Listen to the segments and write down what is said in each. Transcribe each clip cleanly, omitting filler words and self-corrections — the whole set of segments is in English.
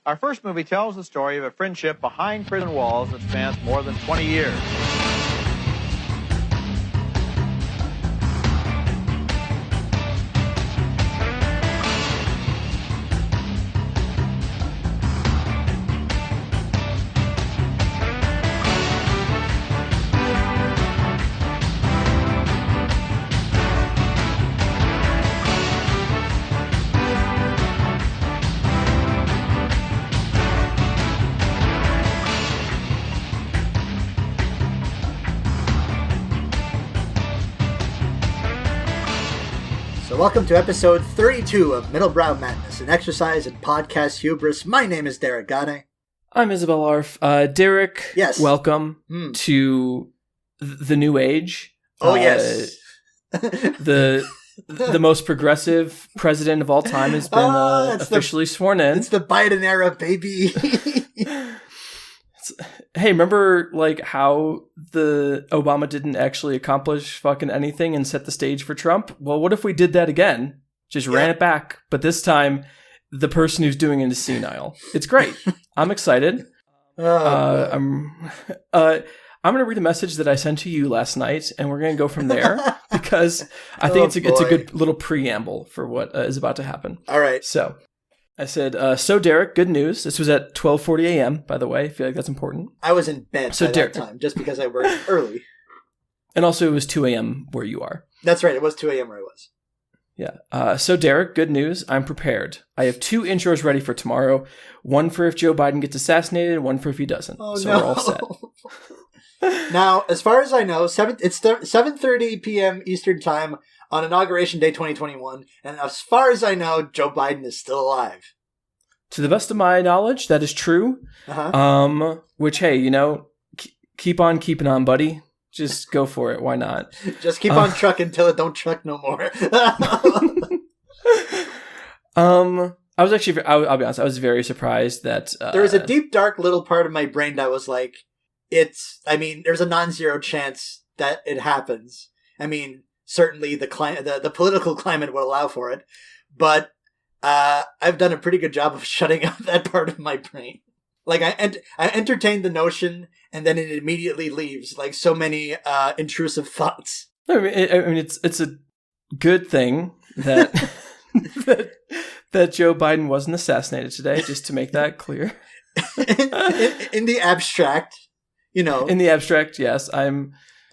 Our first movie tells the story of a friendship behind prison walls that spans more than 20 years. Welcome to episode 32 of Middlebrow Madness, an exercise in podcast hubris. My name is Derek Gane. I'm Isabelle Arf. Derek, yes. Welcome to the new age. Oh, yes. The most progressive president of all time has been officially sworn in. It's the Biden era, baby. Hey, remember like how the Obama didn't actually accomplish fucking anything and set the stage for Trump? Well, what if we did that again? Just ran it back, but this time the person who's doing it is senile. It's great. I'm excited. I'm going to read a message that I sent to you last night, and we're going to go from there because I think it's a good little preamble for what is about to happen. All right. So I said, so Derek, good news. This was at 12:40 a.m., by the way. I feel like that's important. I was in bed by that time, just because I worked early. And also it was 2 a.m. where you are. That's right. It was 2 a.m. where I was. Yeah. So Derek, good news. I'm prepared. I have 2 intros ready for tomorrow. One for if Joe Biden gets assassinated, and one for if he doesn't. Oh, so no. We're all set. Now, as far as I know, it's 7:30 p.m. Eastern Time on Inauguration Day 2021, and as far as I know, Joe Biden is still alive. To the best of my knowledge, that is true. Uh-huh. Which, hey, keep on keeping on, buddy. Just go for it. Why not? Just keep on trucking until it don't truck no more. I was actually, I'll be honest, I was very surprised that there was a deep, dark little part of my brain that was like, there's a non-zero chance that it happens. I mean, certainly the political climate would allow for it, but I've done a pretty good job of shutting out that part of my brain. Like I entertained the notion, and then it immediately leaves, like so many intrusive thoughts. I mean, it's a good thing that that Joe Biden wasn't assassinated today. Just to make that clear. in the abstract, In the abstract, yes, a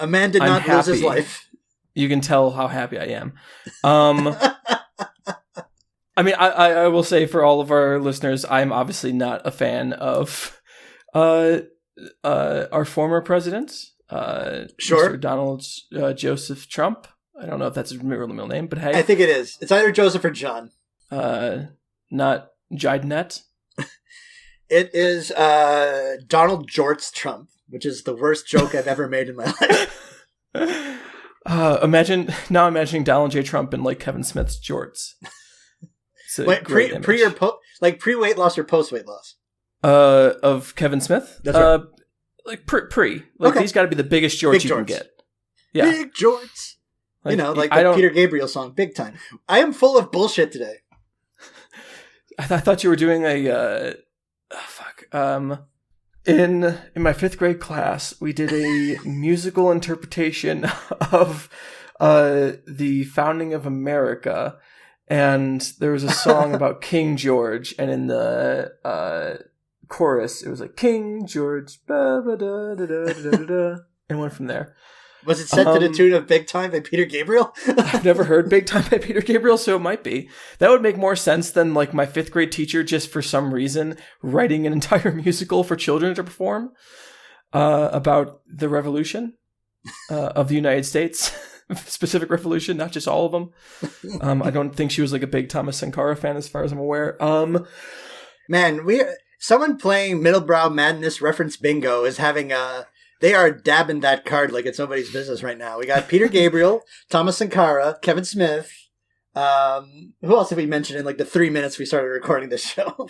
man did not lose his life. You can tell how happy I am. I mean, I will say for all of our listeners, I'm obviously not a fan of our former president, sure. Mr. Donald Joseph Trump. I don't know if that's his real middle name, but hey. I think it is. It's either Joseph or John. Not Jidenet. It is Donald Jorts Trump, which is the worst joke I've ever made in my life. Imagining Donald J. Trump in like Kevin Smith's jorts. Wait, pre or pre-weight loss or post-weight loss? Of Kevin Smith? That's right. Like pre. Like okay. These got to be the biggest jorts you can get. Yeah. Big jorts. Like the Peter Gabriel song, Big Time. I am full of bullshit today. I thought you were doing in my 5th grade class, we did a musical interpretation of the founding of America. And there was a song about King George, and in the chorus, it was like, King George, and went from there. Was it set to the tune of Big Time by Peter Gabriel? I've never heard Big Time by Peter Gabriel, so it might be. That would make more sense than like my 5th grade teacher, just for some reason, writing an entire musical for children to perform about the revolution of the United States. Specific revolution, not just all of them. I don't think she was like a big Thomas Sankara fan, as far as I'm aware. Man, someone playing Middlebrow Madness reference bingo is having they are dabbing that card like it's nobody's business right now. We got Peter Gabriel, Thomas Sankara, Kevin Smith. Who else have we mentioned in like the 3 minutes we started recording this show?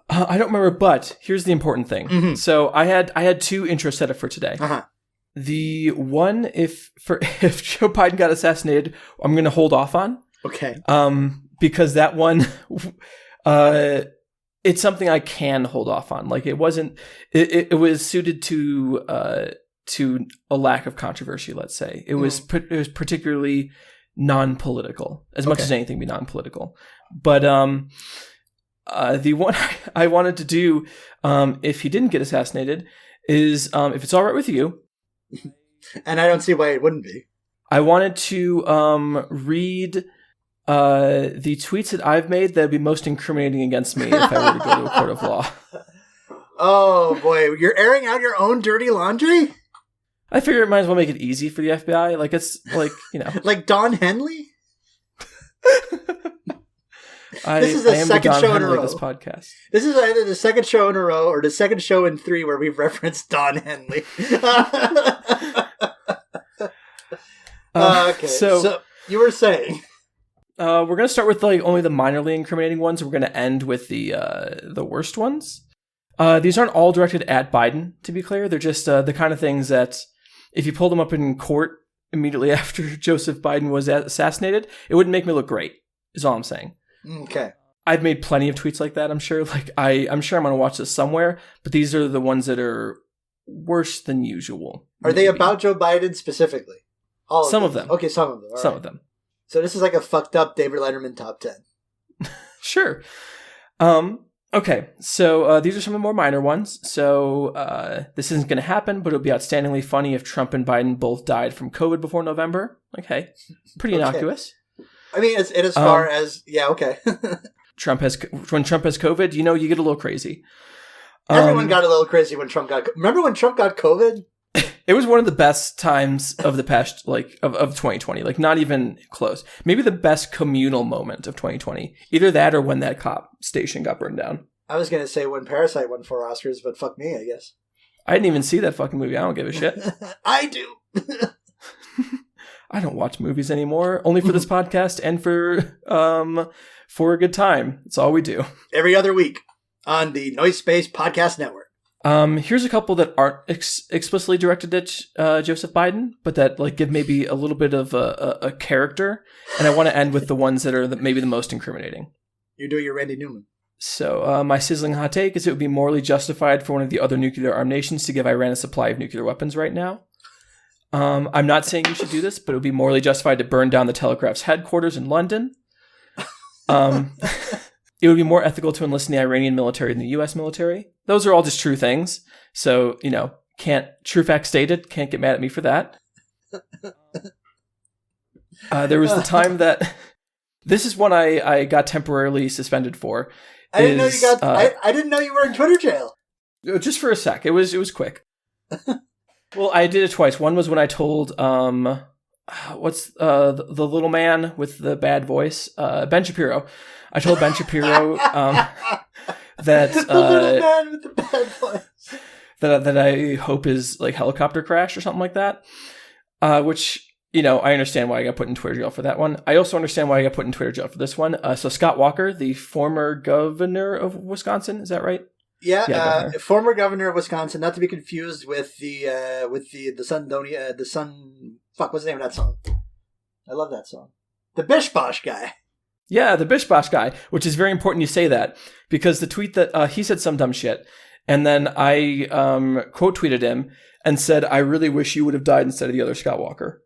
I don't remember, but here's the important thing. Mm-hmm. So I had 2 intros set up for today. Uh-huh. The one, if Joe Biden got assassinated, I'm going to hold off on. Okay. Because that one, it's something I can hold off on. Like, it wasn't. It was suited to a lack of controversy. Let's say it was particularly non-political, as much as anything be non-political. But the one I wanted to do, if he didn't get assassinated, is if it's all right with you, and I don't see why it wouldn't be. I wanted to read the tweets that I've made that would be most incriminating against me if I were to go to a court of law. Oh boy, you're airing out your own dirty laundry? I figure it might as well make it easy for the FBI. Like, it's like, you know. Like Don Henley? This is the second show in a row. This podcast. This is either the second show in a row or the second show in 3 where we've referenced Don Henley. Okay, so you were saying... we're going to start with like only the minorly incriminating ones. We're going to end with the worst ones. These aren't all directed at Biden, to be clear. They're just the kind of things that if you pulled them up in court immediately after Joseph Biden was assassinated, it wouldn't make me look great, is all I'm saying. Okay. I've made plenty of tweets like that, I'm sure. Like, I'm sure I'm going to watch this somewhere, but these are the ones that are worse than usual. Are they about Joe Biden specifically? Some of them. Okay, some of them. Some of them. So this is like a fucked up David Letterman top 10. Sure. Okay, so these are some of the more minor ones. So this isn't going to happen, but it would be outstandingly funny if Trump and Biden both died from COVID before November. Like, hey, pretty innocuous. I mean, it's as far as, yeah, okay. when Trump has COVID, you know, you get a little crazy. Everyone got a little crazy when Trump got... Remember when Trump got COVID? It was one of the best times of the past, like, of 2020. Like, not even close. Maybe the best communal moment of 2020. Either that or when that cop station got burned down. I was going to say when Parasite won 4 Oscars, but fuck me, I guess. I didn't even see that fucking movie. I don't give a shit. I do. I don't watch movies anymore. Only for this podcast and for a good time. That's all we do. Every other week on the Noise Space Podcast Network. Here's a couple that aren't explicitly directed at Joseph Biden, but that like give maybe a little bit of a character. And I want to end with the ones that are maybe the most incriminating. You're doing your Randy Newman. So my sizzling hot take is it would be morally justified for one of the other nuclear armed nations to give Iran a supply of nuclear weapons right now. I'm not saying you should do this, but it would be morally justified to burn down the Telegraph's headquarters in London. It would be more ethical to enlist in the Iranian military than the U.S. military. Those are all just true things. So, you know, true facts stated, can't get mad at me for that. There was the time that, this is one I got temporarily suspended for. I didn't know you were in Twitter jail. Just for a sec. It was quick. Well, I did it twice. One was when I told, what's the little man with the bad voice? Ben Shapiro. I told Ben Shapiro that the little man with the bad voice that I hope is like helicopter crash or something like that. Which, you know, I understand why I got put in Twitter jail for that one. I also understand why I got put in Twitter jail for this one. So Scott Walker, the former governor of Wisconsin, is that right? Yeah, former governor of Wisconsin, not to be confused with the fuck, what's the name of that song? I love that song. The Bish Bosh guy. Yeah, the Bish Bosh guy, which is very important you say that, because the tweet that he said some dumb shit, and then I quote tweeted him and said, I really wish you would have died instead of the other Scott Walker.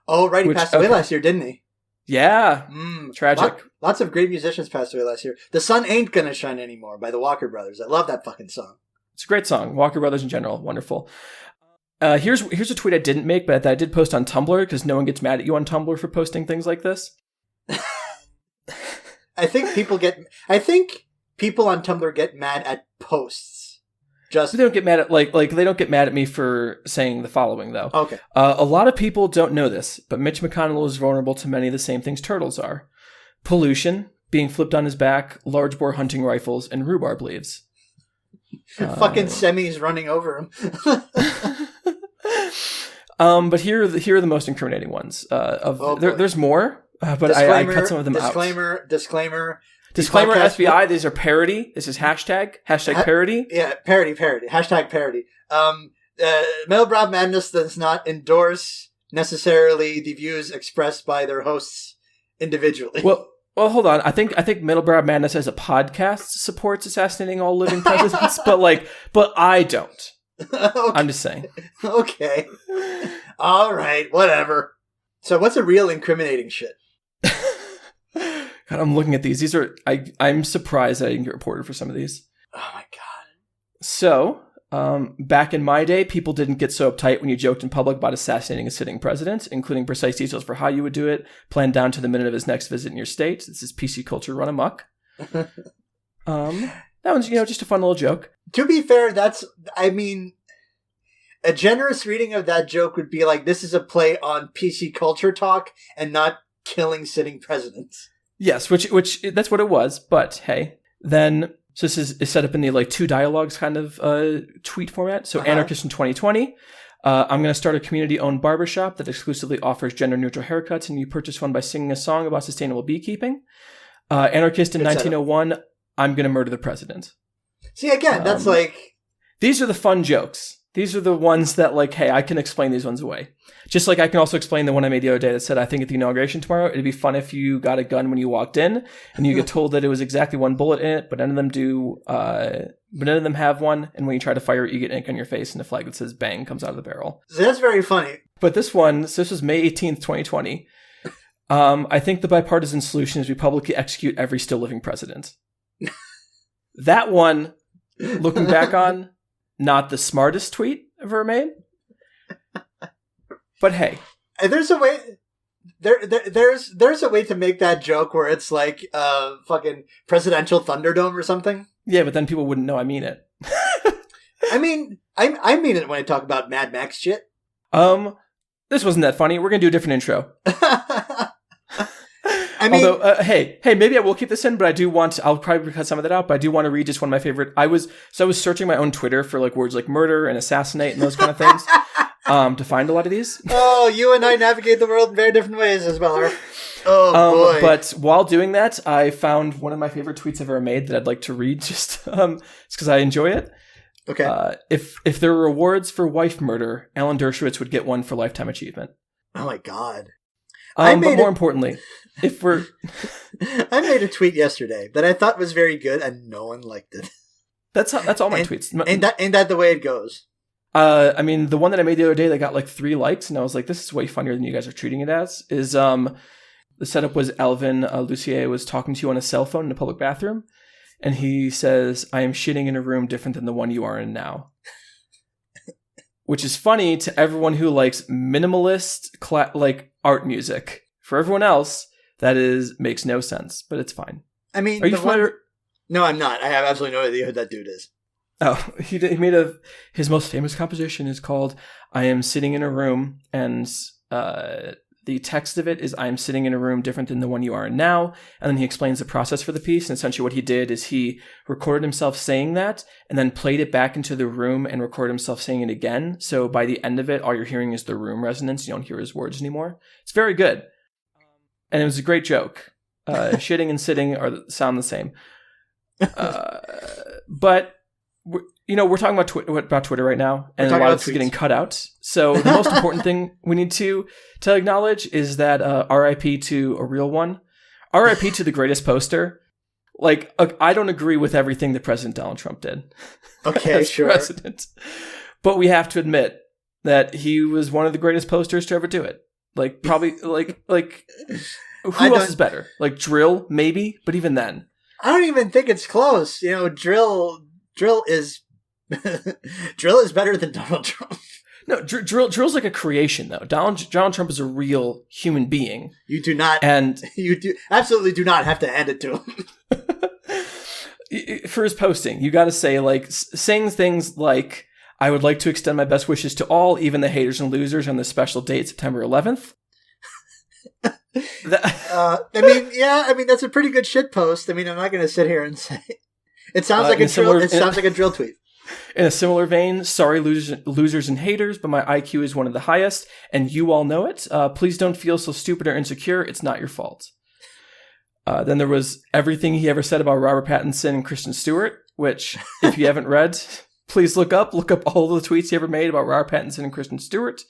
Oh, right, he passed away last year, didn't he? Yeah, tragic. Lots of great musicians passed away last year. The Sun Ain't Gonna Shine Anymore by the Walker Brothers. I love that fucking song. It's a great song. Walker Brothers in general, wonderful. Here's a tweet I didn't make, but that I did post on Tumblr, because no one gets mad at you on Tumblr for posting things like this. I think people on Tumblr get mad at posts. They don't get mad at they don't get mad at me for saying the following though. Okay. A lot of people don't know this, but Mitch McConnell is vulnerable to many of the same things turtles are: pollution, being flipped on his back, large bore hunting rifles, and rhubarb leaves. Fucking semis running over him. But here are the most incriminating ones. There's more. But I cut some of them out. Disclaimer, FBI, these are parody. This is hashtag parody. Yeah, parody. Hashtag parody. Middlebrow Madness does not endorse necessarily the views expressed by their hosts individually. Well, Well, hold on. I think Middlebrow Madness as a podcast supports assassinating all living presidents, but I don't. Okay. I'm just saying. Okay. All right. Whatever. So, what's a real incriminating shit? God, I'm looking at these. I'm surprised that I didn't get reported for some of these. Oh my god. So, back in my day, people didn't get so uptight when you joked in public about assassinating a sitting president, including precise details for how you would do it, planned down to the minute of his next visit in your state. This is PC culture run amok. That one's, just a fun little joke. To be fair, a generous reading of that joke would be like, this is a play on PC culture talk and not killing sitting presidents. Yes, which that's what it was. But hey, then, so this is set up in the like two dialogues kind of tweet format. So Anarchist in 2020. I'm going to start a community-owned barbershop that exclusively offers gender-neutral haircuts, and you purchase one by singing a song about sustainable beekeeping. Anarchist in 1901. I'm going to murder the president. See, again, that's like... These are the fun jokes. These are the ones that, like, hey, I can explain these ones away. Just like I can also explain the one I made the other day that said, I think at the inauguration tomorrow, it'd be fun if you got a gun when you walked in, and you get told that it was exactly one bullet in it, but none of them do... but none of them have one, and when you try to fire it, you get ink on your face, and a flag that says bang comes out of the barrel. So that's very funny. But this one, so this was May 18th, 2020. I think the bipartisan solution is we publicly execute every still living president. That one, looking back on, not the smartest tweet I've ever made. But hey. There's a way... There's a way to make that joke where it's like fucking presidential Thunderdome or something. Yeah, but then people wouldn't know I mean it. I mean it when I talk about Mad Max shit. This wasn't that funny. We're gonna do a different intro. I mean, although, hey, maybe I will keep this in, but I'll probably cut some of that out, but I do want to read just one of my favorite. I was searching my own Twitter for like words like murder and assassinate and those kind of things, to find a lot of these. Oh, you and I navigate the world in very different ways, Isabelle. Oh, boy. But while doing that, I found one of my favorite tweets I've ever made that I'd like to read just, because I enjoy it. Okay. If there were awards for wife murder, Alan Dershowitz would get one for lifetime achievement. Oh my God. But more importantly, if we're... I made a tweet yesterday that I thought was very good and no one liked it. That's all my tweets. Ain't that the way it goes? I mean, the one that I made the other day that got like 3 likes, and I was like, this is way funnier than you guys are treating it as, is the setup was Alvin Lucier was talking to you on a cell phone in a public bathroom, and he says, I am shitting in a room different than the one you are in now. Which is funny to everyone who likes minimalist like art music. For everyone else, that makes no sense, but it's fine. I mean, are you familiar? No, I'm not. I have absolutely no idea who that dude is. Oh, he made his most famous composition is called "I Am Sitting in a Room," and the text of it is "I am sitting in a room different than the one you are in now," and then he explains the process for the piece. And essentially, what he did is he recorded himself saying that, and then played it back into the room and recorded himself saying it again. So by the end of it, all you're hearing is the room resonance. You don't hear his words anymore. It's very good, and it was a great joke. Shitting and sitting sound the same, but. We're talking about Twitter right now, and a lot of this is getting cut out. So the most important thing we need to acknowledge is that RIP to a real one. RIP to the greatest poster. Like, I don't agree with everything that President Donald Trump did. Okay, as sure. President. But we have to admit that he was one of the greatest posters to ever do it. Like, probably, like who else is better? Like, Drill, maybe? But even then. I don't even think it's close. Drill is Drill is better than Donald Trump. No, Drill's like a creation, though. Donald Trump is a real human being. You do not, and you absolutely do not have to hand it to him. For his posting, you got to say saying things like, "I would like to extend my best wishes to all, even the haters and losers, on this special date, September 11th." I mean, that's a pretty good shit post. I mean, I'm not going to sit here and say it sounds like a drill. It sounds like a drill tweet. In a similar vein, sorry, losers and haters, but my IQ is one of the highest, and you all know it. Please don't feel so stupid or insecure. It's not your fault. Then there was everything he ever said about Robert Pattinson and Kristen Stewart, which, if you haven't read, please look up all the tweets he ever made about Robert Pattinson and Kristen Stewart.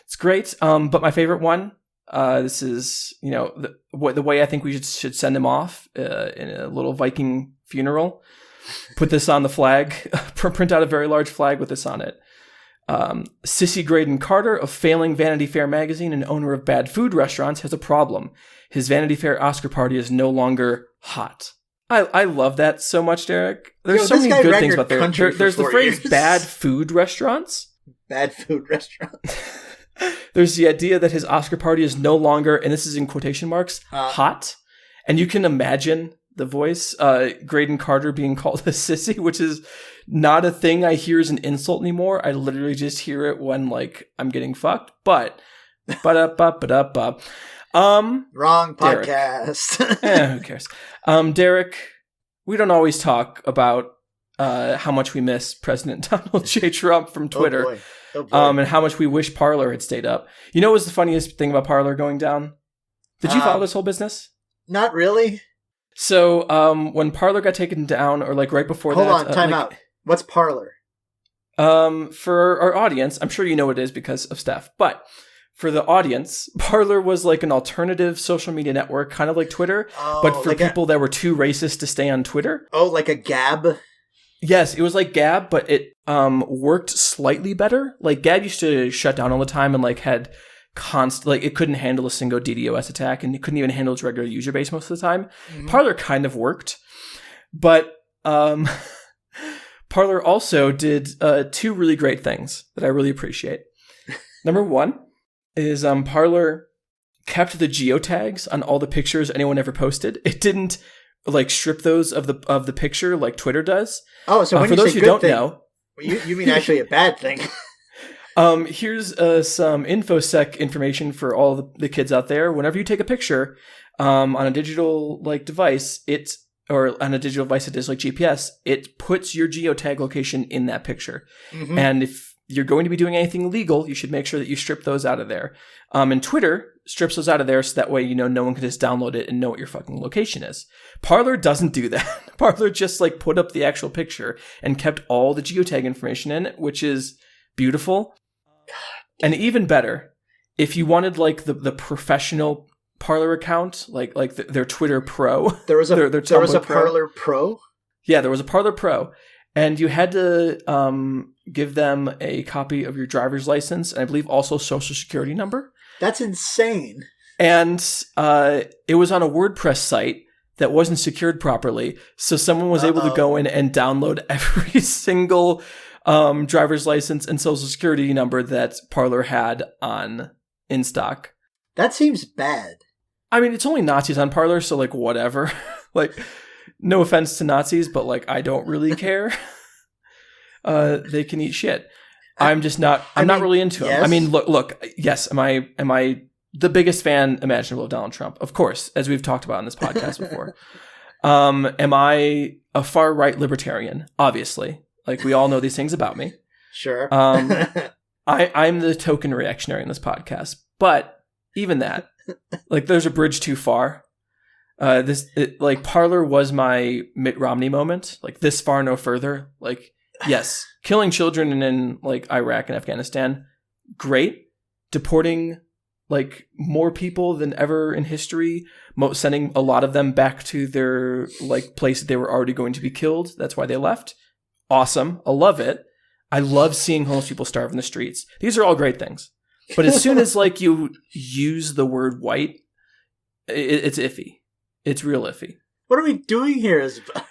It's great. But my favorite one, This is, the way I think we should send him off in a little Viking funeral. Put this on the flag, print out a very large flag with this on it. Sissy Graydon Carter of failing Vanity Fair magazine and owner of Bad Food Restaurants has a problem. His Vanity Fair Oscar party is no longer hot. I love that so much, Derek. There's so many good things about there. There's the phrase bad food restaurants. Bad food restaurants. There's the idea that his Oscar party is no longer, and this is in quotation marks, hot. And you can imagine the voice, Graydon Carter being called a sissy, which is not a thing I hear as an insult anymore. I literally just hear it when, like, I'm getting fucked. But, ba-da-ba-ba-da-ba. Wrong podcast. Who cares? Derek, we don't always talk about how much we miss President Donald J. Trump from Twitter. Oh boy. And how much we wish Parler had stayed up. You know what was the funniest thing about Parler going down? Did you follow this whole business? Not really. So when Parler got taken down, or like right before Hold on, time out. What's Parler? For our audience, I'm sure you know what it is because of Steph, but for the audience, Parler was like an alternative social media network, kind of like Twitter, but for like people that were too racist to stay on Twitter. Oh, like a Gab? Yes, it was like Gab, but it worked slightly better. Like Gab used to shut down all the time and like had it couldn't handle a single DDoS attack, and it couldn't even handle its regular user base most of the time. Mm-hmm. Parler kind of worked, but Parler also did two really great things that I really appreciate. Number one is Parler kept the geotags on all the pictures anyone ever posted. It didn't like strip those of the picture like Twitter does. Oh, so when for you those say who don't thing, know, you mean actually a bad thing. Here's some InfoSec information for all the kids out there. Whenever you take a picture on a digital like device, or on a digital device that is like GPS, it puts your geotag location in that picture. Mm-hmm. And if you're going to be doing anything illegal, you should make sure that you strip those out of there. And Twitter strips those out of there so that way, no one can just download it and know what your fucking location is. Parler doesn't do that. Parler just like put up the actual picture and kept all the geotag information in, which is beautiful. And even better, if you wanted like the professional Parler account, like their Twitter Pro, there was a Parler Pro. Yeah, there was a Parler Pro, and you had to give them a copy of your driver's license and I believe also social security number. That's insane. And it was on a WordPress site that wasn't secured properly, so someone was able to go in and download every single driver's license and social security number that Parler had in stock. That seems bad. I mean, it's only Nazis on Parler, so like whatever. Like, no offense to Nazis, but like I don't really care. They can eat shit. I'm just not. I'm not really into them. I mean, look. Yes, am I the biggest fan imaginable of Donald Trump? Of course, as we've talked about on this podcast before. Am I a far right libertarian? Obviously. Like, we all know these things about me. Sure. I'm the token reactionary in this podcast. But even that, like, there's a bridge too far. Parler was my Mitt Romney moment. Like, this far, no further. Like, yes, killing children in, like, Iraq and Afghanistan, great. Deporting, like, more people than ever in history. Sending a lot of them back to their, like, place that they were already going to be killed. That's why they left. Awesome. I love it. I love seeing homeless people starve in the streets. These are all great things. But as soon as like you use the word white, it's iffy. It's real iffy. What are we doing here, Isabelle?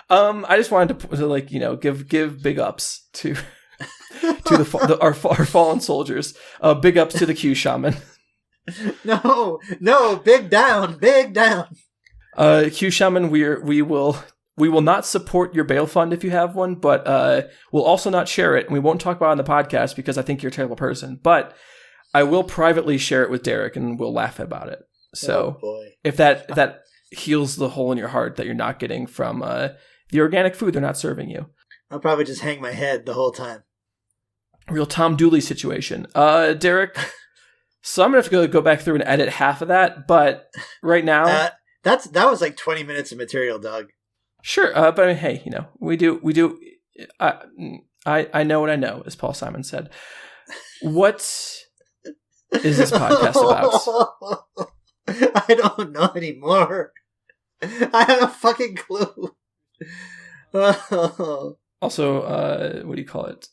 I just wanted to give big ups to our fallen soldiers. Big ups to the Q shaman. No, big down. Q shaman, we will not support your bail fund if you have one, but we'll also not share it, and we won't talk about it on the podcast because I think you're a terrible person. But I will privately share it with Derek, and we'll laugh about it. So if that heals the hole in your heart that you're not getting from the organic food they're not serving you, I'll probably just hang my head the whole time. Real Tom Dooley situation. Derek, so I'm going to have to go back through and edit half of that, but right now... that was like 20 minutes of material, Doug. Sure, but I mean, hey, we do. I know what I know, as Paul Simon said. What is this podcast about? I don't know anymore. I have a fucking clue. Also, what do you call it?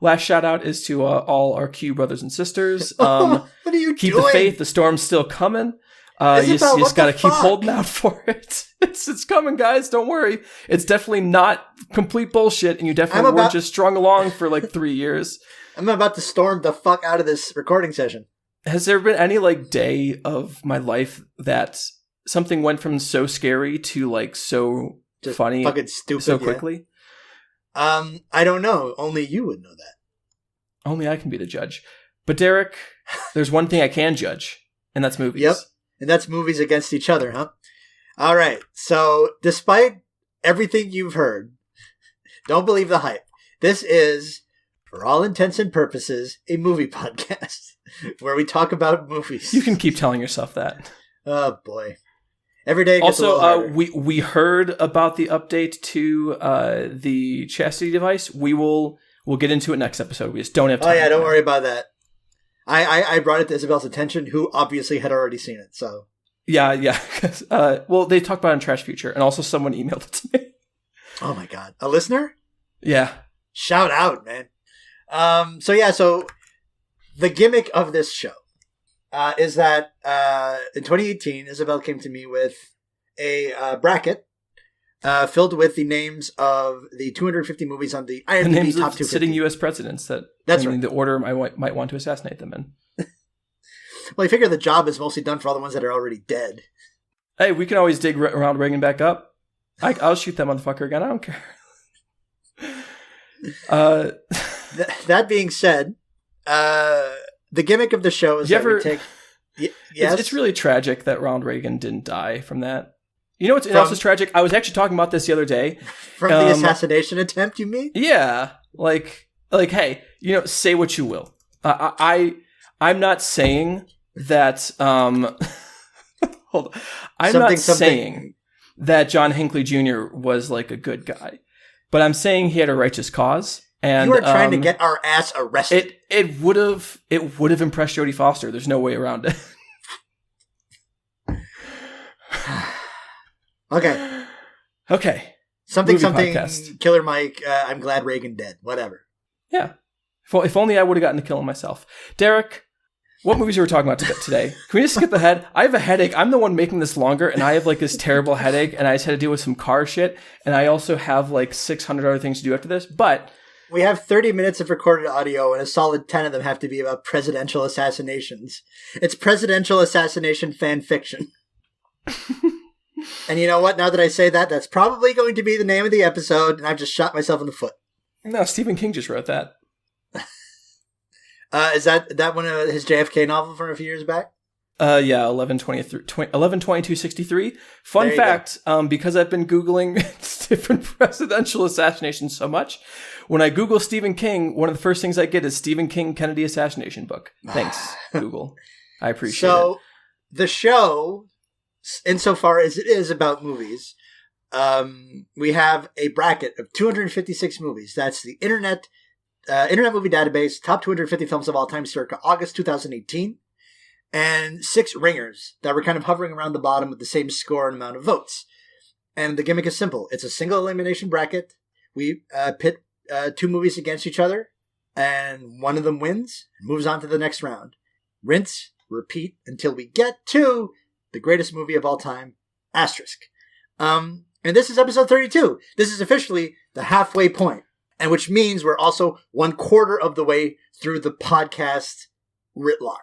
Last shout out is to all our Q brothers and sisters. What are you keep doing? the faith. The storm's still coming. You just got to keep holding out for it. It's coming, guys. Don't worry. It's definitely not complete bullshit, and you definitely weren't just strung along for like 3 years. I'm about to storm the fuck out of this recording session. Has there been any like day of my life that something went from so scary to like so just funny, fucking stupid, so quickly? I don't know. Only you would know that. Only I can be the judge. But Derek, there's one thing I can judge, and that's movies. Yep. And that's movies against each other, huh? All right. So, despite everything you've heard, don't believe the hype. This is, for all intents and purposes, a movie podcast where we talk about movies. You can keep telling yourself that. Oh, boy. Every day gets also, a little harder. we heard about the update to the chastity device. We'll get into it next episode. We just don't have time. Oh, yeah. Don't worry about that. I brought it to Isabelle's attention, who obviously had already seen it. So yeah. Well, they talked about it in Trash Future, and also someone emailed it to me. Oh my god, a listener? Yeah. Shout out, man. So the gimmick of this show is that in 2018, Isabelle came to me with a bracket filled with the names of the 250 movies on the IMDb the names top of 250. sitting U.S. presidents That's right. The order I might want to assassinate them in. Well, I figure the job is mostly done for all the ones that are already dead. Hey, we can always dig around Reagan back up. I'll shoot that motherfucker again. I don't care. That being said, the gimmick of the show is we take... Yes? It's really tragic that Ronald Reagan didn't die from that. You know what's else is tragic? I was actually talking about this the other day. From the assassination attempt, you mean? Yeah. Like, hey, say what you will. I'm not saying that, hold on. I'm saying that John Hinckley Jr. was like a good guy, but I'm saying he had a righteous cause. And you are trying to get our ass arrested. It would have impressed Jodie Foster. There's no way around it. Okay. Something. Podcast. Killer Mike. I'm glad Reagan dead. Whatever. Yeah. If only I would have gotten to kill him myself. Derek, what movies are we talking about today? Can we just skip ahead? I have a headache. I'm the one making this longer, and I have like this terrible headache, and I just had to deal with some car shit, and I also have like 600 other things to do after this. But we have 30 minutes of recorded audio, and a solid 10 of them have to be about presidential assassinations. It's presidential assassination fan fiction. And you know what? Now that I say that, that's probably going to be the name of the episode, and I've just shot myself in the foot. No, Stephen King just wrote that. Is that one of his JFK novel from a few years back? Yeah, 11/22/63. Fun fact, because I've been Googling different presidential assassinations so much, when I Google Stephen King, one of the first things I get is Stephen King Kennedy assassination book. Thanks, Google. I appreciate it. So, the show, insofar as it is about movies, we have a bracket of 256 movies. That's the Internet Movie Database, top 250 films of all time circa August 2018. And 6 ringers that were kind of hovering around the bottom with the same score and amount of votes. And the gimmick is simple. It's a single elimination bracket. We pit 2 movies against each other, and one of them wins and moves on to the next round. Rinse, repeat until we get to the greatest movie of all time, asterisk. And this is episode 32. This is officially the halfway point, and which means we're also 1/4 of the way through the podcast writ large.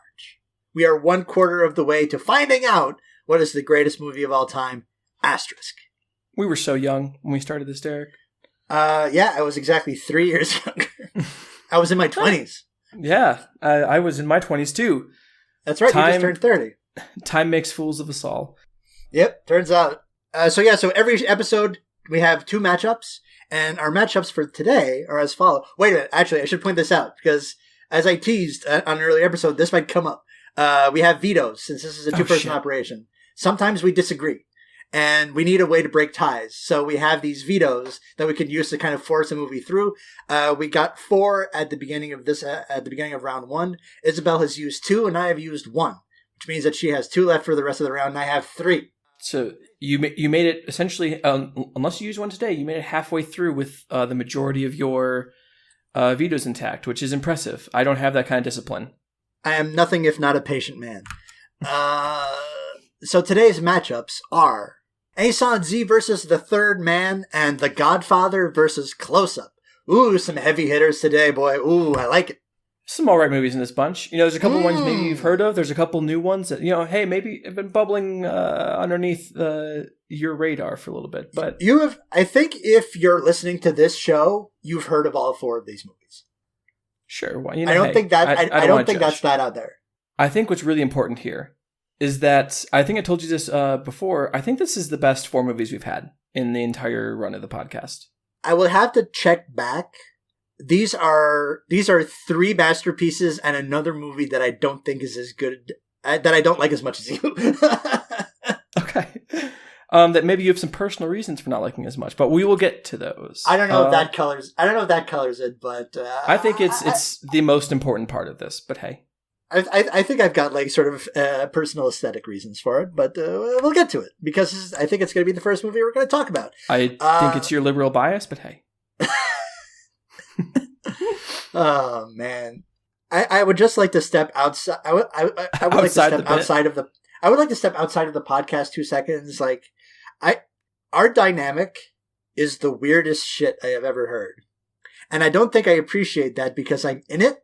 We are 1/4 of the way to finding out what is the greatest movie of all time, asterisk. We were so young when we started this, Derek. Yeah, I was exactly 3 years younger. I was in my 20s. Yeah, I was in my 20s too. That's right, you just turned 30. Time makes fools of us all. Yep, turns out. So every episode we have 2 matchups, and our matchups for today are as follows. Wait a minute, actually, I should point this out, because as I teased on an earlier episode, this might come up. We have vetoes, since this is a 2-person operation. Sometimes we disagree. and we need a way to break ties. So we have these vetoes that we can use to kind of force a movie through. We got 4 at the beginning of round 1. Isabelle has used 2, and I have used 1, which means that she has 2 left for the rest of the round, and I have 3. So you made it essentially, unless you use one today, you made it halfway through with the majority of your vetoes intact, which is impressive. I don't have that kind of discipline. I am nothing if not a patient man. So today's matchups are Incendies versus The Third Man and The Godfather versus Close Up. Ooh, some heavy hitters today, boy. Ooh, I like it. Some alright movies in this bunch. There's a couple ones maybe you've heard of. There's a couple new ones that, hey, maybe have been bubbling underneath your radar for a little bit. But I think if you're listening to this show, you've heard of all 4 of these movies. Sure. Well, I don't think that's that out there. I think what's really important here is that, I think I told you this before, I think this is the best 4 movies we've had in the entire run of the podcast. I will have to check back. These are 3 masterpieces and another movie that I don't think is as good, that I don't like as much as you. Okay. That maybe you have some personal reasons for not liking as much, but we will get to those. I don't know if that colors it, but I think it's the most important part of this, but hey. I think I've got sort of personal aesthetic reasons for it, but we'll get to it because I think it's going to be the first movie we're going to talk about. I think it's your liberal bias, but hey. Oh man, I would just like to step outside. I would like to step outside of the. I would like to step outside of the podcast 2 seconds. Our dynamic is the weirdest shit I have ever heard, and I don't think I appreciate that because I'm in it.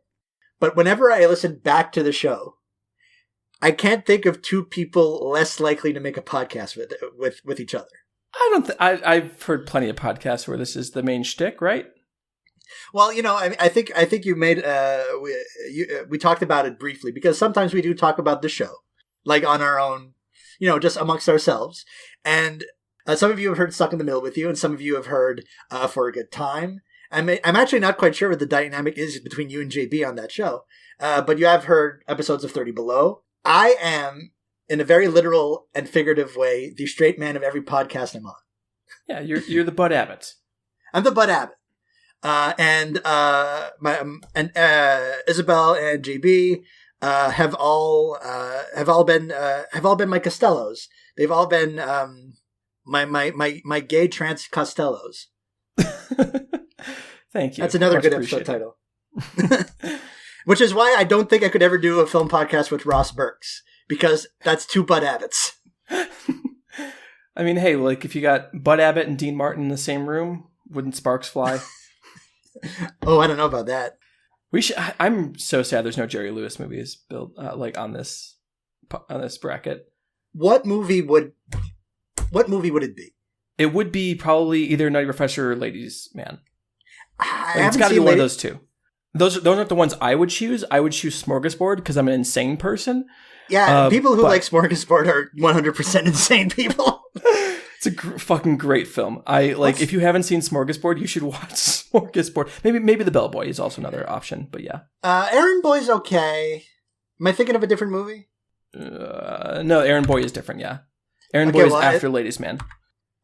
But whenever I listen back to the show, I can't think of 2 people less likely to make a podcast with each other. I've heard plenty of podcasts where this is the main shtick, right? Well, I think you made we talked about it briefly because sometimes we do talk about the show, on our own, just amongst ourselves. And some of you have heard Stuck in the Middle with You, and some of you have heard For a Good Time. I'm actually not quite sure what the dynamic is between you and JB on that show, but you have heard episodes of 30 Below. I am, in a very literal and figurative way, the straight man of every podcast I'm on. Yeah, you're the Bud Abbott. I'm the Bud Abbott. And Isabelle and JB have all been my Costellos. They've all been my Gay Trans Costellos. Thank you. That's another good episode title. Which is why I don't think I could ever do a film podcast with Ross Burks, because that's 2 Bud Abbotts. I mean, hey, if you got Bud Abbott and Dean Martin in the same room, wouldn't sparks fly? Oh, I don't know about that. I'm so sad there's no Jerry Lewis movies built on this bracket. What movie would it be? It would be probably either Nutty Professor or Ladies Man. It's got to be one of those 2. Those aren't the ones I would choose. I would choose Smorgasbord because I'm an insane person. Yeah, people who like Smorgasbord are 100% insane people. It's a fucking great film. If you haven't seen Smorgasbord, you should watch Smorgasbord. Maybe The Bellboy is also another option, but yeah. Errand Boy's okay. Am I thinking of a different movie? No, Errand Boy is different, yeah. Errand Boy is after Ladies Man.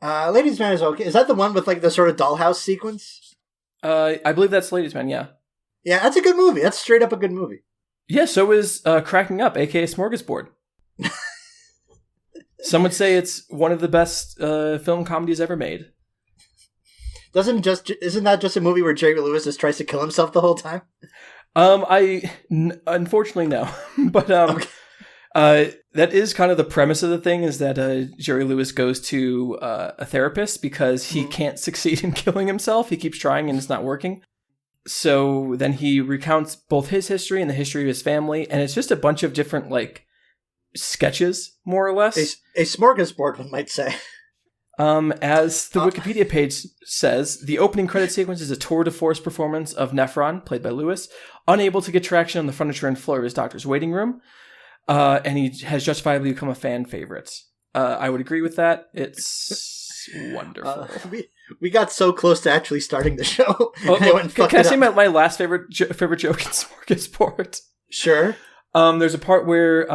Ladies Man is okay. Is that the one with the sort of dollhouse sequence? I believe that's Ladies Man, yeah. Yeah, that's a good movie. That's straight up a good movie. Yeah, so is Cracking Up, aka Smorgasbord. Some would say it's one of the best film comedies ever made. Isn't that just a movie where Jerry Lewis just tries to kill himself the whole time? Unfortunately no, but okay. That is kind of the premise of the thing, is that Jerry Lewis goes to a therapist because he can't succeed in killing himself. He keeps trying and it's not working. So then he recounts both his history and the history of his family, and it's just a bunch of different sketches, more or less. A smorgasbord, one might say. As the Wikipedia page says, the opening credit sequence is a tour de force performance of Nephron, played by Lewis, unable to get traction on the furniture and floor of his doctor's waiting room. And he has justifiably become a fan favorite. I would agree with that. It's wonderful. We got so close to actually starting the show. Can I say my last favorite joke in Smorgasbord? Sure. There's a part where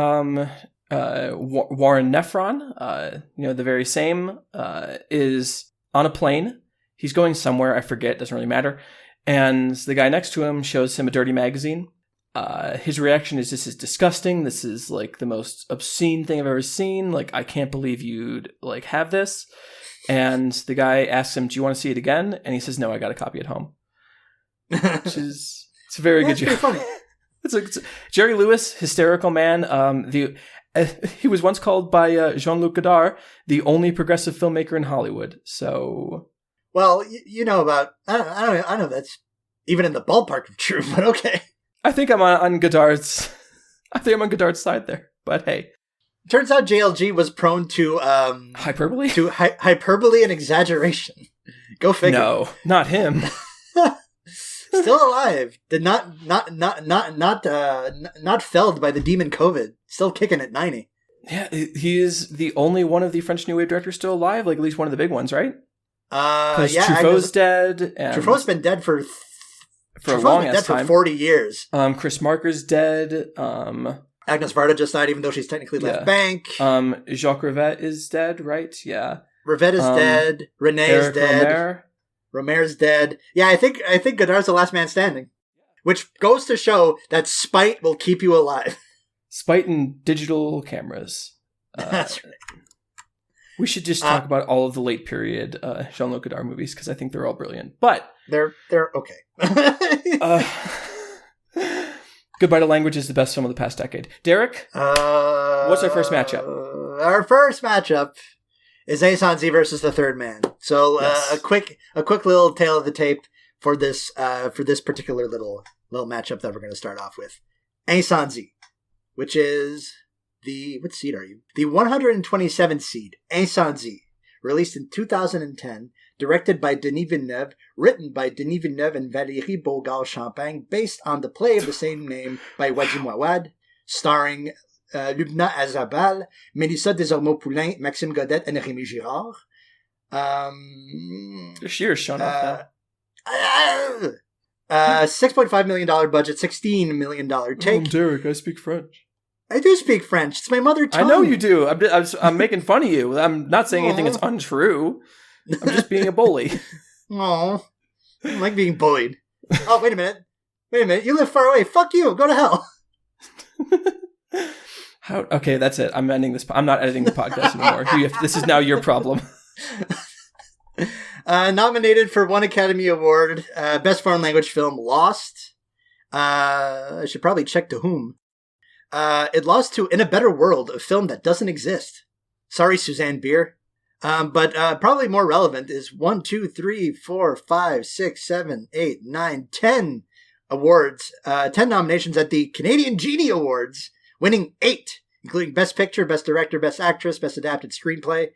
Warren Nefron, the very same, is on a plane. He's going somewhere, I forget, doesn't really matter. And the guy next to him shows him a dirty magazine. His reaction is, this is disgusting. This is like the most obscene thing I've ever seen. Like, I can't believe you'd like have this. And the guy asks him, do you want to see it again? And he says, no, I got a copy at home. Which is, it's a very good joke. Funny. It's Jerry Lewis, hysterical man. He was once called by Jean-Luc Godard the only progressive filmmaker in Hollywood. So, well, you know about I don't know if that's even in the ballpark of true, but okay. I think I'm on Godard's. I think I'm on Godard's side there. But hey, turns out JLG was prone to hyperbole, hyperbole and exaggeration. Go figure. No, not him. Still alive. Did not felled by the demon COVID. Still kicking at 90. Yeah, he is the only one of the French New Wave directors still alive. Like at least one of the big ones, right? Because Truffaut's dead. And Truffaut's been dead for a long ass time. For 40 years. Chris Marker's dead. Agnes Varda just died, even though she's technically left bank. Jacques Rivette is dead, right? Yeah. Rivette is dead. Renee is dead. Romer's dead. Yeah, I think Godard's the last man standing. Which goes to show that spite will keep you alive. Spite and digital cameras. That's right. We should just talk about all of the late period Jean-Luc Godard movies, because I think they're all brilliant. But they're okay. Goodbye to Language is the best film of the past decade. Derek, what's our first matchup? Our first matchup is Incendies versus The Third Man. So Yes. a quick little tale of the tape for this particular little matchup that we're going to start off with. Incendies, which is what seed are you? The 127th seed. Incendies, released in 2010, directed by Denis Villeneuve, written by Denis Villeneuve and Valérie Beaugard-Champagne, based on the play of the same name by Wadji Mouawad, starring Lubna Azabal, Mélissa Desormeaux-Poulain, Maxime Godet, and Rémi Girard. Shear's shown off now. $6.5 million budget, $16 million take. Derek, I speak French. I do speak French. It's my mother tongue. I know you do. I'm making fun of you. I'm not saying anything that's untrue. I'm just being a bully. Oh, I don't like being bullied. Oh, wait a minute. You live far away. Fuck you. Go to hell. Okay, that's it. I'm ending this. I'm not editing the podcast anymore. This is now your problem. Nominated for one Academy Award, Best Foreign Language Film, lost. I should probably check to whom. It lost to In a Better World, a film that doesn't exist. Sorry, Suzanne Bier. But probably more relevant is 1, 2, 3, 4, 5, 6, 7, 8, 9, 10 awards, 10 nominations at the Canadian Genie Awards, winning 8, including Best Picture, Best Director, Best Actress, Best Adapted Screenplay,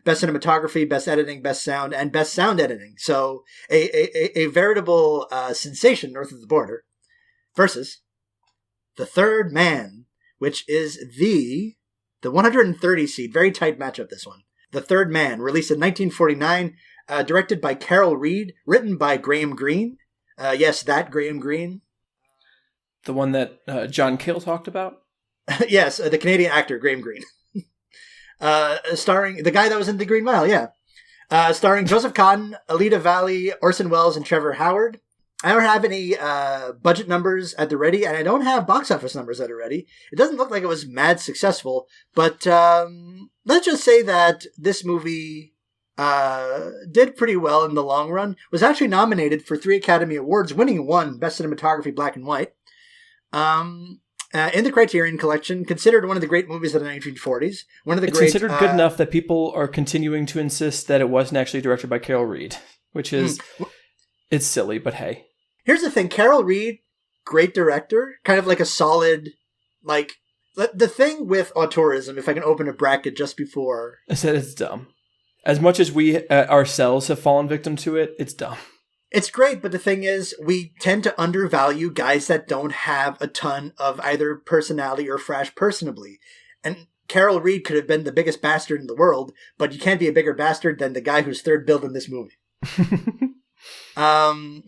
Best Cinematography, Best Editing, Best Sound, and Best Sound Editing. So a veritable sensation north of the border. Versus The Third Man, which is the 130 seed. Very tight matchup, this one. The Third Man, released in 1949, directed by Carol Reed, written by Graham Greene. Yes, that Graham Greene. The one that John Cale talked about? Yes, the Canadian actor, Graham Greene. Starring the guy that was in The Green Mile, yeah. Starring Joseph Cotten, Alida Valli, Orson Welles, and Trevor Howard. I don't have any budget numbers at the ready, and I don't have box office numbers at the ready. It doesn't look like it was mad successful, but let's just say that this movie did pretty well in the long run. Was actually nominated for 3 Academy Awards, winning 1, Best Cinematography, Black and White. In the Criterion Collection, considered one of the great movies of the 1940s. It's considered good enough that people are continuing to insist that it wasn't actually directed by Carol Reed, which is... It's silly, but hey. Here's the thing. Carol Reed, great director, kind of like a solid, like, the thing with auteurism, if I can open a bracket just before. I said it's dumb. As much as we ourselves have fallen victim to it, it's dumb. It's great, but the thing is, we tend to undervalue guys that don't have a ton of either personality or fresh personably. And Carol Reed could have been the biggest bastard in the world, but you can't be a bigger bastard than the guy who's third billed in this movie. 3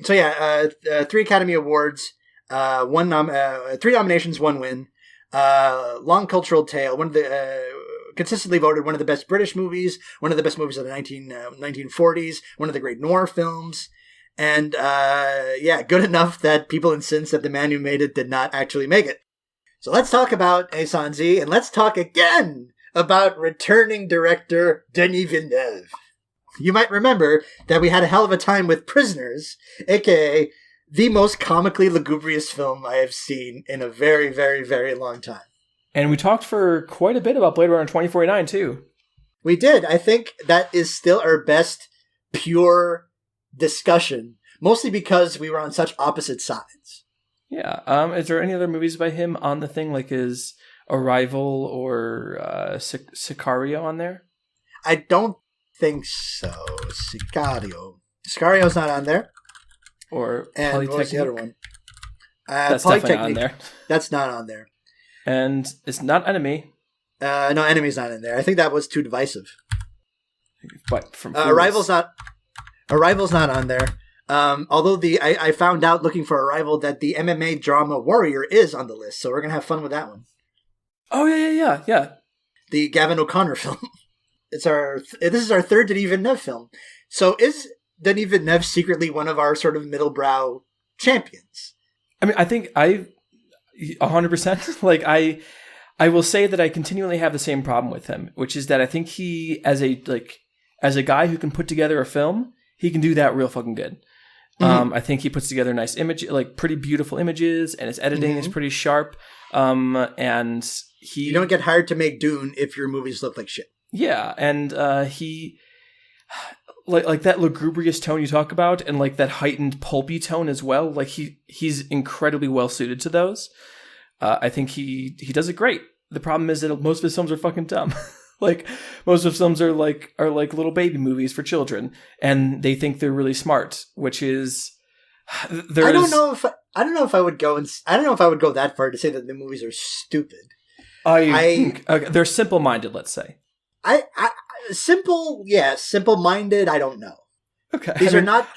Academy Awards, 3 nominations, 1 win. Long Cultural Tale, one of the consistently voted one of the best British movies, one of the best movies of the 1940s, one of the great noir films. And good enough that people insist that the man who made it did not actually make it. So let's talk about Incendies, and let's talk again about returning director Denis Villeneuve. You might remember that we had a hell of a time with Prisoners, aka the most comically lugubrious film I have seen in a very, very, very long time. And we talked for quite a bit about Blade Runner 2049, too. We did. I think that is still our best pure discussion, mostly because we were on such opposite sides. Yeah. Is there any other movies by him on the thing, like his Arrival or Sicario on there? I don't think so. Sicario's not on there. Or and Polytechnique? What was the other one? That's definitely not on there. That's not on there. And it's not Enemy. No, Enemy's not in there. I think that was too divisive. But from Arrival's not on there. Although I found out looking for Arrival that the MMA drama Warrior is on the list, so we're gonna have fun with that one. Oh yeah. The Gavin O'Connor film. This is our third Denis Villeneuve film. So is Denis Villeneuve secretly one of our sort of middlebrow champions? I mean, I think 100%. Like I will say that I continually have the same problem with him, which is that I think he, as a guy who can put together a film, he can do that real fucking good. Mm-hmm. I think he puts together nice like pretty beautiful images, and his editing is pretty sharp. And you don't get hired to make Dune if your movies look like shit. Yeah, and he like that lugubrious tone you talk about, and like that heightened pulpy tone as well. Like he's incredibly well suited to those. I think he does it great. The problem is that most of his films are fucking dumb. Like most of his films are like little baby movies for children, and they think they're really smart, which is I don't know if I would go that far to say that the movies are stupid. They're simple-minded, let's say. Simple-minded. I don't know. Okay, they're not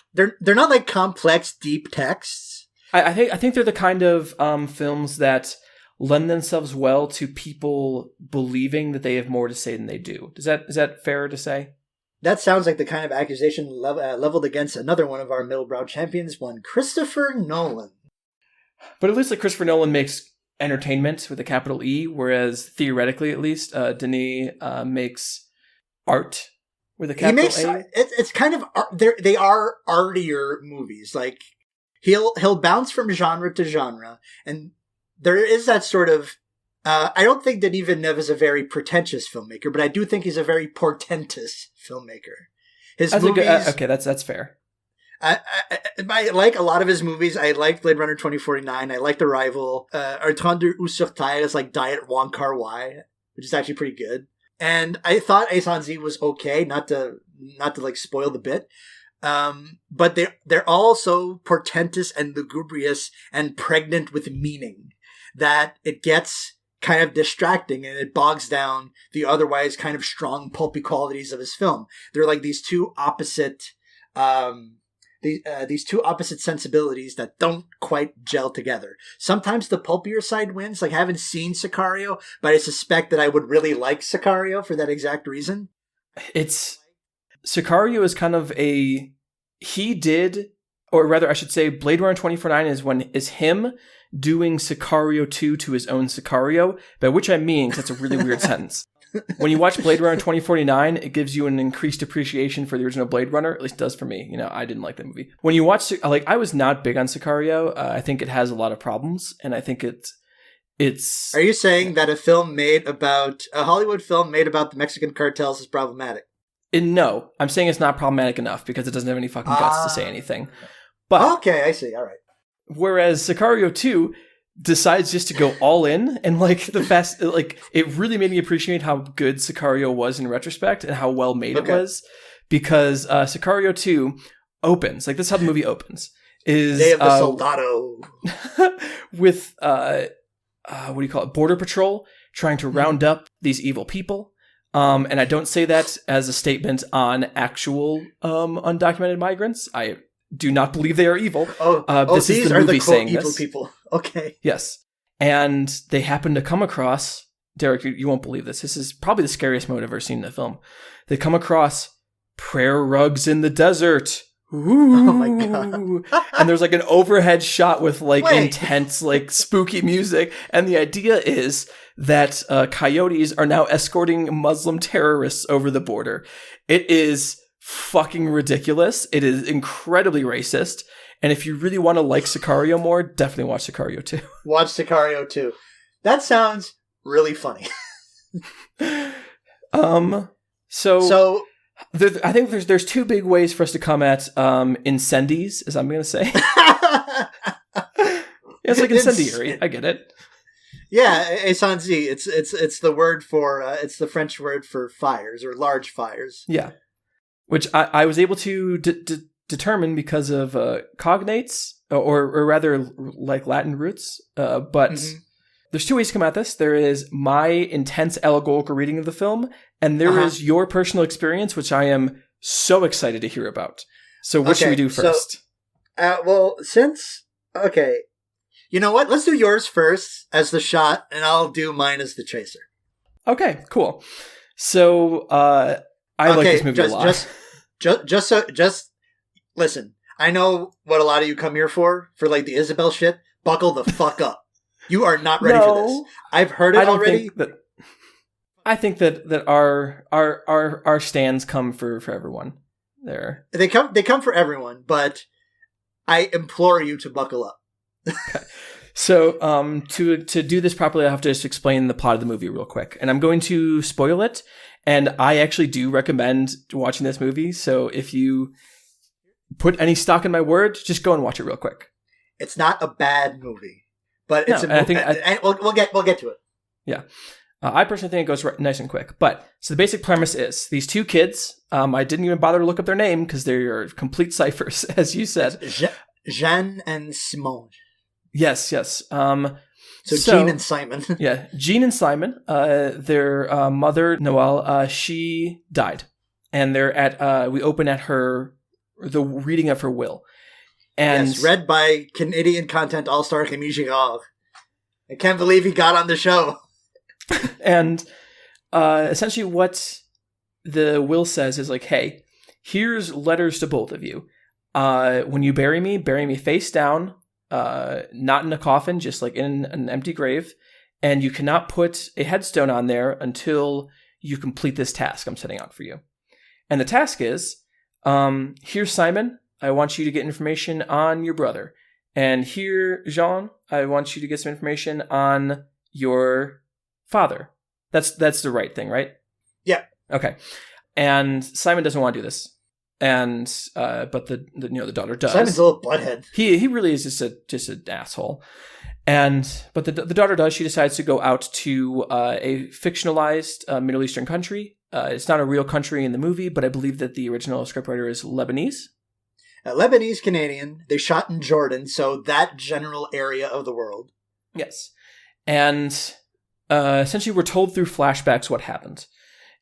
like complex, deep texts. I think they're the kind of films that lend themselves well to people believing that they have more to say than they do. Is that fair to say? That sounds like the kind of accusation leveled against another one of our middlebrow champions, one Christopher Nolan. But at least like Christopher Nolan makes entertainment with a capital E, whereas theoretically, at least, Denis makes art with a capital A. It's kind of they are artier movies. Like he'll bounce from genre to genre, and there is that sort of. I don't think that Villeneuve is a very pretentious filmmaker, but I do think he's a very portentous filmmaker. His movies, okay, that's fair. I like a lot of his movies. I like Blade Runner 2049. I like Arrival. Attendre ou sur Terre is like Diet Wong Kar-wai, which is actually pretty good. And I thought Incendies was okay, not to like spoil the bit. But they're all so portentous and lugubrious and pregnant with meaning that it gets kind of distracting, and it bogs down the otherwise kind of strong pulpy qualities of his film. They're like these two opposite sensibilities that don't quite gel together. Sometimes the pulpier side wins. Like I haven't seen Sicario, but I suspect that I would really like Sicario for that exact reason. Sicario is kind of or rather I should say Blade Runner 2049 is him doing Sicario 2 to his own Sicario, by which I mean, that's a really weird sentence. When you watch Blade Runner 2049, it gives you an increased appreciation for the original Blade Runner. At least it does for me. You know, I didn't like that movie. When you watch, I was not big on Sicario. I think it has a lot of problems, and I think it's. Are you saying that a Hollywood film made about the Mexican cartels is problematic? No, I'm saying it's not problematic enough because it doesn't have any fucking guts to say anything. But okay, I see. All right. Whereas Sicario 2 decides just to go all in, and it really made me appreciate how good Sicario was in retrospect and how well made it was, because Sicario 2 opens, like this is how the movie opens, is Day of the Soldado with what do you call it, Border Patrol trying to round up these evil people. And I don't say that as a statement on actual undocumented migrants. I do not believe they are evil. This is these the are movie the quote saying evil this. people. Okay. Yes. And they happen to come across, Derek, you won't believe this. This is probably the scariest moment I've ever seen in a film. They come across prayer rugs in the desert. Ooh. Oh my God. And there's like an overhead shot with like intense, like spooky music. And the idea is that coyotes are now escorting Muslim terrorists over the border. It is fucking ridiculous. It is incredibly racist. And if you really want to like Sicario more, definitely watch Sicario 2. Watch Sicario 2. That sounds really funny. So I think there's two big ways for us to come at Incendies, as I'm going to say. It's like incendiary. I get it. Yeah, incendie. It's the word for it's the French word for fires or large fires. Yeah, which I was able to determine because of cognates or rather like Latin roots. But there's two ways to come at this. There is my intense allegorical reading of the film, and there is your personal experience, which I am so excited to hear about. So what should we do first? You know what? Let's do yours first as the shot, and I'll do mine as the chaser. Okay, cool. So I like this movie a lot. Just listen. I know what a lot of you come here for like the Isabelle shit. Buckle the fuck up. You are not ready for this. I've heard it already. I think that our stands come for everyone. They come for everyone, but I implore you to buckle up. Okay. So to do this properly, I have to just explain the plot of the movie real quick, and I'm going to spoil it. And I actually do recommend watching this movie. So if you put any stock in my word, just go and watch it real quick. It's not a bad movie. But it's we'll get to it. Yeah. I personally think it goes nice and quick. But so the basic premise is these two kids, I didn't even bother to look up their name because they're complete ciphers, as you said. Jeanne and Simone. Yes. So Jean and Simon. Yeah, Jean and Simon. Their mother, Noelle, she died. And they're at, we open at the reading of her will. And yes, read by Canadian content all-star Camille Girard. I can't believe he got on the show. And essentially what the will says is like, hey, here's letters to both of you. When you bury me face down, not in a coffin, just like in an empty grave. And you cannot put a headstone on there until you complete this task I'm setting out for you. And the task is, here's Simon. I want you to get information on your brother. And here, Jean, I want you to get some information on your father. That's the right thing, right? Yeah. Okay. And Simon doesn't want to do this. And but the daughter does. Simon's a little butthead. He really is just an asshole. But the daughter does. She decides to go out to a fictionalized Middle Eastern country. It's not a real country in the movie, but I believe that the original scriptwriter is Lebanese. Lebanese Canadian. They shot in Jordan, so that general area of the world. Yes. And essentially we're told through flashbacks what happened.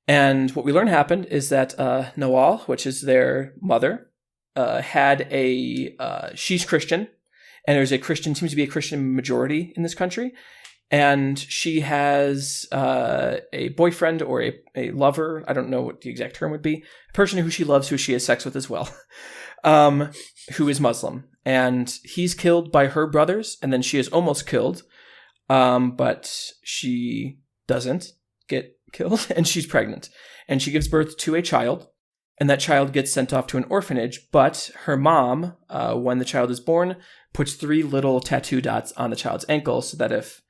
And what we learn happened is that Noelle, which is their mother, had she's Christian, and seems to be a Christian majority in this country. And she has a boyfriend or a lover, I don't know what the exact term would be, a person who she loves, who she has sex with as well. Who is Muslim, and he's killed by her brothers, and then she is almost killed, but she doesn't get killed, and she's pregnant, and she gives birth to a child, and that child gets sent off to an orphanage, but her mom, when the child is born, puts 3 little tattoo dots on the child's ankle, so that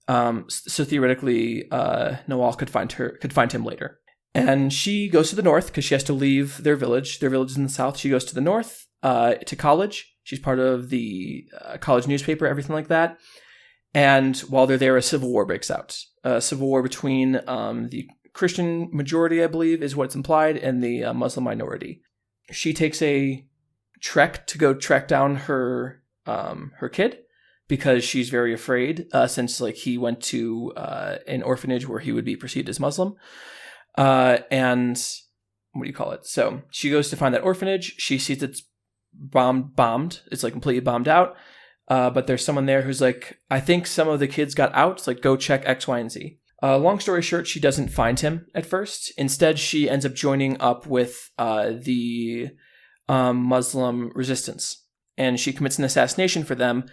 so theoretically, Noelle could find him later. And she goes to the north because she has to leave their village. Their village is in the south. She goes to the north to college. She's part of the college newspaper, everything like that. And while they're there, a civil war breaks out. A civil war between the Christian majority, I believe, is what's implied, and the Muslim minority. She takes a trek to go track down her kid because she's very afraid since he went to an orphanage where he would be perceived as Muslim. And what do you call it? So she goes to find that orphanage. She sees it's bombed. It's completely bombed out. But there's someone there who's like, I think some of the kids got out. It's like, go check X, Y, and Z. Long story short, she doesn't find him at first. Instead, she ends up joining up with the Muslim resistance. And she commits an assassination for them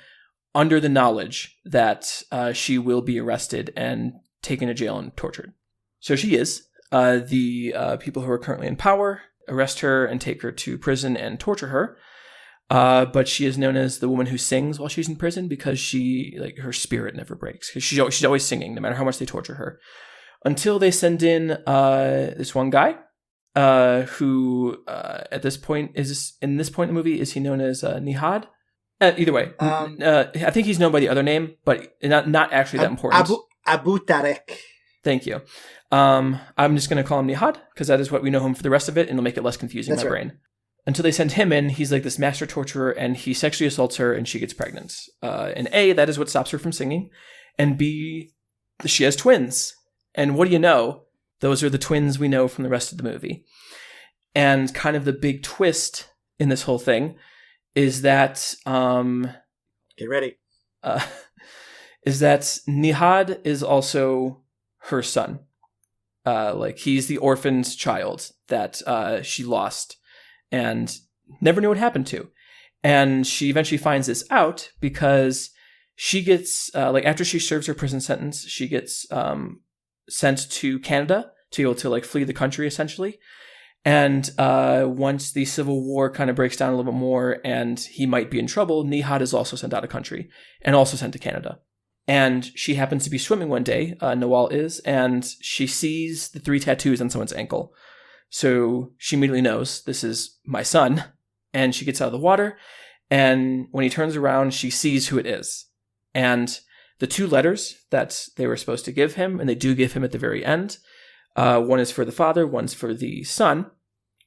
under the knowledge that she will be arrested and taken to jail and tortured. So she is. The people who are currently in power arrest her and take her to prison and torture her. But she is known as the woman who sings while she's in prison because her spirit never breaks. Because she's always singing, no matter how much they torture her. Until they send in this one guy, who at this point in this point in the movie, is he known as Nihad? Either way, I think he's known by the other name, but not actually that important. Abu Tariq. Thank you. I'm just going to call him Nihad because that is what we know him for the rest of it, and it'll make it less confusing in my brain. Until they send him in, he's like this master torturer, and he sexually assaults her, and she gets pregnant. And A, that is what stops her from singing, and B, she has twins. And what do you know? Those are the twins we know from the rest of the movie. And kind of the big twist in this whole thing is that get ready. Is that Nihad is also her son. He's the orphan's child that she lost and never knew what happened to. And she eventually finds this out because she gets, after she serves her prison sentence, she gets sent to Canada to be able to flee the country, essentially. And once the Civil War kind of breaks down a little bit more and he might be in trouble, Nihad is also sent out of country and also sent to Canada. And she happens to be swimming one day, Nawal is, and she sees the 3 tattoos on someone's ankle. So she immediately knows, this is my son, and she gets out of the water, and when he turns around, she sees who it is. And the 2 letters that they were supposed to give him, and they do give him at the very end, one is for the father, one's for the son,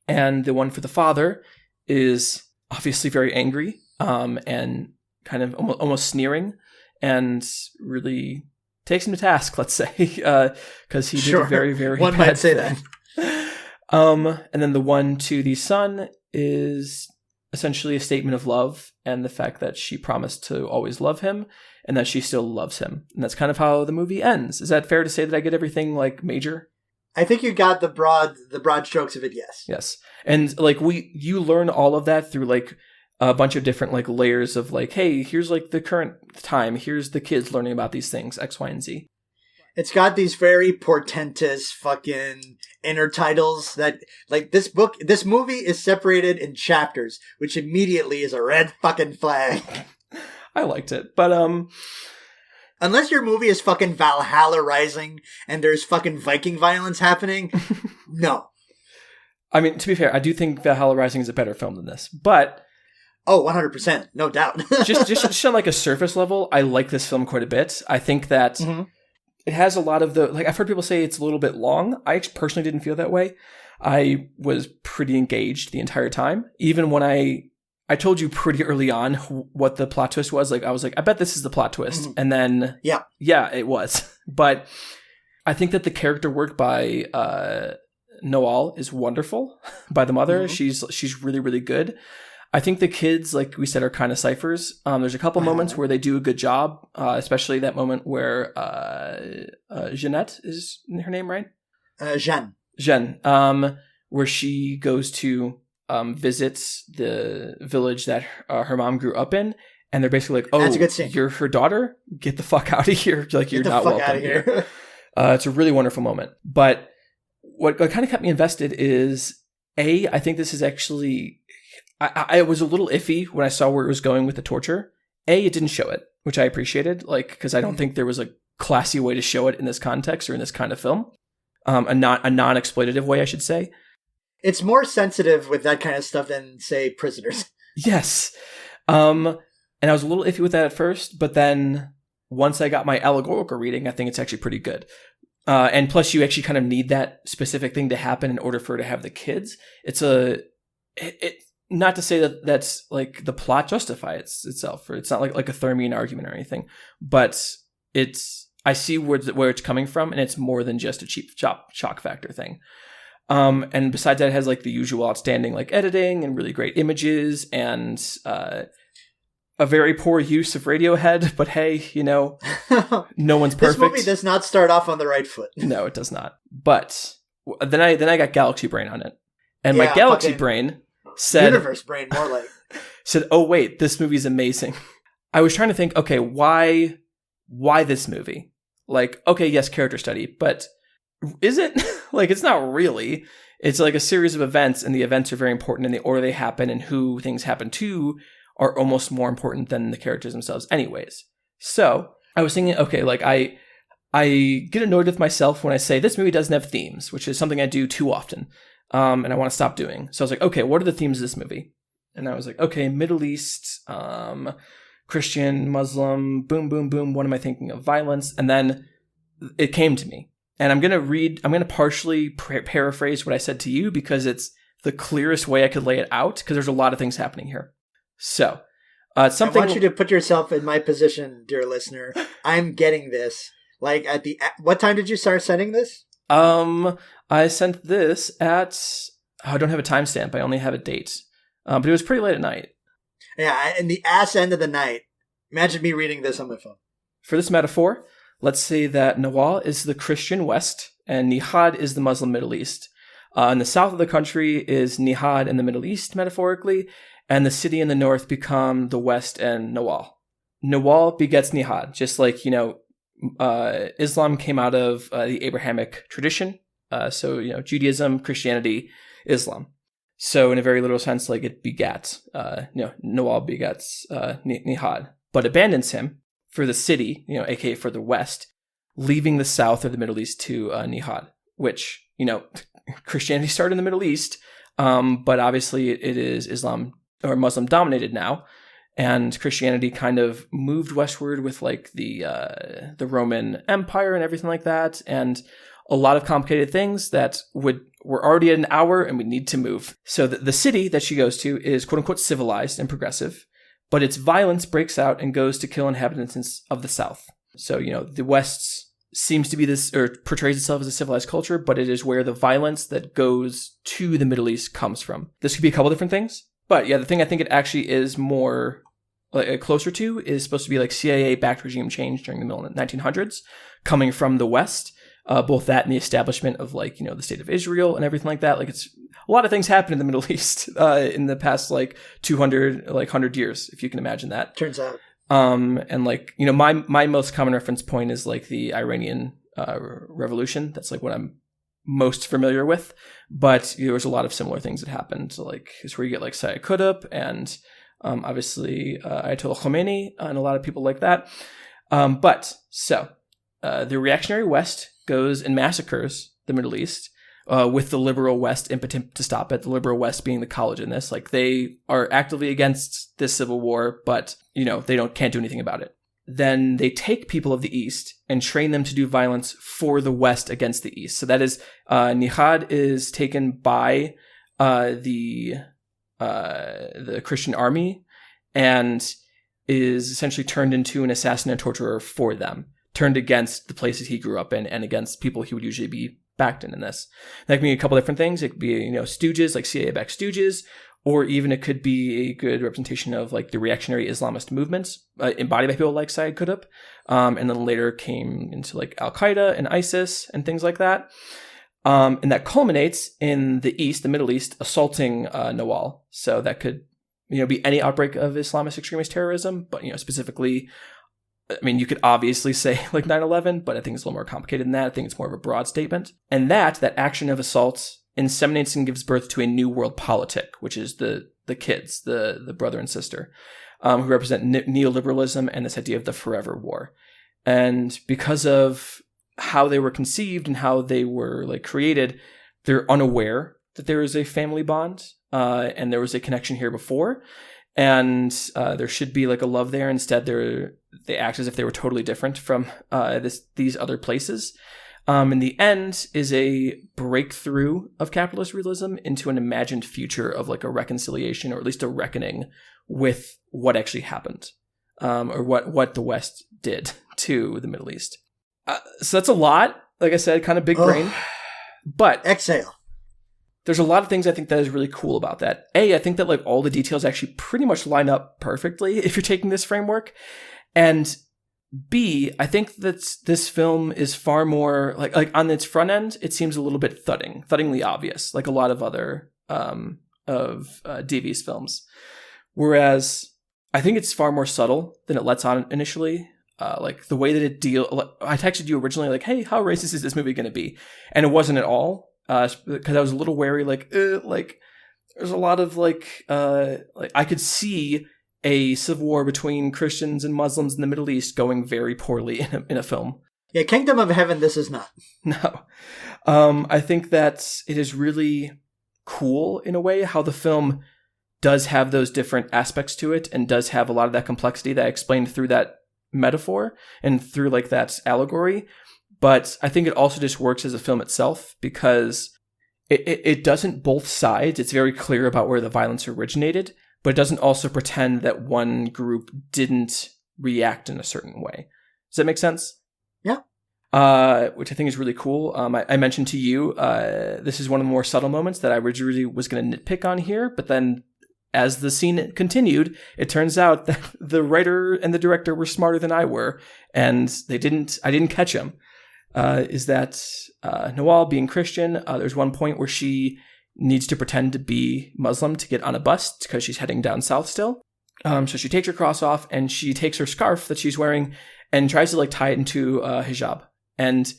and the one for the father is obviously very angry, and kind of almost sneering, and really takes him to task, let's say, because he did a very, very one bad might say thing. that. And then the one to the son is essentially a statement of love and the fact that she promised to always love him and that she still loves him. And that's kind of how the movie ends. Is that fair to say that I get everything major? I think you got the broad strokes of it, yes. Yes. And you learn all of that through a bunch of different layers of hey, here's the current time, here's the kids learning about these things, X, Y, and Z. It's got these very portentous fucking inner titles that this movie is separated in chapters, which immediately is a red fucking flag. I liked it, but unless your movie is fucking Valhalla Rising and there's fucking Viking violence happening, no. I mean, to be fair, I do think Valhalla Rising is a better film than this, but oh, 100%, no doubt. just on a surface level, I like this film quite a bit. I think that it has a lot of the I've heard people say it's a little bit long. I personally didn't feel that way. I was pretty engaged the entire time, even when I told you pretty early on what the plot twist was. I was like, I bet this is the plot twist, and then yeah, it was. But I think that the character work by Nawal is wonderful. By the mother, she's really, really good. I think the kids, like we said, are kind of ciphers. There's a couple moments where they do a good job, especially that moment where Jeanette is her name, right? Jeanne, where she goes to visit the village that her mom grew up in, and they're basically like, "Oh, you're her daughter? Get the fuck out of here! You're not welcome here." It's a really wonderful moment. But what kind of kept me invested is, I think this is actually. I was a little iffy when I saw where it was going with the torture. It didn't show it, which I appreciated, because I don't think there was a classy way to show it in this context or in this kind of film. A non-exploitative way, I should say. It's more sensitive with that kind of stuff than, say, Prisoners. Yes. And I was a little iffy with that at first, but then once I got my allegorical reading, I think it's actually pretty good. And plus, you actually kind of need that specific thing to happen in order for her to have the kids. Not to say that that's the plot justifies itself, or it's not like a Thermian argument or anything, but I see where it's coming from, and it's more than just a cheap shock factor thing. And besides that, it has the usual outstanding editing and really great images, and a very poor use of Radiohead, but hey, no one's perfect. This movie does not start off on the right foot. No, it does not. But then I got Galaxy Brain on it. And my Galaxy Brain said... Universe Brain, more like. Said, oh wait, this movie's amazing. I was trying to think, okay, why this movie? Like, okay, yes, character study, but is it? Like, it's not really. It's like a series of events, and the events are very important, and the order they happen and who things happen to are almost more important than the characters themselves anyways. So I was thinking, okay, like I get annoyed with myself when I say this movie doesn't have themes, which is something I do too often, and I want to stop doing. So I was like, okay, what are the themes of this movie? And I was like, okay, Middle East, Christian, Muslim, boom, boom, boom. What am I thinking of? Violence. And then it came to me. And I'm going to partially paraphrase what I said to you because it's the clearest way I could lay it out because there's a lot of things happening here. So, something. I want you to put yourself in my position, dear listener. I'm getting this. Like what time did you start sending this? I sent this at, I don't have a timestamp. I only have a date. But it was pretty late at night. Yeah, in the ass end of the night. Imagine me reading this on my phone. For this metaphor, let's say that Nawal is the Christian West and Nihad is the Muslim Middle East. In the south of the country is Nihad and the Middle East, metaphorically, and the city in the north become the West and Nawal. Nawal begets Nihad, just like, Islam came out of the Abrahamic tradition. So, Judaism, Christianity, Islam. So in a very literal sense, like it begats, Nawal begets Nihad, but abandons him for the city, aka for the West, leaving the South or the Middle East to Nihad, which, Christianity started in the Middle East, but obviously it is Islam or Muslim dominated now, and Christianity kind of moved westward with like the Roman Empire and everything like that, and a lot of complicated things that we're already at an hour and we need to move. So the city that she goes to is quote unquote civilized and progressive, but its violence breaks out and goes to kill inhabitants of the South. So, the West seems to be this, or portrays itself as a civilized culture, but it is where the violence that goes to the Middle East comes from. This could be a couple different things, but yeah, the thing I think it actually is more closer to is supposed to be like CIA-backed regime change during the middle of the 1900s, coming from the West. Both that and the establishment of the state of Israel and everything like that. Like it's a lot of things happen in the Middle East in the past 100 years, if you can imagine that. Turns out. And my most common reference point is like the Iranian revolution. That's like what I'm most familiar with. But there was a lot of similar things that happened. So like it's where you get like Sayyid Qutb and obviously Ayatollah Khomeini and a lot of people like that. The reactionary West goes and massacres the Middle East with the liberal West impotent to stop it. The liberal West being the college in this. Like they are actively against this civil war, but they can't do anything about it. Then they take people of the East and train them to do violence for the West against the East. So that is Nihad is taken by the Christian army and is essentially turned into an assassin and torturer for them. Turned against the places he grew up in and against people he would usually be backed in this. That can be a couple different things. It could be, stooges, like CIA-backed stooges, or even it could be a good representation of like the reactionary Islamist movements embodied by people like Sayyid Qutb, and then later came into like Al-Qaeda and ISIS and things like that. And that culminates in the East, the Middle East, assaulting Nawal. So that could, be any outbreak of Islamist extremist terrorism, but, specifically, I mean, you could obviously say like 9/11, but I think it's a little more complicated than that. I think it's more of a broad statement. And that action of assault inseminates and gives birth to a new world politic, which is the kids, the brother and sister, who represent neoliberalism and this idea of the forever war. And because of how they were conceived and how they were like created, they're unaware that there is a family bond and there was a connection here before. And there should be like a love there. Instead, they act as if they were totally different from these other places. And the end is a breakthrough of capitalist realism into an imagined future of like a reconciliation, or at least a reckoning with what actually happened, or what the West did to the Middle East. So that's a lot. Like I said, kind of big brain. But exhale. there's a lot of things I think that is really cool about that. A, I think that like all the details actually pretty much line up perfectly if you're taking this framework. And B, I think that this film is far more like on its front end, it seems a little bit thuddingly obvious, like a lot of other of Davies films. Whereas I think it's far more subtle than it lets on initially. Like the way that I texted you originally, like, hey, how racist is this movie going to be? And it wasn't at all. Because I was a little wary, like there's a lot of like I could see a civil war between Christians and Muslims in the Middle East going very poorly in a film. Yeah, Kingdom of Heaven, this is not. No. I think that it is really cool in a way how the film does have those different aspects to it and does have a lot of that complexity that I explained through that metaphor and through like that allegory. But I think it also just works as a film itself because it doesn't both sides. It's very clear about where the violence originated, but it doesn't also pretend that one group didn't react in a certain way. Does that make sense? Yeah. Which I think is really cool. I mentioned to you, this is one of the more subtle moments that I originally was going to nitpick on here, but then as the scene continued, it turns out that the writer and the director were smarter than I were, and I didn't catch them. Is that Noelle, being Christian, there's one point where she needs to pretend to be Muslim to get on a bus because she's heading down south still. So she takes her cross off and she takes her scarf that she's wearing and tries to like tie it into hijab. And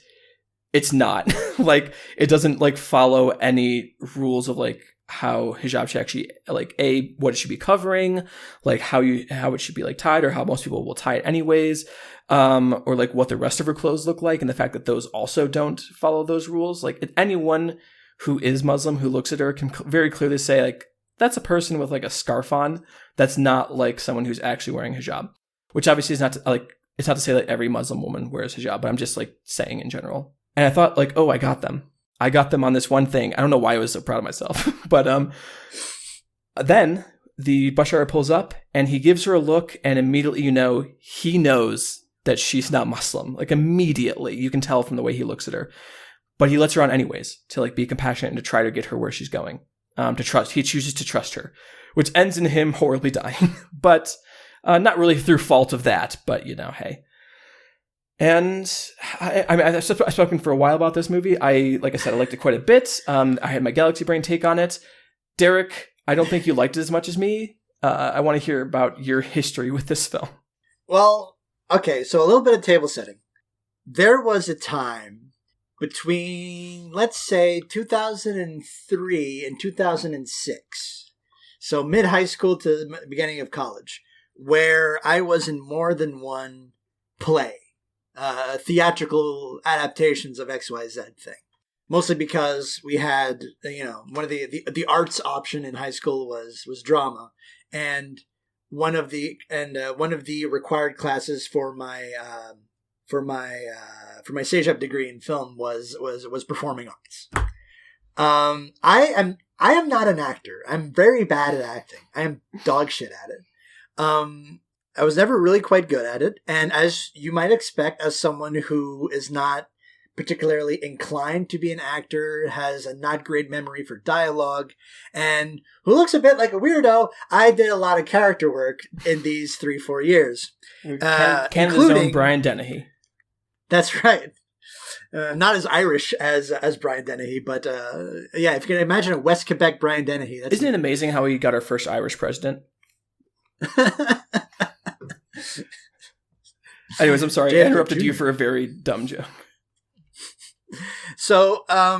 it's not like, it doesn't like follow any rules of like how hijab should actually like what it should be covering, like how it should be like tied or how most people will tie it anyways. Or like what the rest of her clothes look like and the fact that those also don't follow those rules. Like anyone who is Muslim who looks at her can very clearly say like, that's a person with like a scarf on. That's not like someone who's actually wearing hijab, which obviously is not to, like, it's not to say that every Muslim woman wears hijab, but I'm just like saying in general. And I thought like, oh, I got them on this one thing. I don't know why I was so proud of myself, but, then the bus driver pulls up and he gives her a look and immediately, he knows that she's not Muslim. Like immediately, you can tell from the way he looks at her. But he lets her on anyways to like be compassionate and to try to get her where she's going. He chooses to trust her, which ends in him horribly dying. But not really through fault of that, but hey. And I've spoken for a while about this movie. Like I said, I liked it quite a bit. I had my Galaxy Brain take on it. Derek, I don't think you liked it as much as me. I want to hear about your history with this film. Well, okay, so a little bit of table setting. There was a time between, let's say, 2003 and 2006, so mid-high school to the beginning of college, where I was in more than one play, theatrical adaptations of XYZ thing. Mostly because we had, one of the arts option in high school was drama, and one of the required classes for my Sayyid degree in film was performing arts. I am not an actor. I'm very bad at acting. I am dog shit at it. I was never really quite good at it, and as you might expect, as someone who is not particularly inclined to be an actor, has a not great memory for dialogue, and who looks a bit like a weirdo, I did a lot of character work in these 3-4 years. Canada's own Brian Dennehy. That's right. Not as Irish as Brian Dennehy, but yeah, if you can imagine a West Quebec Brian Dennehy. Isn't it amazing how we got our first Irish president? Anyways, I'm sorry. I interrupted you for a very dumb joke. So I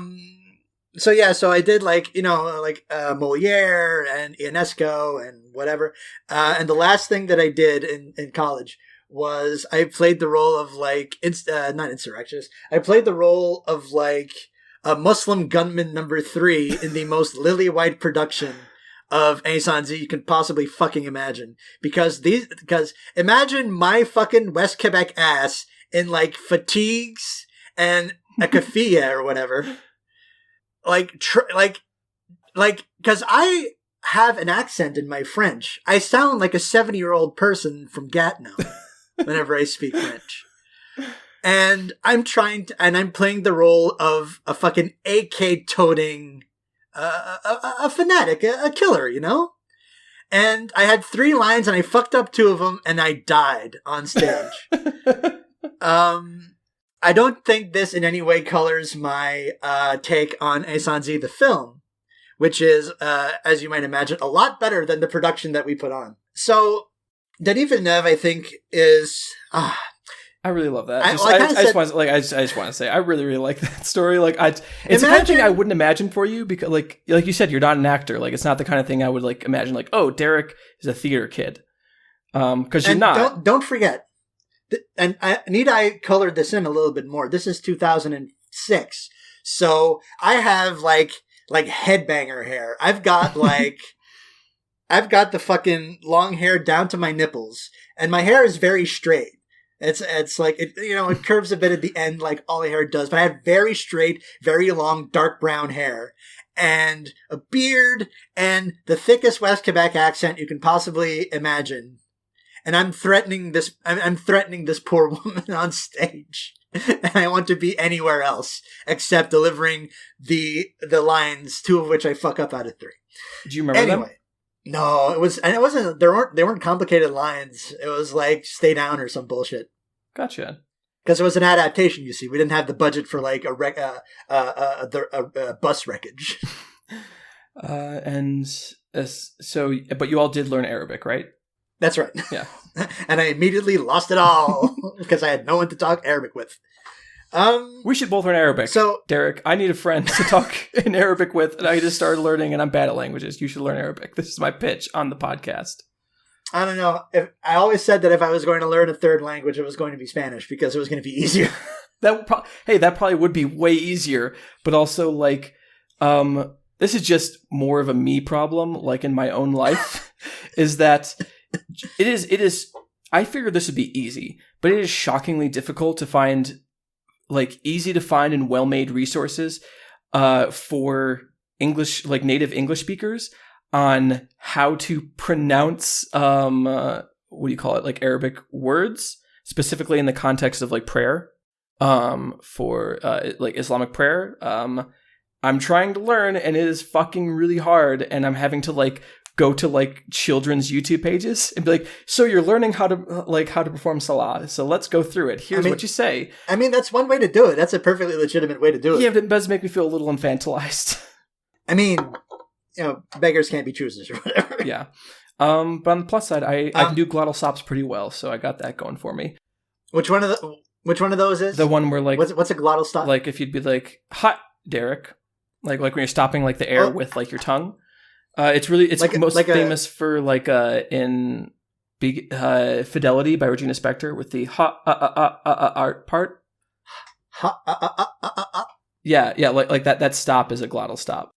did Moliere and Ionesco and whatever. And the last thing that I did in college was I played the role of not insurrectionist. I played the role of a Muslim gunman number 3 in the most lily white production of Incendies you can possibly fucking imagine. Because imagine my fucking West Quebec ass in fatigues and a keffiyeh or whatever. Because I have an accent in my French. I sound like a 70-year-old person from Gatineau whenever I speak French. And I'm playing the role of a fucking AK-toting a fanatic, a killer, you know? And I had 3 lines and I fucked up 2 of them and I died on stage. I don't think this in any way colors my take on Incendies the film, which is, as you might imagine, a lot better than the production that we put on. So, Denis Villeneuve, I think, is... I really love that. I just want to say, I really, really like that story. Like, it's the kind of thing I wouldn't imagine for you because, like you said, you're not an actor. Like, it's not the kind of thing I would like imagine. Like, oh, Derek is a theater kid, because you're not. Don't forget, and I colored this in a little bit more. This is 2006, so I have like headbanger hair. I've got I've got the fucking long hair down to my nipples, and my hair is very straight. It's like, it curves a bit at the end like all the hair does, but I have very straight, very long, dark brown hair and a beard and the thickest West Quebec accent you can possibly imagine. And I'm threatening this poor woman on stage. And I want to be anywhere else except delivering the lines, 2 of which I fuck up out of 3. Do you remember them? No, it wasn't, they weren't complicated lines. It was like Stay Down or some bullshit. Gotcha. Because it was an adaptation, you see. We didn't have the budget for like a bus wreckage. But you all did learn Arabic, right? That's right. Yeah. And I immediately lost it all because I had no one to talk Arabic with. We should both learn Arabic. So, Derek, I need a friend to talk in Arabic with, and I just started learning, and I'm bad at languages. You should learn Arabic. This is my pitch on the podcast. I don't know. I always said that if I was going to learn a 3rd language, it was going to be Spanish because it was going to be easier. That probably would be way easier, but also like, this is just more of a me problem. Like in my own life, is that it is. I figured this would be easy, but it is shockingly difficult to find. Like easy to find and well-made resources for English, like native English speakers on how to pronounce, what do you call it? Like Arabic words, specifically in the context of like prayer, for like Islamic prayer. I'm trying to learn and it is fucking really hard. And I'm having to like go to like children's YouTube pages and be like, so you're learning how to perform salah. So let's go through it. Here's what you say. I mean, that's one way to do it. That's a perfectly legitimate way to do it. Yeah, but it does make me feel a little infantilized. I mean, beggars can't be choosers or whatever. Yeah. But on the plus side, I can do glottal stops pretty well. So I got that going for me. Which one of those is? The one where like, what's a glottal stop? Like if you'd be like, hot, Derek. Like when you're stopping like the air with like your tongue. It's most famous for like in Fidelity by Regina Spektor with the art part. Yeah, like that stop is a glottal stop.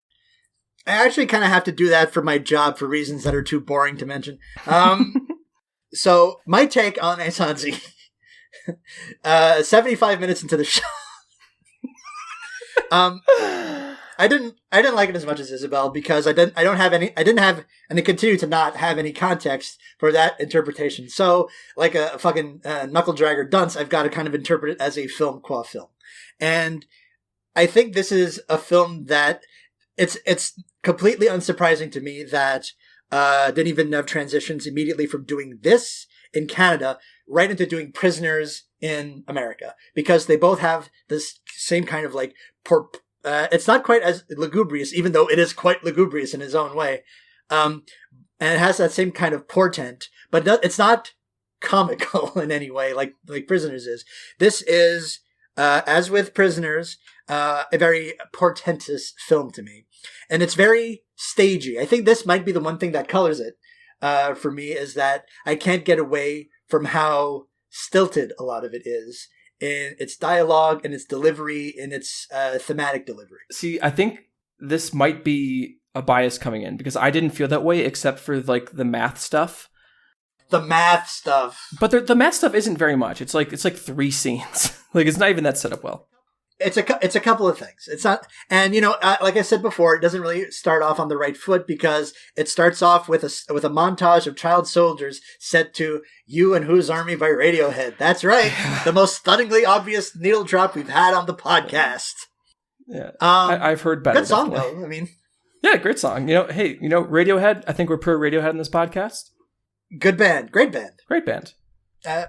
I actually kind of have to do that for my job for reasons that are too boring to mention. So my take on Incendies, 75 minutes into the show. I didn't like it as much as Isabelle because I didn't have and I continue to not have any context for that interpretation. So like a fucking knuckle dragger dunce, I've got to kind of interpret it as a film qua film. And I think this is a film that it's completely unsurprising to me that Denis Villeneuve transitions immediately from doing this in Canada right into doing Prisoners in America because they both have this same kind of like it's not quite as lugubrious, even though it is quite lugubrious in its own way. And it has that same kind of portent, but it's not comical in any way like Prisoners is. This is, as with Prisoners, a very portentous film to me. And it's very stagey. I think this might be the one thing that colors it for me is that I can't get away from how stilted a lot of it is. In its dialogue, in its delivery, in its thematic delivery. See, I think this might be a bias coming in because I didn't feel that way except for like the math stuff. The math stuff. But the math stuff isn't very much. It's like 3 scenes. Like it's not even that set up well. It's a couple of things. It's not, and like I said before, it doesn't really start off on the right foot because it starts off with a montage of child soldiers set to "You and Whose Army" by Radiohead. That's right, the most stunningly obvious needle drop we've had on the podcast. Yeah, I've heard better. Good song though. I mean, Yeah, great song. Hey, Radiohead, I think we're pro Radiohead in this podcast. Good band. Great band. Great band.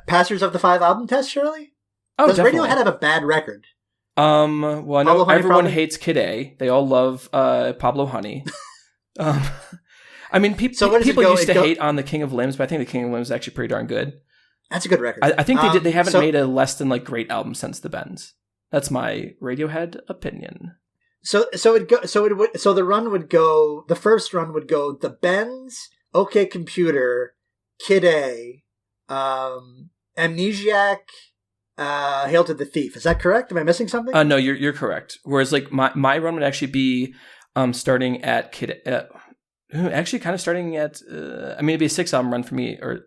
Passers of the 5 album test, surely? Oh, Does definitely. Radiohead have a bad record? Well, I know Pablo Honey, everyone probably? hates Kid A. They all love Pablo Honey. I mean, people used to hate on the King of Limbs, but I think the King of Limbs is actually pretty darn good. That's a good record. I think they haven't made a less than like great album since The Bends. That's my Radiohead opinion. So the run would go. The first run would go The Bends, OK Computer, Kid A, Amnesiac, Hail to the Thief. Is that correct? Am I missing something? No, you're correct. Whereas like my run would actually be starting at Kid. Actually, kind of starting at. It'd be a 6 album run for me. Or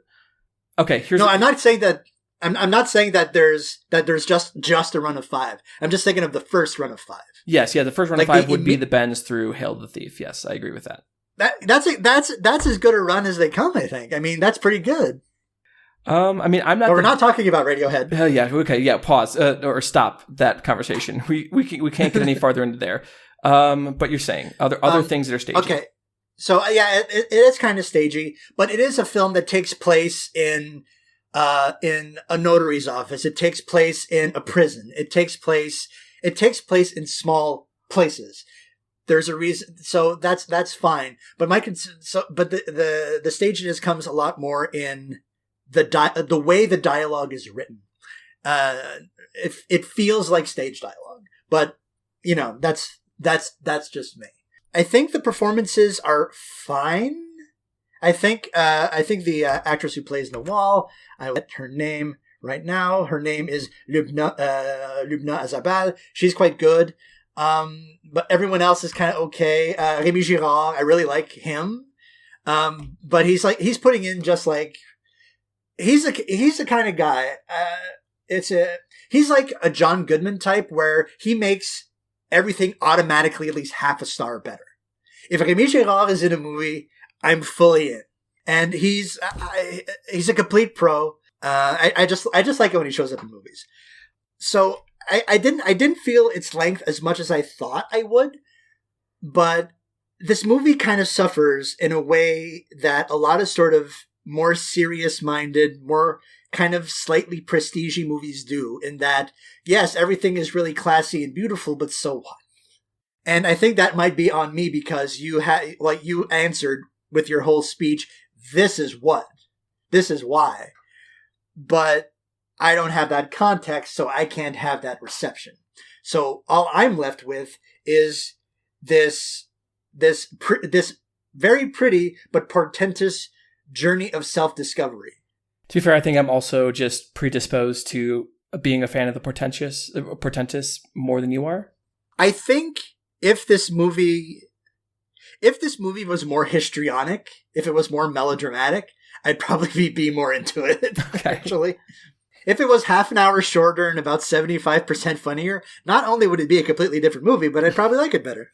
okay, I'm not saying that. I'm not saying that there's just a run of 5. I'm just thinking of the first run of 5. Yes, yeah, the first run of 5 would be The Bends through Hail to the Thief. Yes, I agree with that. That's as good a run as they come. I think. That's pretty good. I'm not. But we're not talking about Radiohead. Yeah. Okay. Yeah. Pause or stop that conversation. We can't get any farther into there. But you're saying other things that are stagey. Okay. So yeah, it is kind of stagey, but it is a film that takes place in a notary's office. It takes place in a prison. It takes place in small places. There's a reason, so that's fine. But the staginess comes a lot more in the way the dialogue is written. It feels like stage dialogue, but that's just me. I think the performances are fine. I think the actress who plays Nawal, I will get her name right now. Her name is Lubna Isabelle. She's quite good. But everyone else is kind of okay. Rémi Girard, I really like him. But he's putting in just like, he's the kind of guy, he's like a John Goodman type where he makes everything automatically at least half a star better. If Rémi Girard is in a movie, I'm fully in. And he's a complete pro. I just like it when he shows up in movies. So I didn't feel its length as much as I thought I would, but this movie kind of suffers in a way that a lot of sort of more serious-minded, more kind of slightly prestige-y movies do, in that, yes, everything is really classy and beautiful, but so what? And I think that might be on me because you answered with your whole speech, this is what, this is why. But I don't have that context, so I can't have that reception. So all I'm left with is this very pretty but portentous journey of self-discovery. To be fair, I think I'm also just predisposed to being a fan of the portentous more than you are. I think if this movie was more histrionic, if it was more melodramatic, I'd probably be more into it, okay. Actually. If it was half an hour shorter and about 75% funnier, not only would it be a completely different movie, but I'd probably like it better.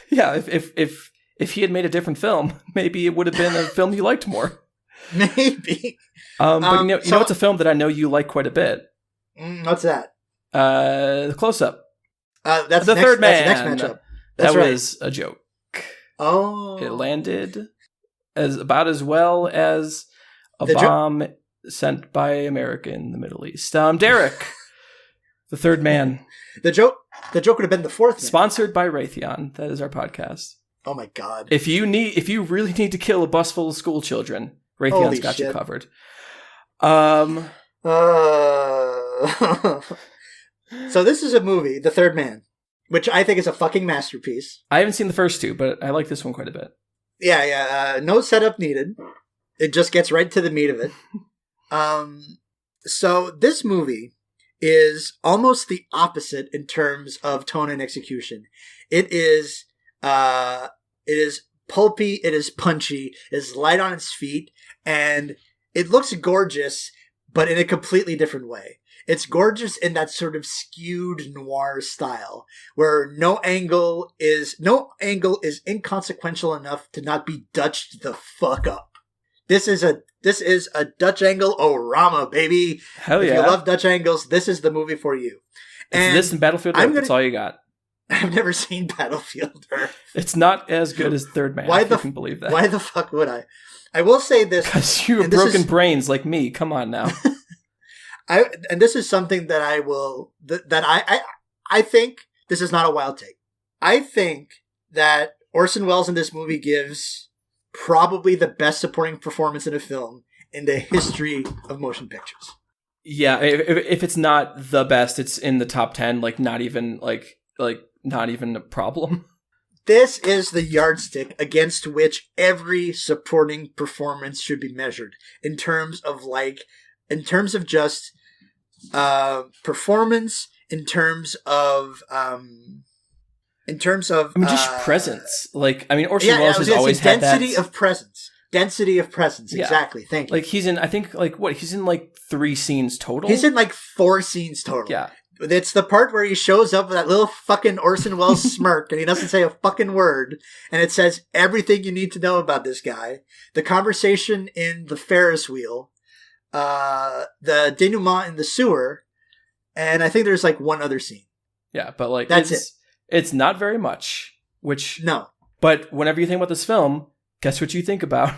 Yeah, if he had made a different film, maybe it would have been a film you liked more. Maybe. But you know it's a film that I know you like quite a bit. What's that? The Close-Up. That's The Third Man. That's the next matchup. That's that right. was a joke. Oh. It landed about as well as a bomb sent by America in the Middle East. Derek, The Third Man. The joke would have been The Fourth Man. Sponsored by Raytheon. That is our podcast. Oh my God. If you really need to kill a bus full of school children, Raytheon's got you covered. So this is a movie, The Third Man, which I think is a fucking masterpiece. I haven't seen the first two, but I like this one quite a bit. Yeah. No setup needed. It just gets right to the meat of it. So this movie is almost the opposite in terms of tone and execution. It is pulpy, it is punchy, it is light on its feet, and it looks gorgeous, but in a completely different way. It's gorgeous in that sort of skewed noir style, where no angle is inconsequential enough to not be Dutched the fuck up. This is a Dutch angle orama, baby. Hell yeah. If you love Dutch angles, this is the movie for you. It's this and Battlefield Earth, that's all you got. I've never seen Battlefield Earth. It's not as good as Third Man. Why if you can believe that? Why the fuck would I? I will say this because you have broken brains like me. Come on now. And this is something that I think this is not a wild take. I think that Orson Welles in this movie gives probably the best supporting performance in a film in the history of motion pictures. Yeah, if it's not the best, it's in the top 10. Like not even not even a problem. This is the yardstick against which every supporting performance should be measured in terms of just performance, in terms of just presence. Like, I mean, Orson Welles has always had density of presence. Density of presence. Yeah. Exactly. Thank you. Like he's in, I think, he's in 3 scenes total. He's in 4 scenes total. Yeah. It's the part where he shows up with that little fucking Orson Welles smirk and he doesn't say a fucking word. And it says everything you need to know about this guy. The conversation in the Ferris wheel. The denouement in the sewer. And I think there's one other scene. Yeah, but that's it. It's not very much. No. But whenever you think about this film, guess what you think about?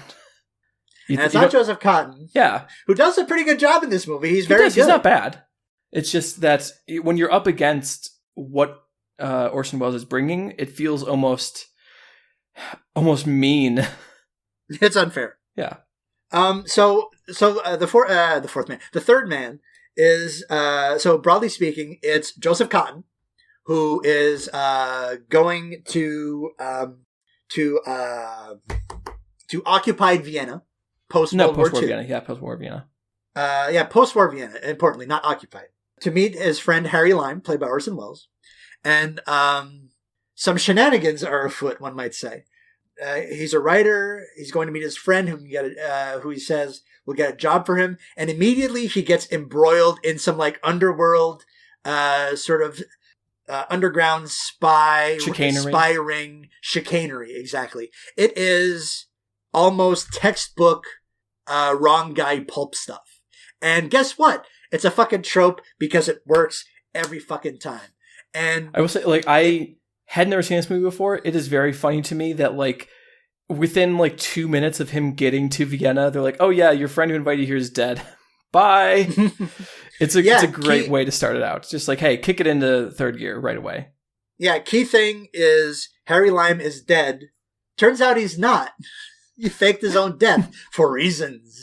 It's not Joseph Cotten. Yeah. Who does a pretty good job in this movie. He's very good. He's not bad. It's just that when you're up against what Orson Welles is bringing, it feels almost mean. It's unfair. Yeah. So the third man is so broadly speaking, it's Joseph Cotten, who is going to occupied Vienna post-World War II. Vienna. Yeah, post-war Vienna. Post-war Vienna, importantly, not occupied. To meet his friend Harry Lime, played by Orson Welles. And some shenanigans are afoot, one might say. He's a writer. He's going to meet his friend who he says will get a job for him. And immediately he gets embroiled in some underworld underground spy ring chicanery. Exactly. It is almost textbook wrong guy pulp stuff. And guess what? It's a fucking trope because it works every fucking time. And I will say, I had never seen this movie before. It is very funny to me that within 2 minutes of him getting to Vienna, they're like, "Oh yeah, your friend who invited you here is dead. Bye." It's a great way to start it out. It's just hey, kick it into third gear right away. Yeah, key thing is Harry Lime is dead. Turns out he's not. He faked his own death for reasons.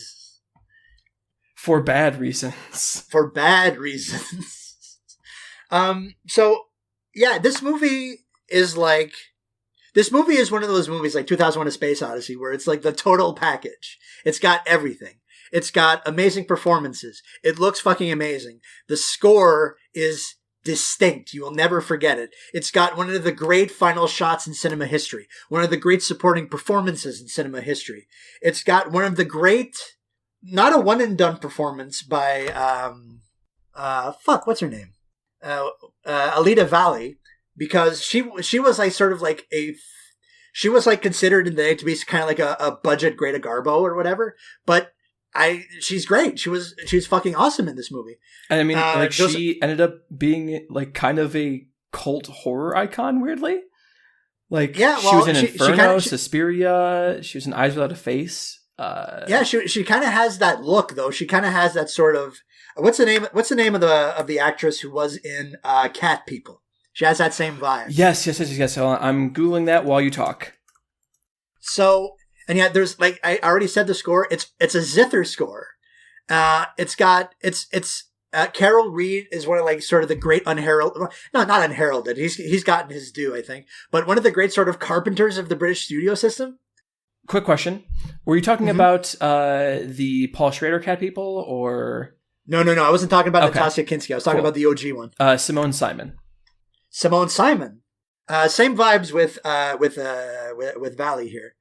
For bad reasons. For bad reasons. So yeah, this movie is one of those movies like 2001: A Space Odyssey, where it's the total package. It's got everything. It's got amazing performances. It looks fucking amazing. The score is distinct. You will never forget it. It's got one of the great final shots in cinema history. One of the great supporting performances in cinema history. It's got one of the great, not a one and done performance by, what's her name? Alida Valli, because she was she was considered in the day to be kind of a budget Greta Garbo or whatever, but she's great. She was fucking awesome in this movie. And I mean, she ended up being kind of a cult horror icon, weirdly. She was in Inferno, Suspiria. She was in Eyes Without a Face. She kind of has that look, though. She kind of has that sort of what's the name of the actress who was in Cat People? She has that same vibe. Yes. I'm Googling that while you talk. So, and yet there's I already said the score. It's a zither score. It's Carol Reed is one of sort of the great unheralded, not unheralded. He's gotten his due, I think, but one of the great sort of carpenters of the British studio system. Quick question: were you talking about the Paul Schrader Cat People or? No. I wasn't talking about Natasha Kinski. I was talking about the OG one. Simone Simon. Same vibes with Valley here.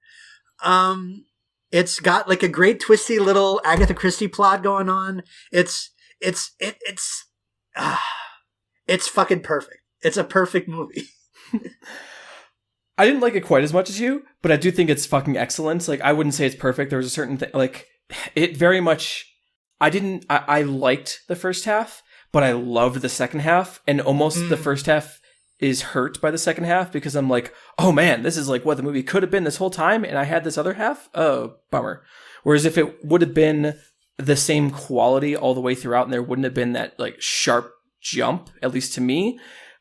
It's got a great twisty little Agatha Christie plot going on. It's fucking perfect. It's a perfect movie. I didn't like it quite as much as you, but I do think it's fucking excellent. I wouldn't say it's perfect. There was a certain thing, it very much, I liked the first half, but I loved the second half, and almost the first half is hurt by the second half because I'm like, oh man, this is like what the movie could have been this whole time, and I had this other half. Oh, bummer. Whereas if it would have been the same quality all the way throughout, and there wouldn't have been that like sharp jump, at least to me,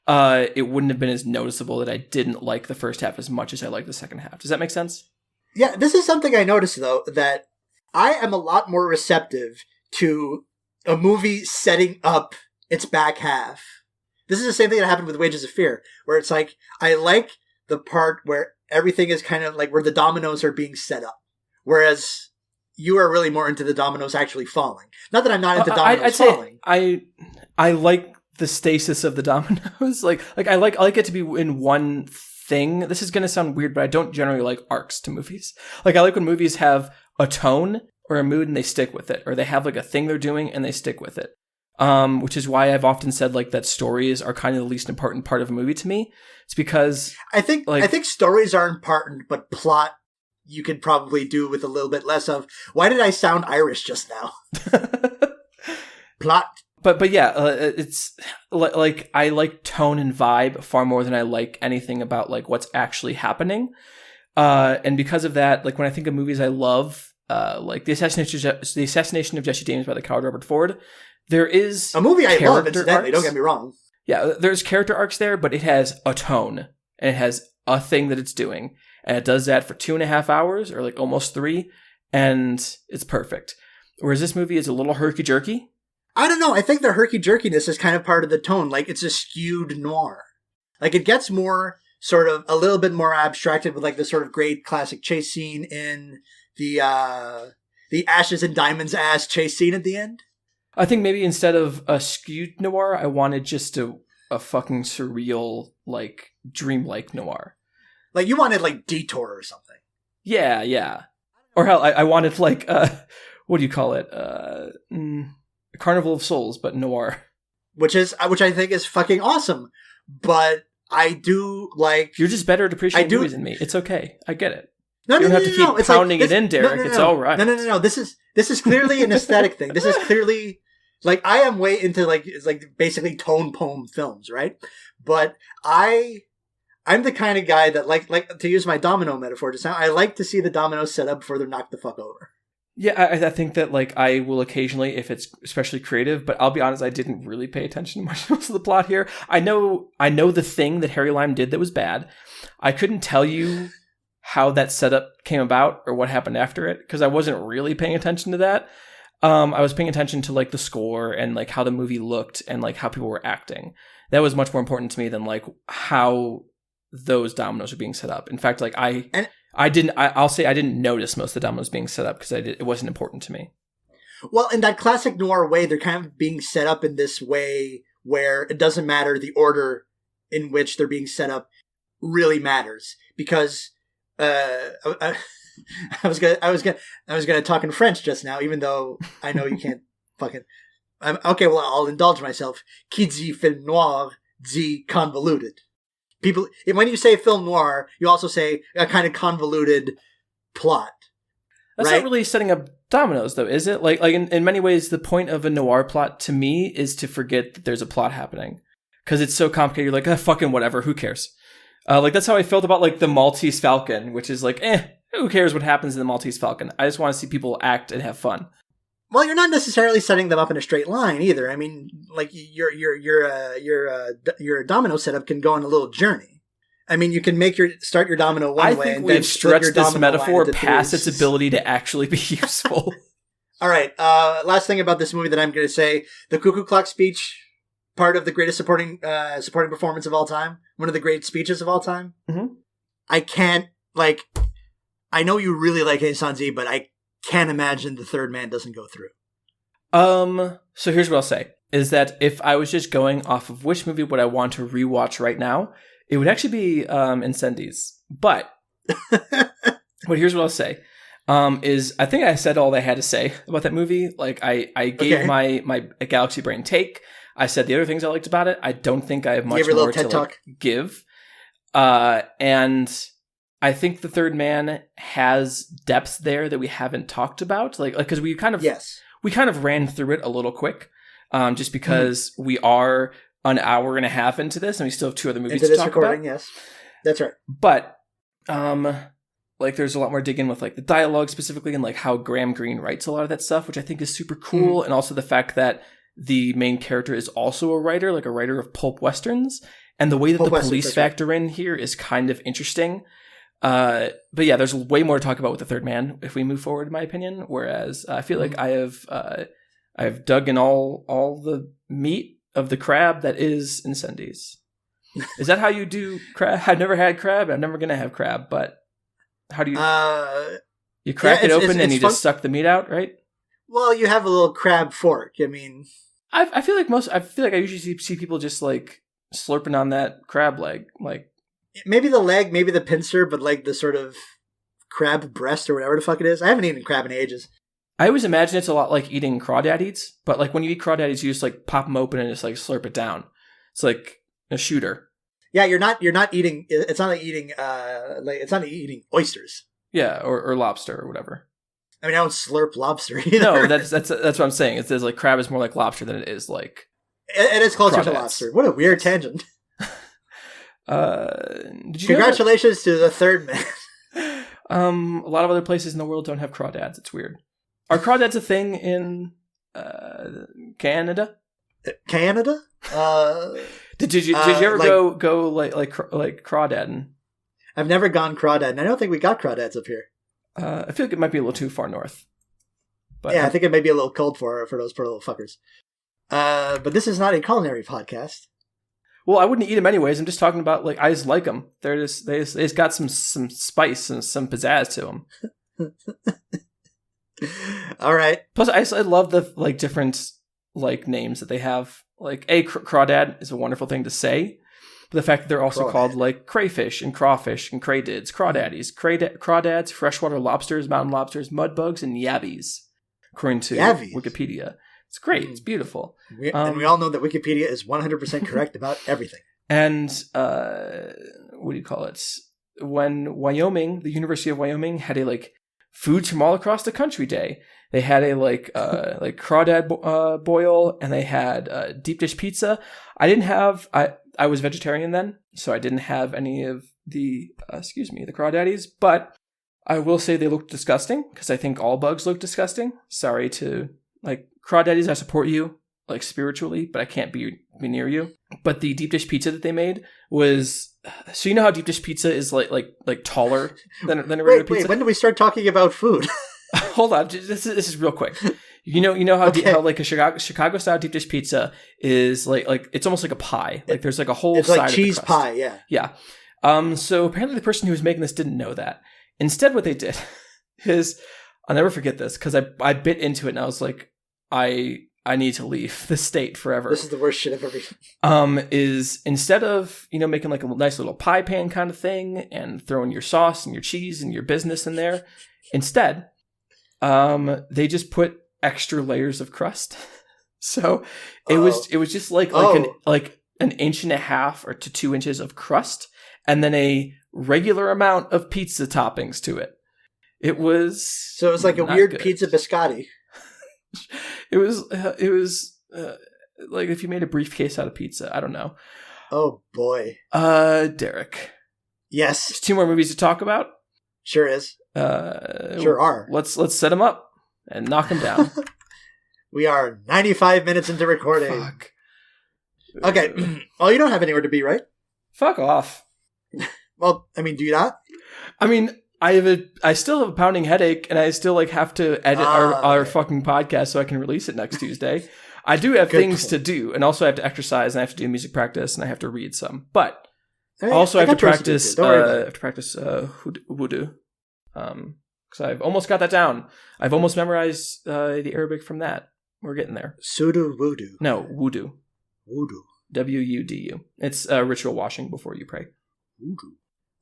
it wouldn't have been as noticeable that I didn't like the first half as much as I liked the second half. Does that make sense? Yeah, this is something I noticed, though, that I am a lot more receptive to a movie setting up its back half. This is the same thing that happened with Wages of Fear, where it's like, I like the part where everything is kind of like where the dominoes are being set up. Whereas you are really more into the dominoes actually falling. Not that I'm not into dominoes falling. I like the stasis of the dominoes. like I like it to be in one thing. This is going to sound weird, but I don't generally like arcs to movies. Like, I like when movies have a tone or a mood and they stick with it, or they have like a thing they're doing and they stick with it. Which is why I've often said like that stories are kind of the least important part of a movie to me. It's because I think stories are important, but plot you could probably do with a little bit less of. Why did I sound Irish just now? Plot. But yeah, it's like I like tone and vibe far more than I like anything about like what's actually happening. And because of that, like when I think of movies I love, like the assassination of Jesse James by the coward Robert Ford, there is a movie I love, incidentally, don't get me wrong. Yeah, there's character arcs there, but it has a tone and it has a thing that it's doing. And it does that for 2.5 hours or like almost 3, and it's perfect. Whereas this movie is a little herky-jerky. I don't know. I think the herky-jerkiness is kind of part of the tone. Like, it's a skewed noir. Like, it gets more sort of a little bit more abstracted with like the sort of great classic chase scene in the Ashes and Diamonds ass chase scene at the end. I think maybe instead of a skewed noir, I wanted just a fucking surreal, like, dreamlike noir. Like, you wanted, like, Detour or something. Yeah. Or hell, I wanted, like, what do you call it? Carnival of Souls, but noir. Which I think is fucking awesome. But I do, like... You're just better at appreciating movies than me. It's okay. I get it. No, you don't have to keep pounding it in, Derek. It's all right. No. This is clearly an aesthetic thing. This is clearly... Like, I am way into, like basically tone poem films, right? But I'm the kind of guy that, like to use my domino metaphor just now, I like to see the dominoes set up before they're knocked the fuck over. Yeah, I think that, like, I will occasionally, if it's especially creative, but I'll be honest, I didn't really pay attention to much of the plot here. I know the thing that Harry Lime did that was bad. I couldn't tell you how that setup came about or what happened after it, because I wasn't really paying attention to that. I was paying attention to like the score and like how the movie looked and like how people were acting. That was much more important to me than like how those dominoes were being set up. In fact, like I'll say I didn't notice most of the dominoes being set up because it wasn't important to me. Well, in that classic noir way, they're kind of being set up in this way where it doesn't matter the order in which they're being set up really matters, because I was gonna talk in French just now, even though I know you can't fucking. Okay, well, I'll indulge myself. Qui dit film noir dit convoluted. People, when you say film noir, you also say a kind of convoluted plot. That's right? Not really setting up dominoes, though, is it? Like in many ways, the point of a noir plot to me is to forget that there's a plot happening, because it's so complicated. You're like, fucking whatever, who cares? Like that's how I felt about like the Maltese Falcon, which is like, who cares what happens in the Maltese Falcon? I just want to see people act and have fun. Well, you're not necessarily setting them up in a straight line either. I mean, like your domino setup can go on a little journey. I mean, you can start your domino one way and then stretched this metaphor past its ability to actually be useful. All right. Last thing about this movie that I'm going to say: the Cuckoo Clock speech, part of the greatest supporting performance of all time, one of the great speeches of all time. Mm-hmm. I can't I know you really like Incendies, but I can't imagine the third man doesn't go through. So here's what I'll say, is that if I was just going off of which movie would I want to rewatch right now, it would actually be Incendies. But here's what I'll say, is I think I said all I had to say about that movie. Like I gave my Galaxy Brain take. I said the other things I liked about it. I don't think I have much more to give. And I think the third man has depth there that we haven't talked about, like because we kind of ran through it a little quick, just because we are an hour and a half into this, and we still have 2 other movies into to this talk recording, about. yes. That's right. But, like, there's a lot more digging with, like, the dialogue specifically and, like, how Graham Greene writes a lot of that stuff, which I think is super cool. And also the fact that the main character is also a writer, like a writer of pulp westerns. And the way that the police factor in here is kind of interesting. But yeah, there's way more to talk about with the third man if we move forward, in my opinion. Whereas I feel like I have dug in all the meat of the crab that is Incendies. Is that how you do crab? I've never had crab. I'm never gonna have crab. But how do you? You crack it open and you just suck the meat out, right? Well, you have a little crab fork. I mean, I feel like I usually see people just like slurping on that crab leg, like. Maybe the leg, maybe the pincer, but like the sort of crab breast or whatever the fuck it is. I haven't eaten crab in ages. I always imagine it's a lot like eating crawdaddies, but like when you eat crawdaddies, you just like pop them open and just like slurp it down. It's like a shooter. Yeah, you're not eating. It's not like eating. It's not like eating oysters. Yeah, or lobster or whatever. I mean, I don't slurp lobster either. No, that's what I'm saying. It's like crab is more like lobster than it is like. It is closer to lobster. What a weird tangent. Did you Congratulations to the third man. A lot of other places in the world don't have crawdads. It's weird. Are crawdads a thing in Canada? Canada? Did you ever go like crawdadding? I've never gone crawdad, and I don't think we got crawdads up here. I feel like it might be a little too far north. But yeah, I think it might be a little cold for those poor little fuckers. But this is not a culinary podcast. Well, I wouldn't eat them anyways. I'm just talking about, like, I just like them. They just got some spice and some pizzazz to them. All right. Plus, I love the, like, different, like, names that they have. Like, crawdad is a wonderful thing to say. But the fact that they're also called, like, crayfish and crawfish and craydids, crawdaddies, crawdads, freshwater lobsters, mountain lobsters, mudbugs, and yabbies, according to Wikipedia. It's great. It's beautiful. And we all know that Wikipedia is 100% correct about everything. And what do you call it? When Wyoming, the University of Wyoming, had a like foods from all across the country day, they had a like crawdad boil, and they had deep dish pizza. I was vegetarian then, so I didn't have any of the the crawdaddies, but I will say they looked disgusting because I think all bugs look disgusting. Sorry to like. Crawdaddies, I support you, like, spiritually, but I can't be near you. But the deep dish pizza that they made was... So you know how deep dish pizza is, like taller than a regular pizza? Wait, when did we start talking about food? Hold on, this is real quick. You know how, how like a Chicago-style deep dish pizza is, like it's almost like a pie. Like, there's, like, a whole it's side like cheese of the crust. Pie, yeah. Yeah. So apparently the person who was making this didn't know that. Instead, what they did is... I'll never forget this, because I bit into it, and I was like... I need to leave the state forever. This is the worst shit I've ever seen. Is instead of, making like a nice little pie pan kind of thing and throwing your sauce and your cheese and your business in there, instead, they just put extra layers of crust. So it was just like an inch and a half or to 2 inches of crust, and then a regular amount of pizza toppings to it. It was like a weird pizza biscotti. It was like if you made a briefcase out of pizza. I don't know. Oh boy. Derek. Yes. There's 2 more movies to talk about. Sure is. Sure are. Let's set them up and knock them down. We are 95 minutes into recording. Fuck. Okay. Well, you don't have anywhere to be, right? Fuck off. Well, I mean, do you not? I mean, I still have a pounding headache, and I still have to edit our fucking podcast so I can release it next Tuesday. I do have things to do, and also I have to exercise, and I have to do music practice, and I have to read some. But also I have to practice wudu, because I've almost got that down. I've almost memorized the Arabic from that. We're getting there. Sudu wudu. No, wudu. Wudu. W-U-D-U. It's ritual washing before you pray. Wudu.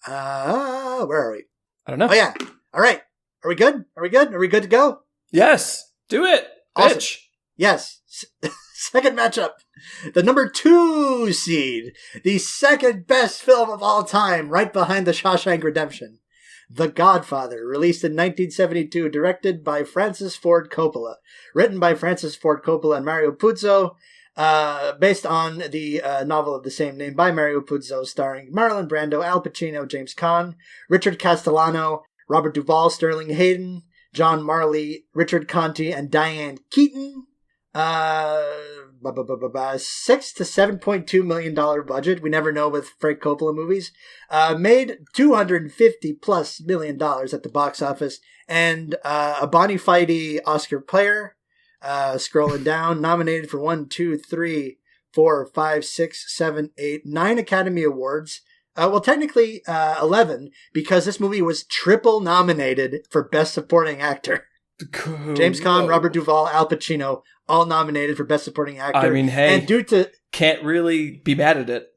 Where are we? I don't know. Oh, yeah. All right. Are we good? Are we good to go? Yes. Do it. Awesome. Bitch. Yes. Second matchup. The number 2 seed. The second best film of all time, right behind The Shawshank Redemption. The Godfather, released in 1972, directed by Francis Ford Coppola. Written by Francis Ford Coppola and Mario Puzo. based on the novel of the same name by Mario Puzo, starring Marlon Brando, Al Pacino, James Caan, Richard Castellano, Robert Duvall, Sterling Hayden, John Marley, Richard Conte, and Diane Keaton. $6 to $7.2 million budget. We never know with Frank Coppola movies. Made $250+ million at the box office, and a bona fide Oscar player. Scrolling down, nominated for 9 Academy Awards. Well, technically 11, because this movie was triple nominated for Best Supporting Actor. James Caan, Robert Duvall, Al Pacino, all nominated for Best Supporting Actor. I mean, hey, and due to can't really be mad at it.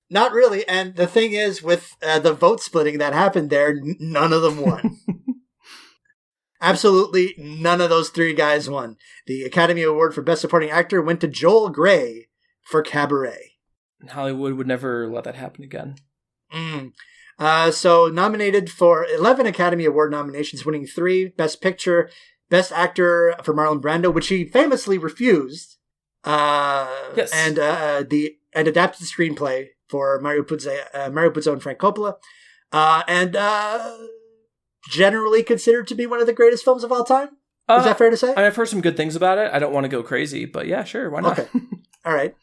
Not really, and the thing is, with the vote splitting that happened there, none of them won. Absolutely none of those three guys won. The Academy Award for Best Supporting Actor went to Joel Grey for Cabaret. Hollywood would never let that happen again. So nominated for 11 Academy Award nominations, winning 3: Best Picture, Best Actor for Marlon Brando, which he famously refused. Yes. And adapted the screenplay for Mario Puzo and Frank Coppola. And generally considered to be one of the greatest films of all time. Is that fair to say? I've heard some good things about it. I don't want to go crazy, but yeah, sure, why not? Okay, all right.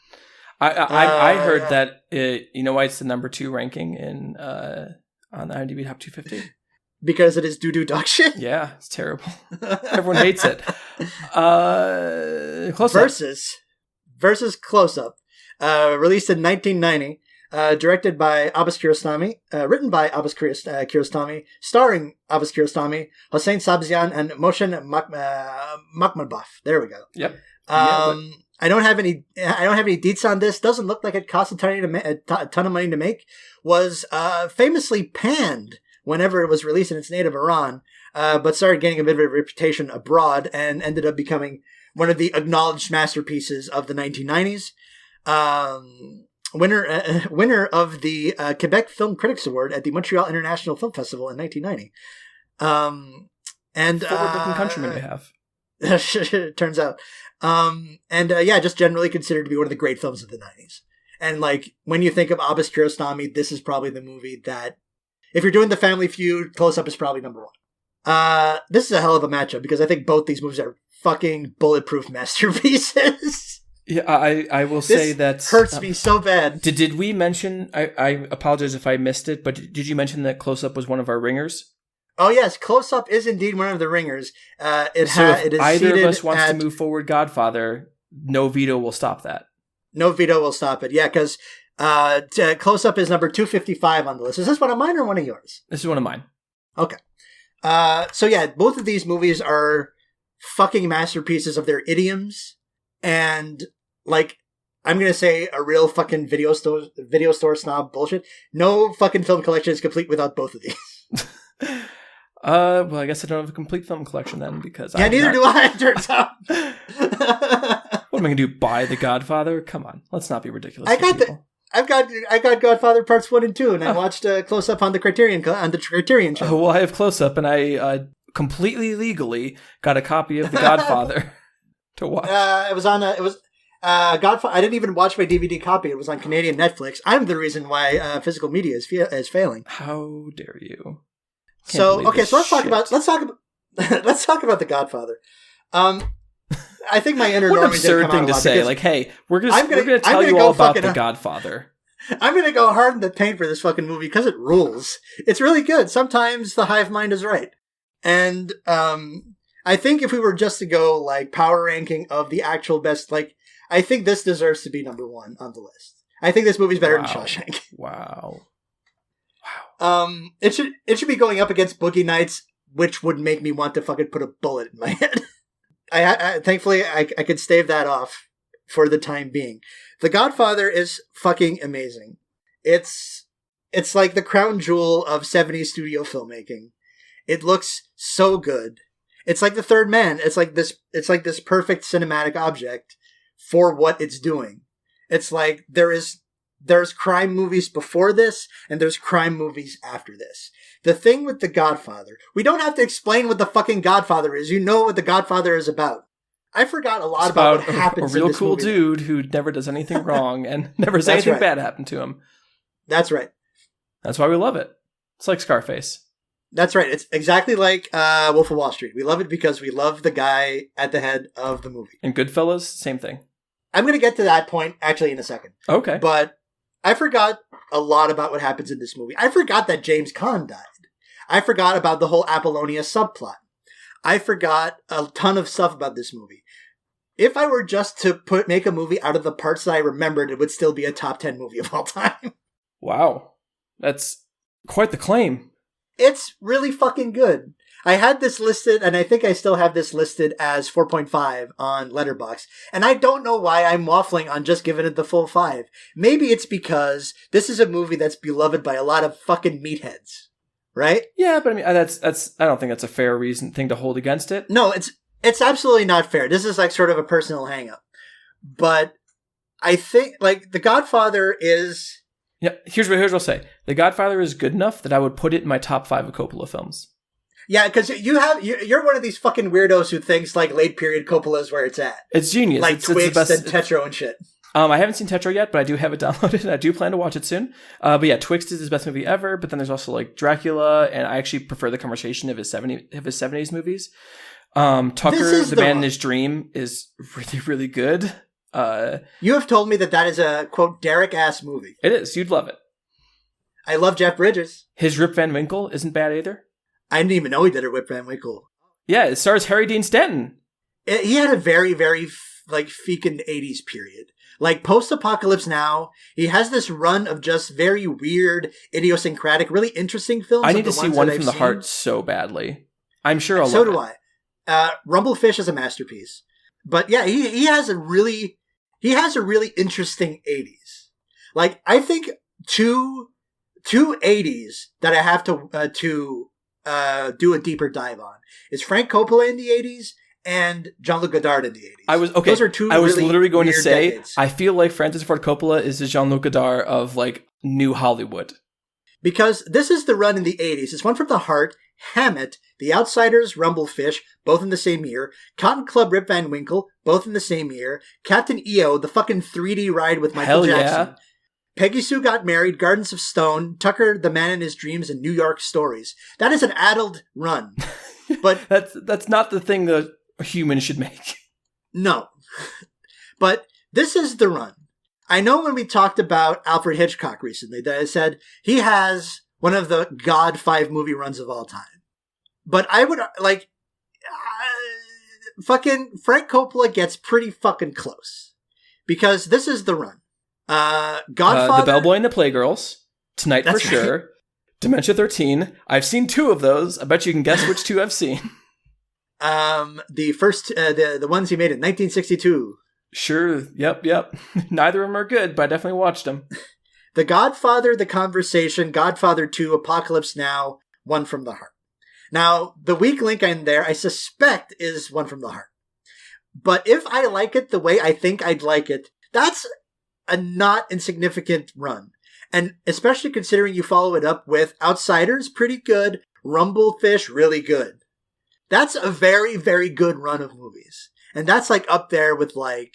I heard that you know why it's the number 2 ranking in on the IMDb Top 250? Because it is doo-doo dog shit? Yeah, it's terrible. Everyone hates it. Close Up. Versus Close Up. Released in 1990. Directed by Abbas Kiarostami, written by Abbas Kiarostami, starring Abbas Kiarostami, Hossein Sabzian, and Mohsen Makhmalbaf. There we go. Yep. I don't have any deets on this. Doesn't look like it cost a ton of money to make. Was famously panned whenever it was released in its native Iran, but started gaining a bit of a reputation abroad and ended up becoming one of the acknowledged masterpieces of the 1990s. Winner of the Quebec Film Critics Award at the Montreal International Film Festival in 1990. And forward-looking countryman we have. It turns out. Just generally considered to be one of the great films of the 90s. And like when you think of Abbas Kiarostami, this is probably the movie that, if you're doing the Family Feud, Close Up is probably number 1. This is a hell of a matchup because I think both these movies are fucking bulletproof masterpieces. Yeah, I will say that hurts me so bad. Did we mention? I apologize if I missed it, but did you mention that Close Up was one of our ringers? Oh yes, Close Up is indeed one of the ringers. If either of us wants to move forward Godfather, no veto will stop that. No veto will stop it. Yeah, because Close Up is number 255 on the list. Is this one of mine or one of yours? This is one of mine. Okay. So yeah, both of these movies are fucking masterpieces of their idioms. And like, I'm going to say a real fucking video store snob bullshit. No fucking film collection is complete without both of these. Well, I guess I don't have a complete film collection then because neither do I, it turns out. What am I going to do? Buy The Godfather? Come on, let's not be ridiculous. I got Godfather Parts 1 and 2, and I watched Close Up on the Criterion channel. Well, I have Close Up, and I completely legally got a copy of The Godfather to watch. Godfather. I didn't even watch my DVD copy. It was on Canadian Netflix. I'm the reason why physical media is failing. How dare you? So let's talk about The Godfather. I think my inner what an Norman absurd thing to say. Like, hey, we're gonna tell you all about The Godfather. I'm gonna go hard in the paint for this fucking movie because it rules. It's really good. Sometimes the hive mind is right, and I think if we were just to go like power ranking of the actual best, like I think this deserves to be number 1 on the list. I think this movie's better than Shawshank. Wow. It should be going up against Boogie Nights, which would make me want to fucking put a bullet in my head. I thankfully I could stave that off for the time being. The Godfather is fucking amazing. It's like the crown jewel of 70s studio filmmaking. It looks so good. It's like The Third Man. It's like this perfect cinematic object for what it's doing. It's like there's crime movies before this, and there's crime movies after this. The thing with The Godfather, we don't have to explain what the fucking Godfather is. You know what The Godfather is about. I forgot a lot It's about about what happens a real in this cool movie. dude who never does anything wrong and never has anything bad happen to him. That's right. That's why we love it. It's like Scarface. That's right. It's exactly like Wolf of Wall Street. We love it because we love the guy at the head of the movie. And Goodfellas, same thing. I'm going to get to that point actually in a second. Okay. But I forgot a lot about what happens in this movie. I forgot that James Caan died. I forgot about the whole Apollonia subplot. I forgot a ton of stuff about this movie. If I were just to make a movie out of the parts that I remembered, it would still be a top 10 movie of all time. Wow. That's quite the claim. It's really fucking good. I had this listed, and I think I still have this listed as 4.5 on Letterboxd. And I don't know why I'm waffling on just giving it the full 5. Maybe it's because this is a movie that's beloved by a lot of fucking meatheads. Right? Yeah, but I mean, that's. I don't think that's a fair thing to hold against it. No, it's absolutely not fair. This is like sort of a personal hang-up. But I think, like, The Godfather is... Yeah, here's what I'll say. The Godfather is good enough that I would put it in my top 5 of Coppola films. Yeah, because you're one of these fucking weirdos who thinks, like, late period Coppola is where it's at. It's genius. Like it's Twixt the best, and Tetro and shit. I haven't seen Tetro yet, but I do have it downloaded, and I do plan to watch it soon. But yeah, Twixt is his best movie ever, but then there's also, like, Dracula, and I actually prefer The Conversation of his 70s movies. Tucker, the Man in His Dream, is really, really good. You have told me that is a, quote, Derek-ass movie. It is. You'd love it. I love Jeff Bridges. His Rip Van Winkle isn't bad either. I didn't even know he did a Rip Van Winkle. Yeah, it stars Harry Dean Stanton. He had a very, very, like, fecund 80s period. Like, Post-Apocalypse Now, he has this run of just very weird, idiosyncratic, really interesting films. I need to see One from the Heart so badly. I'm sure I'll love it. So do I. Rumblefish is a masterpiece. But yeah, he has a really interesting 80s. Like, I think two 80s that I have to do a deeper dive on is Frank Coppola in the 80s and Jean-Luc Godard in the 80s. Those are two I was really literally going to say, decades. I feel like Francis Ford Coppola is the Jean-Luc Godard of, like, New Hollywood. Because this is the run in the 80s. It's One from the Heart, Hammett, The Outsiders, Rumblefish, both in the same year, Cotton Club, Rip Van Winkle, both in the same year, Captain EO, the fucking 3D ride with Michael Jackson. Yeah. Peggy Sue Got Married, Gardens of Stone, Tucker, The Man in His Dreams, and New York Stories. That is an addled run. But that's not the thing that a human should make. No. But this is the run. I know when we talked about Alfred Hitchcock recently that I said he has one of the God 5 movie runs of all time. But I would, like, fucking Frank Coppola gets pretty fucking close. Because this is the run. Godfather. The Bellboy and the Playgirls. Tonight for Sure. Right. Dementia 13. I've seen 2 of those. I bet you can guess which 2 I've seen. The first, the ones he made in 1962. Sure. Yep. Neither of them are good, but I definitely watched them. The Godfather, The Conversation, Godfather 2, Apocalypse Now, One from the Heart. Now, the weak link in there, I suspect, is One from the Heart. But if I like it the way I think I'd like it, that's a not insignificant run. And especially considering you follow it up with Outsiders, pretty good, Rumblefish, really good. That's a very, very good run of movies. And that's like up there with like...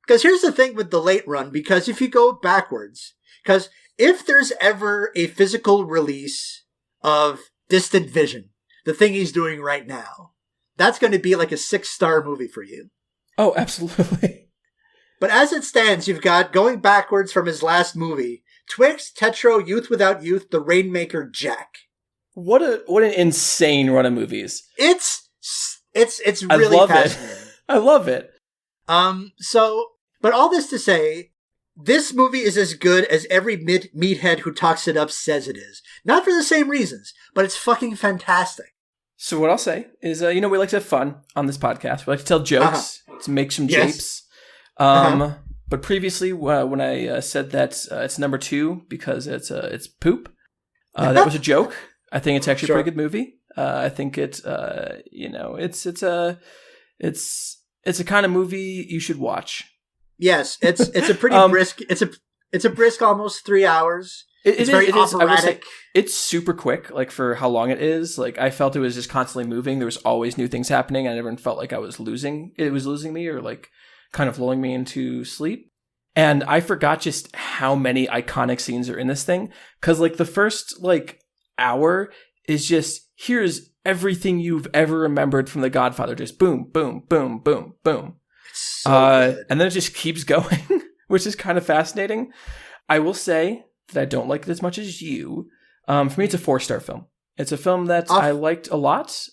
Because here's the thing with the late run, because if you go backwards, because if there's ever a physical release of Distant Vision, the thing he's doing right now, that's going to be like a 6-star movie for you. Oh, absolutely. But as it stands, you've got, going backwards from his last movie, Twixt, Tetro, Youth Without Youth, The Rainmaker, Jack. What an insane run of movies. It's really fascinating. I love it. But all this to say, this movie is as good as every meathead who talks it up says it is. Not for the same reasons, but it's fucking fantastic. So what I'll say is, we like to have fun on this podcast. We like to tell jokes, to make some japes. But previously, when I said that it's number 2 because it's poop, that was a joke. I think it's actually a pretty good movie. I think it's a kind of movie you should watch. Yes, it's a pretty brisk. It's a brisk almost 3 hours. It's very operatic. It's super quick, like for how long it is. Like I felt it was just constantly moving. There was always new things happening. I never felt like it was losing me or like kind of lulling me into sleep. And I forgot just how many iconic scenes are in this thing. Cause like the first like hour is just, here's everything you've ever remembered from The Godfather. Just boom, boom, boom, boom, boom. So good. And then it just keeps going, which is kind of fascinating. I will say that I don't like it as much as you. For me, it's a 4-star film. It's a film that I liked a lot,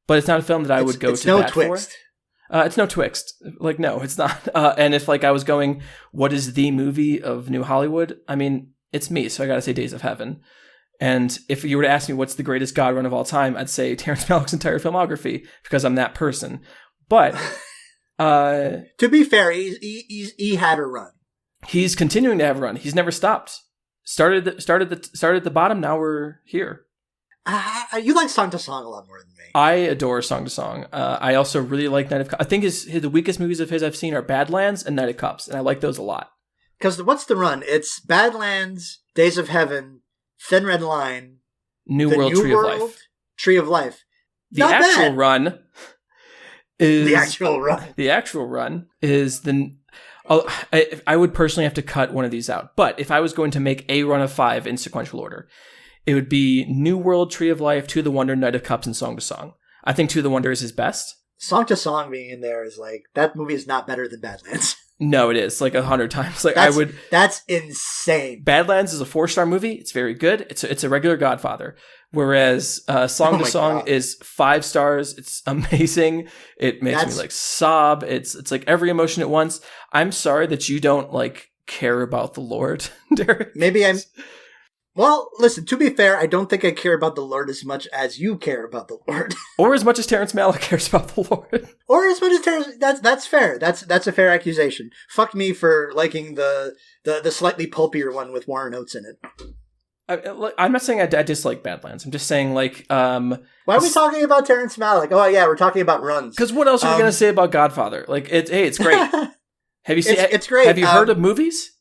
but it's not a film that I would go to bat for. It's no Twixt. Like, no, it's not. And if like I was going, what is the movie of New Hollywood? I mean, it's me, so I got to say Days of Heaven. And if you were to ask me what's the greatest God run of all time, I'd say Terrence Malick's entire filmography because I'm that person. But to be fair, he had a run. He's continuing to have a run. He's never stopped. Started at the bottom. Now we're here. You like Song to Song a lot more than me. I adore Song to Song. I also really like Night of Cups. I think the weakest movies of his I've seen are Badlands and Night of Cups, and I like those a lot. Because what's the run? It's Badlands, Days of Heaven, Thin Red Line, New World, Tree of Life. Tree of Life. The actual run is the actual run is the. I would personally have to cut one of these out, but if I was going to make a run of 5 in sequential order, it would be New World, Tree of Life, To the Wonder, Night of Cups, and Song to Song. I think To the Wonder is his best. Song to Song being in there is like, that movie is not better than Badlands. No, it is like 100 times. Like that's insane. Badlands is a 4-star movie. It's very good. It's a regular Godfather. Whereas Song to Song is 5 stars. It's amazing. It makes me like sob. It's like every emotion at once. I'm sorry that you don't like care about the Lord, Derek. Well, listen, to be fair, I don't think I care about the Lord as much as you care about the Lord. Or as much as Terrence Malick cares about the Lord. Or as much as Terrence... That's fair. That's a fair accusation. Fuck me for liking the slightly pulpier one with Warren Oates in it. I'm not saying I dislike Badlands. I'm just saying, like... why are we talking about Terrence Malick? Oh, yeah, we're talking about runs. Because what else are we going to say about Godfather? Like, it's great. Have you seen... It's great. Have you heard of movies?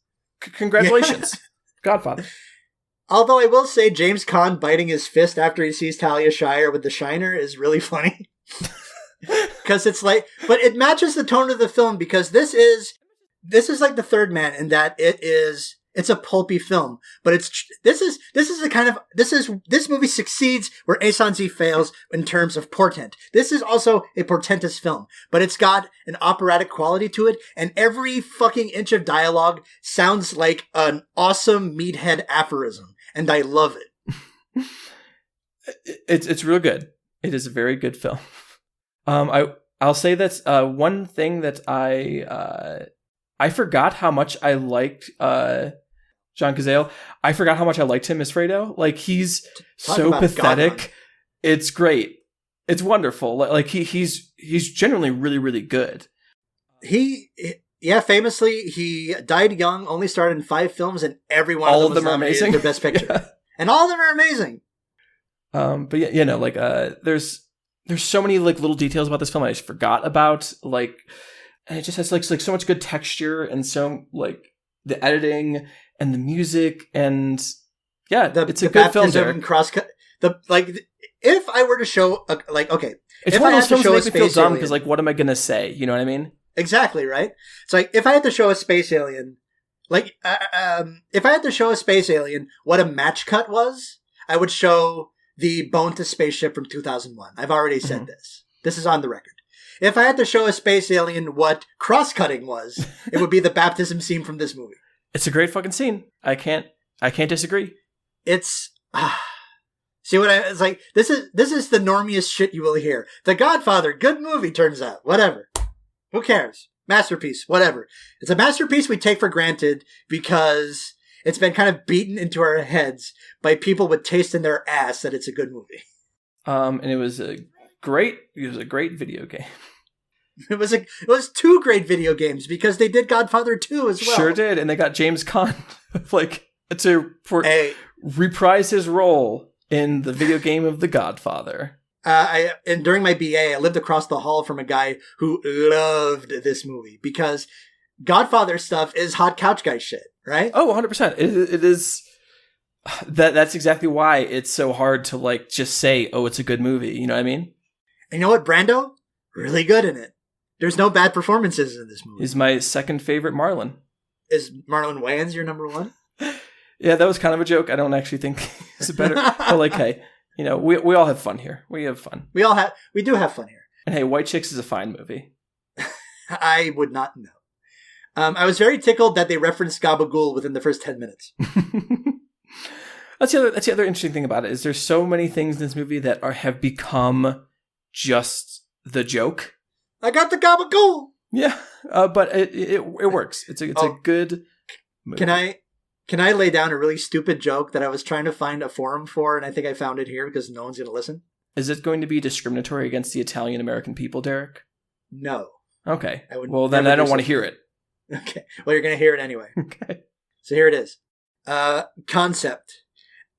Congratulations. Yeah. Godfather. Although I will say James Caan biting his fist after he sees Talia Shire with the Shiner is really funny. Because it's like, but it matches the tone of the film because this is like The Third Man in that it's a pulpy film, but this movie succeeds where Asanzi fails in terms of portent. This is also a portentous film, but it's got an operatic quality to it, and every fucking inch of dialogue sounds like an awesome meathead aphorism, and I love it. It's real good. It is a very good film. I'll say that's one thing that I forgot how much I liked John Cazale. I forgot how much I liked him as Fredo. Like, he's so pathetic. It's great. It's wonderful. Like he's genuinely really, really good. Famously, he died young, only starred in 5 films, and every one of them are amazing for Best Picture. Yeah. And all of them are amazing. But yeah, you know, like there's so many like little details about this film I just forgot about. Like, and it just has like so much good texture and so like the editing and the music and yeah, it's a good film. And cross-cut. If I were to show it's one of those films that make me feel dumb because like, what am I gonna say? You know what I mean? Exactly right. It's like if I had to show a space alien, what a match cut was, I would show the Bone to Spaceship from 2001. I've already said this. This is on the record. If I had to show a space alien what cross-cutting was, it would be the baptism scene from this movie. It's a great fucking scene. I can't disagree. It's see what it's like. This is the normiest shit you will hear. The Godfather, good movie, turns out. Whatever. Who cares? Masterpiece. Whatever. It's a masterpiece we take for granted because it's been kind of beaten into our heads by people with taste in their ass that it's a good movie. And it was a great video game. It was 2 great video games because they did Godfather 2 as well. Sure did, and they got James Caan to reprise his role in the video game of The Godfather. And during my BA, I lived across the hall from a guy who loved this movie because Godfather stuff is hot couch guy shit, right? Oh, 100%. It is. That's exactly why it's so hard to like just say, oh, it's a good movie. You know what I mean? And you know what, Brando? Really good in it. There's no bad performances in this movie. He's my second favorite Marlon. Is Marlon Wayans your number one? Yeah, that was kind of a joke. I don't actually think he's better. But like, hey, you know, we all have fun here. We have fun. We do have fun here. And hey, White Chicks is a fine movie. I would not know. I was very tickled that they referenced Gabagool within the first 10 minutes. That's the other interesting thing about it, is there's so many things in this movie that have become just the joke. I got the Gabagool! Yeah, but it works. It's a good movie. Can I lay down a really stupid joke that I was trying to find a forum for, and I think I found it here because no one's going to listen? Is it going to be discriminatory against the Italian-American people, Derek? No. Okay. Well, then I don't want to hear it. Okay. Well, you're going to hear it anyway. Okay. So here it is. Concept.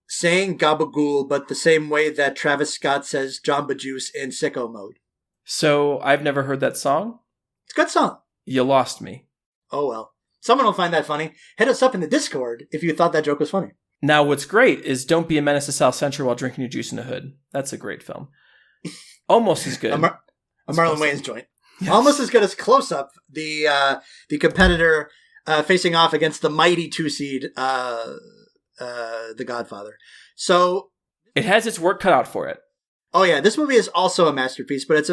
Saying gabagool, but the same way that Travis Scott says Jamba Juice in Sicko Mode. So, I've never heard that song. It's a good song. You lost me. Oh, well. Someone will find that funny. Hit us up in the Discord if you thought that joke was funny. Now, what's great is Don't Be a Menace to South Central While Drinking Your Juice in the Hood. That's a great film. Almost as good. A Marlon Wayans joint. Yes. Almost as good as Close Up, the competitor facing off against the mighty 2-seed, The Godfather. So it has its work cut out for it. Oh yeah, this movie is also a masterpiece, but it's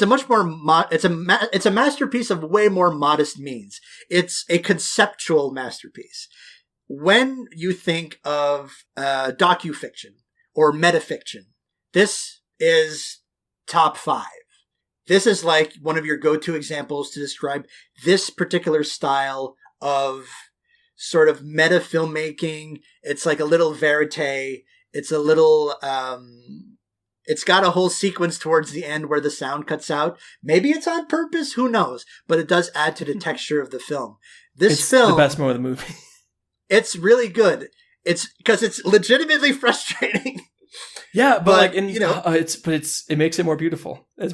a much more it's a masterpiece of way more modest means. It's a conceptual masterpiece. When you think of docufiction or metafiction, this is top 5. This is like one of your go-to examples to describe this particular style of sort of meta filmmaking. It's like a little verite. It's a little, it's got a whole sequence towards the end where the sound cuts out. Maybe it's on purpose. Who knows? But it does add to the texture of the film. It's film, the best moment of the movie. It's really good. It's because it's legitimately frustrating. Yeah, but like, it makes it more beautiful. Is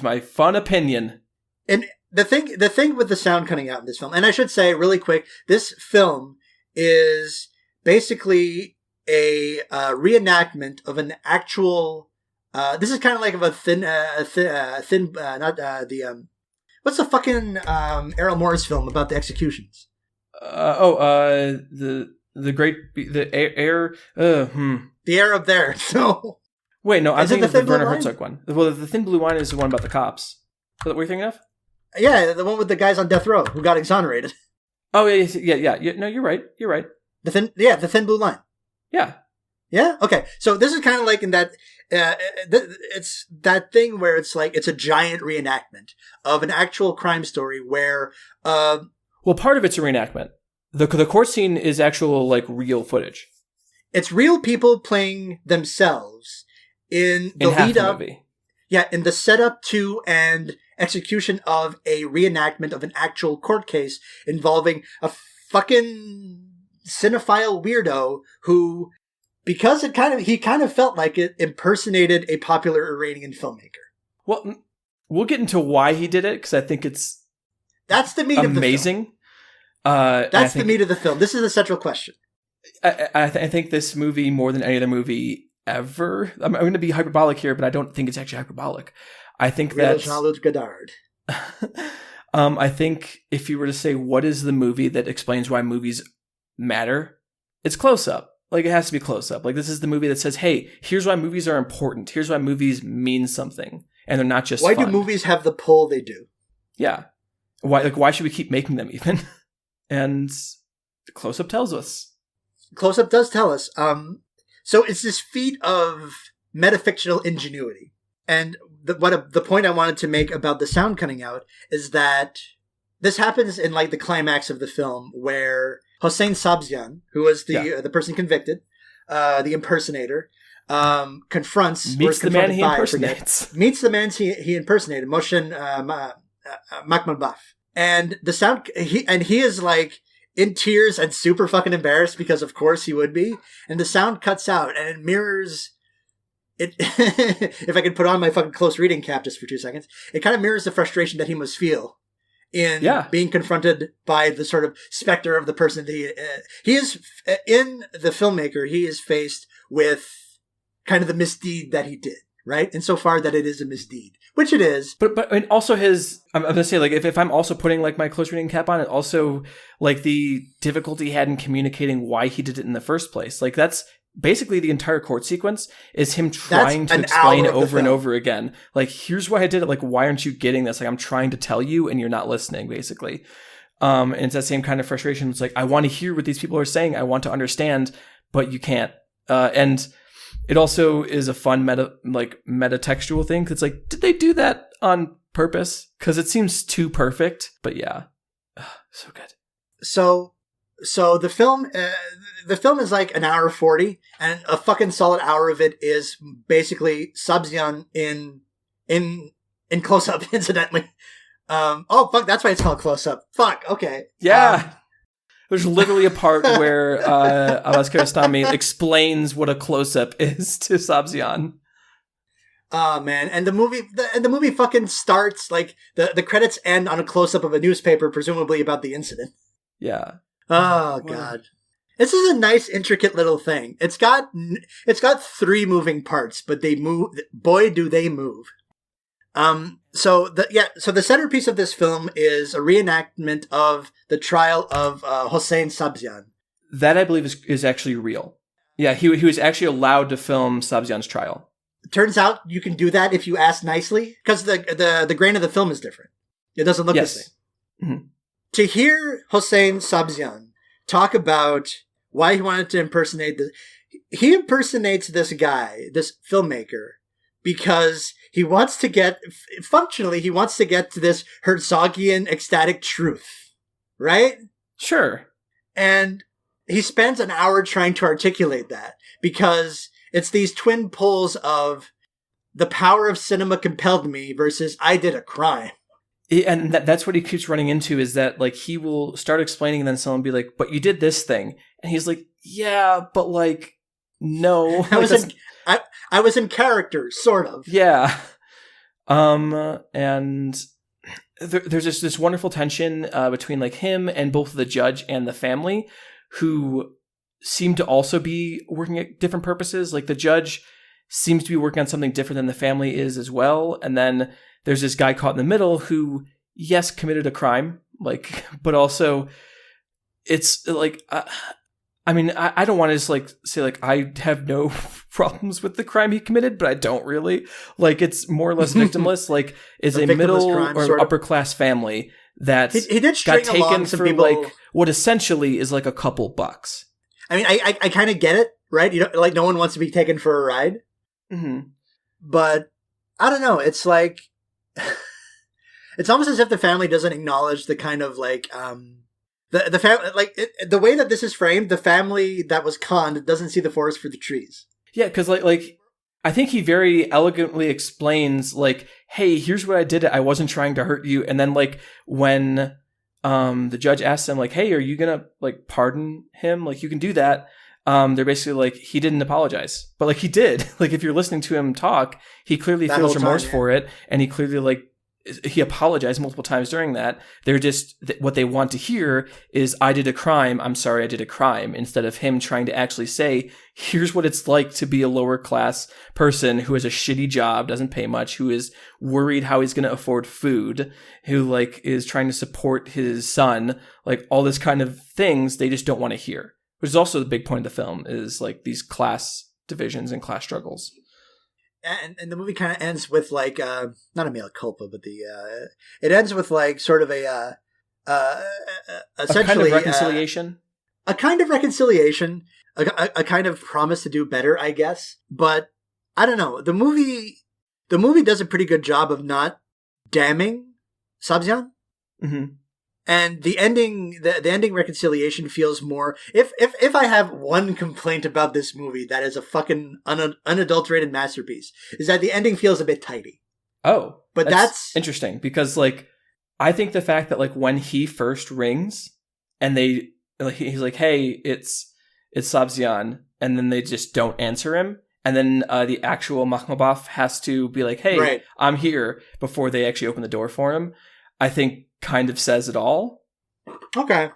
my fun opinion. And the thing with the sound cutting out in this film, and I should say really quick, this film is basically a reenactment of an actual. This is kind of like of a thin, not the what's the fucking Errol Morris film about the executions? The air up there. So wait, no, I'm thinking of the Werner Line? Herzog one. Well, the Thin Blue Line is the one about the cops. Is that what you're thinking of? Yeah, the one with the guys on death row who got exonerated. Oh yeah. No, you're right. The Thin Blue Line. Yeah. Yeah. Okay. So this is kind of like in that. It's that thing where it's like it's a giant reenactment of an actual crime story where. Well, part of it's a reenactment. The court scene is actual like real footage. It's real people playing themselves in the lead up. Movie. Yeah, in the setup to and execution of a reenactment of an actual court case involving a fucking cinephile weirdo who, because he kind of felt like it impersonated a popular Iranian filmmaker. Well, we'll get into why he did it because I think that's the meat of the film. Amazing. That's the meat of the film. This is the central question. I think this movie, more than any other movie ever, I'm going to be hyperbolic here, but I don't think it's actually hyperbolic. I think that's... Jean-Luc Godard. I think if you were to say, what is the movie that explains why movies matter? It's Close Up. Like, it has to be Close Up. Like, this is the movie that says, hey, here's why movies are important. Here's why movies mean something. And they're not just Why fun. do movies have the pull they do? Yeah. Why should we keep making them even? And Close Up tells us. Close Up does tell us. So it's this feat of metafictional ingenuity. And the point I wanted to make about the sound cutting out is that this happens in like the climax of the film where Hossein Sabzian, who was the person convicted, the impersonator, meets the man he impersonated, Moshen Makhmalbaf. And the sound, he is like in tears and super fucking embarrassed because of course he would be. And the sound cuts out and it mirrors it. If I could put on my fucking close reading cap just for 2 seconds, it kind of mirrors the frustration that he must feel in being confronted by the sort of specter of the person that he is in the filmmaker. He is faced with kind of the misdeed that he did, right? Insofar that it is a misdeed, which it is. But and also I'm going to say, like, if I'm also putting, like, my close reading cap on it, also, like, the difficulty he had in communicating why he did it in the first place. Like, that's basically the entire court sequence is him trying to explain over and over again. Like, here's why I did it. Like, why aren't you getting this? Like, I'm trying to tell you and you're not listening, basically. And it's that same kind of frustration. It's like, I want to hear what these people are saying. I want to understand, but you can't. And it also is a fun meta-textual thing. 'Cause it's like, did they do that on purpose? Because it seems too perfect. But yeah, so good. So the film is like an hour 40, and a fucking solid hour of it is basically Sabzian in close up. Incidentally, oh fuck, that's why it's called close up. Fuck, okay, yeah. There's literally a part where Abbas Kiarostami explains what a close up is to Sabzian. Oh man, and the movie fucking starts like the credits end on a close up of a newspaper, presumably about the incident. Yeah. Oh god, this is a nice intricate little thing. It's got 3 moving parts, but they move. Boy, do they move. So the centerpiece of this film is a reenactment of the trial of Hossein Sabzian. That, I believe, is actually real. Yeah, he was actually allowed to film Sabzian's trial. Turns out you can do that if you ask nicely, because the grain of the film is different. It doesn't look the same. Mm-hmm. To hear Hossein Sabzian talk about why he wanted to impersonate he impersonates this guy, this filmmaker, because he wants to get to this Herzogian ecstatic truth, right? Sure. And he spends an hour trying to articulate that, because it's these twin poles of the power of cinema compelled me versus I did a crime. And that's what he keeps running into, is that, like, he will start explaining and then someone will be like, but you did this thing. And he's like, yeah, but, like, no. I was in character, sort of. Yeah. And there's this wonderful tension between, like, him and both the judge and the family, who seem to also be working at different purposes. Like, the judge seems to be working on something different than the family is as well. And then there's this guy caught in the middle who, yes, committed a crime, like, but also it's like, I mean, I don't want to just, like, say, like, I have no problems with the crime he committed, but I don't really. Like, it's more or less victimless. Like, it's a middle or upper class family that he did got taken for people, like, what essentially is like a couple bucks. I mean, I kind of get it, right? You know, like, no one wants to be taken for a ride. Mm-hmm. But I don't know. It's like, it's almost as if the family doesn't acknowledge the kind of, like, the family, like, the way that this is framed, the family that was conned doesn't see the forest for the trees. Yeah, because like I think he very elegantly explains, like, hey, here's what I did. I wasn't trying to hurt you. And then, like, when the judge asks him, like, hey, are you gonna, like, pardon him? Like, you can do that. They're basically like, he didn't apologize, but, like, he did. Like, if you're listening to him talk, he clearly feels remorse for it, and he clearly, like, he apologized multiple times during that. They're just, what they want to hear is, I did a crime, I'm sorry I did a crime, instead of him trying to actually say, here's what it's like to be a lower class person who has a shitty job, doesn't pay much, who is worried how he's going to afford food, who, like, is trying to support his son, like, all this kind of things they just don't want to hear. Which is also the big point of the film, is, like, these class divisions and class struggles. And the movie kind of ends with, like, not a mea culpa, but it ends with, like, sort of essentially a kind of reconciliation. A kind of reconciliation, a kind of promise to do better, I guess. But I don't know. The movie does a pretty good job of not damning Sabzian. Mm-hmm. And the ending reconciliation feels more. If I have one complaint about this movie that is a fucking unadulterated masterpiece, is that the ending feels a bit tidy. Oh, but that's interesting, because, like, I think the fact that, like, when he first rings and he's like, hey, it's Sabzian, and then they just don't answer him, and then the actual Makhmalbaf has to be like, hey, right, I'm here, before they actually open the door for him. I think kind of says it all. Okay.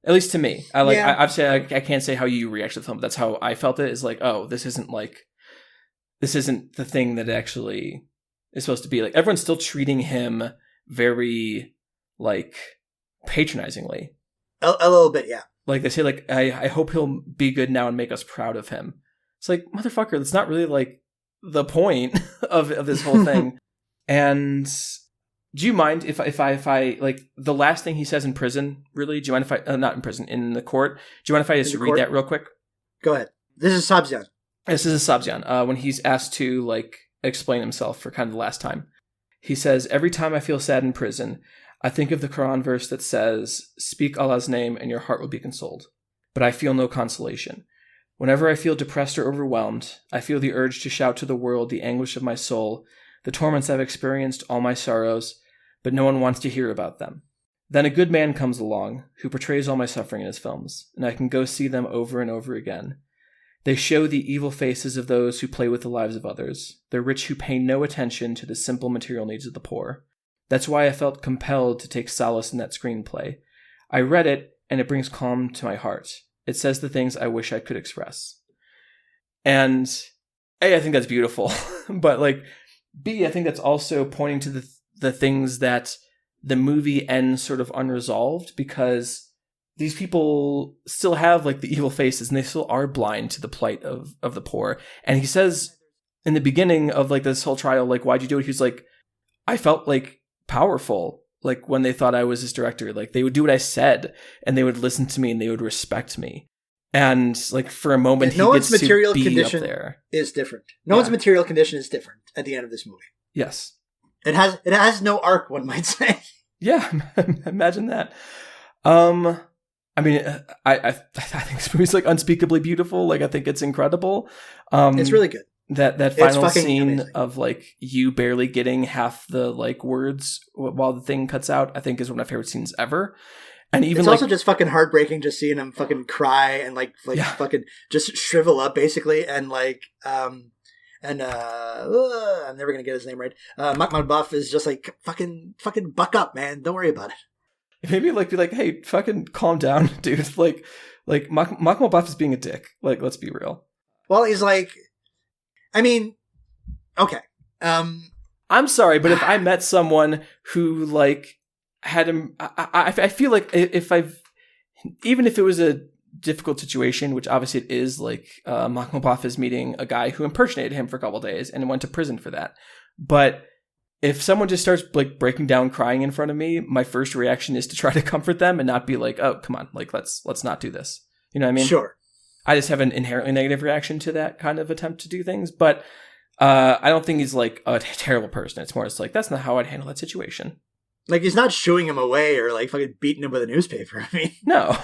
At least to me. Obviously, I can't say how you react to the film, but that's how I felt it, is like, oh, this isn't the thing that actually is supposed to be. Like, everyone's still treating him very, like, patronizingly. A little bit, yeah. Like, they say, like, I hope he'll be good now and make us proud of him. It's like, motherfucker, that's not really, like, the point of this whole thing. And do you mind if I like, the last thing he says in prison, really? Do you mind if I, not in prison, in the court? Do you mind if I just read that real quick? Go ahead. This is Sabzian. This is Sabzian, when he's asked to, like, explain himself for kind of the last time. He says, every time I feel sad in prison, I think of the Quran verse that says, speak Allah's name and your heart will be consoled. But I feel no consolation. Whenever I feel depressed or overwhelmed, I feel the urge to shout to the world the anguish of my soul, the torments I've experienced, all my sorrows, but no one wants to hear about them. Then a good man comes along, who portrays all my suffering in his films, and I can go see them over and over again. They show the evil faces of those who play with the lives of others, the rich who pay no attention to the simple material needs of the poor. That's why I felt compelled to take solace in that screenplay. I read it, and it brings calm to my heart. It says the things I wish I could express. And A, I think that's beautiful. But, like, B, I think that's also pointing to the things that the movie ends sort of unresolved, because these people still have, like, the evil faces, and they still are blind to the plight of the poor. And he says in the beginning of, like, this whole trial, like, why'd you do it? He's like, I felt, like, powerful, like, when they thought I was his director. Like, they would do what I said, and they would listen to me, and they would respect me. And, like, for a moment, no he gets one's material to be condition up there. Is different. No one's material condition is different at the end of this movie. Yes. It has no arc, one might say. Yeah, imagine that. I mean, I think this movie's, like, unspeakably beautiful. Like, I think it's incredible. It's really good. That final scene amazing. of, like, you barely getting half the, like, words while the thing cuts out, I think is one of my favorite scenes ever. And even, it's like, also just fucking heartbreaking just seeing him fucking cry and like fucking just shrivel up basically, and like I'm never gonna get his name right. Mahmoud Buff is just like fucking buck up, man. Don't worry about it. Maybe, like, be like, hey, fucking calm down, dude. Like Mahmoud Buff is being a dick. Like, let's be real. Well, he's like, I mean, okay. I'm sorry, but if I met someone who, like, had him, I feel like even if it was a difficult situation, which obviously it is, like, Mahmoud Buff is meeting a guy who impersonated him for a couple of days and went to prison for that. But if someone just starts, like, breaking down crying in front of me, my first reaction is to try to comfort them and not be like, oh, come on, like, let's not do this. You know what I mean? Sure. I just have an inherently negative reaction to that kind of attempt to do things. But I don't think he's, like, a terrible person. It's more just like, that's not how I'd handle that situation. Like, he's not shooing him away or like fucking beating him with a newspaper. I mean, no.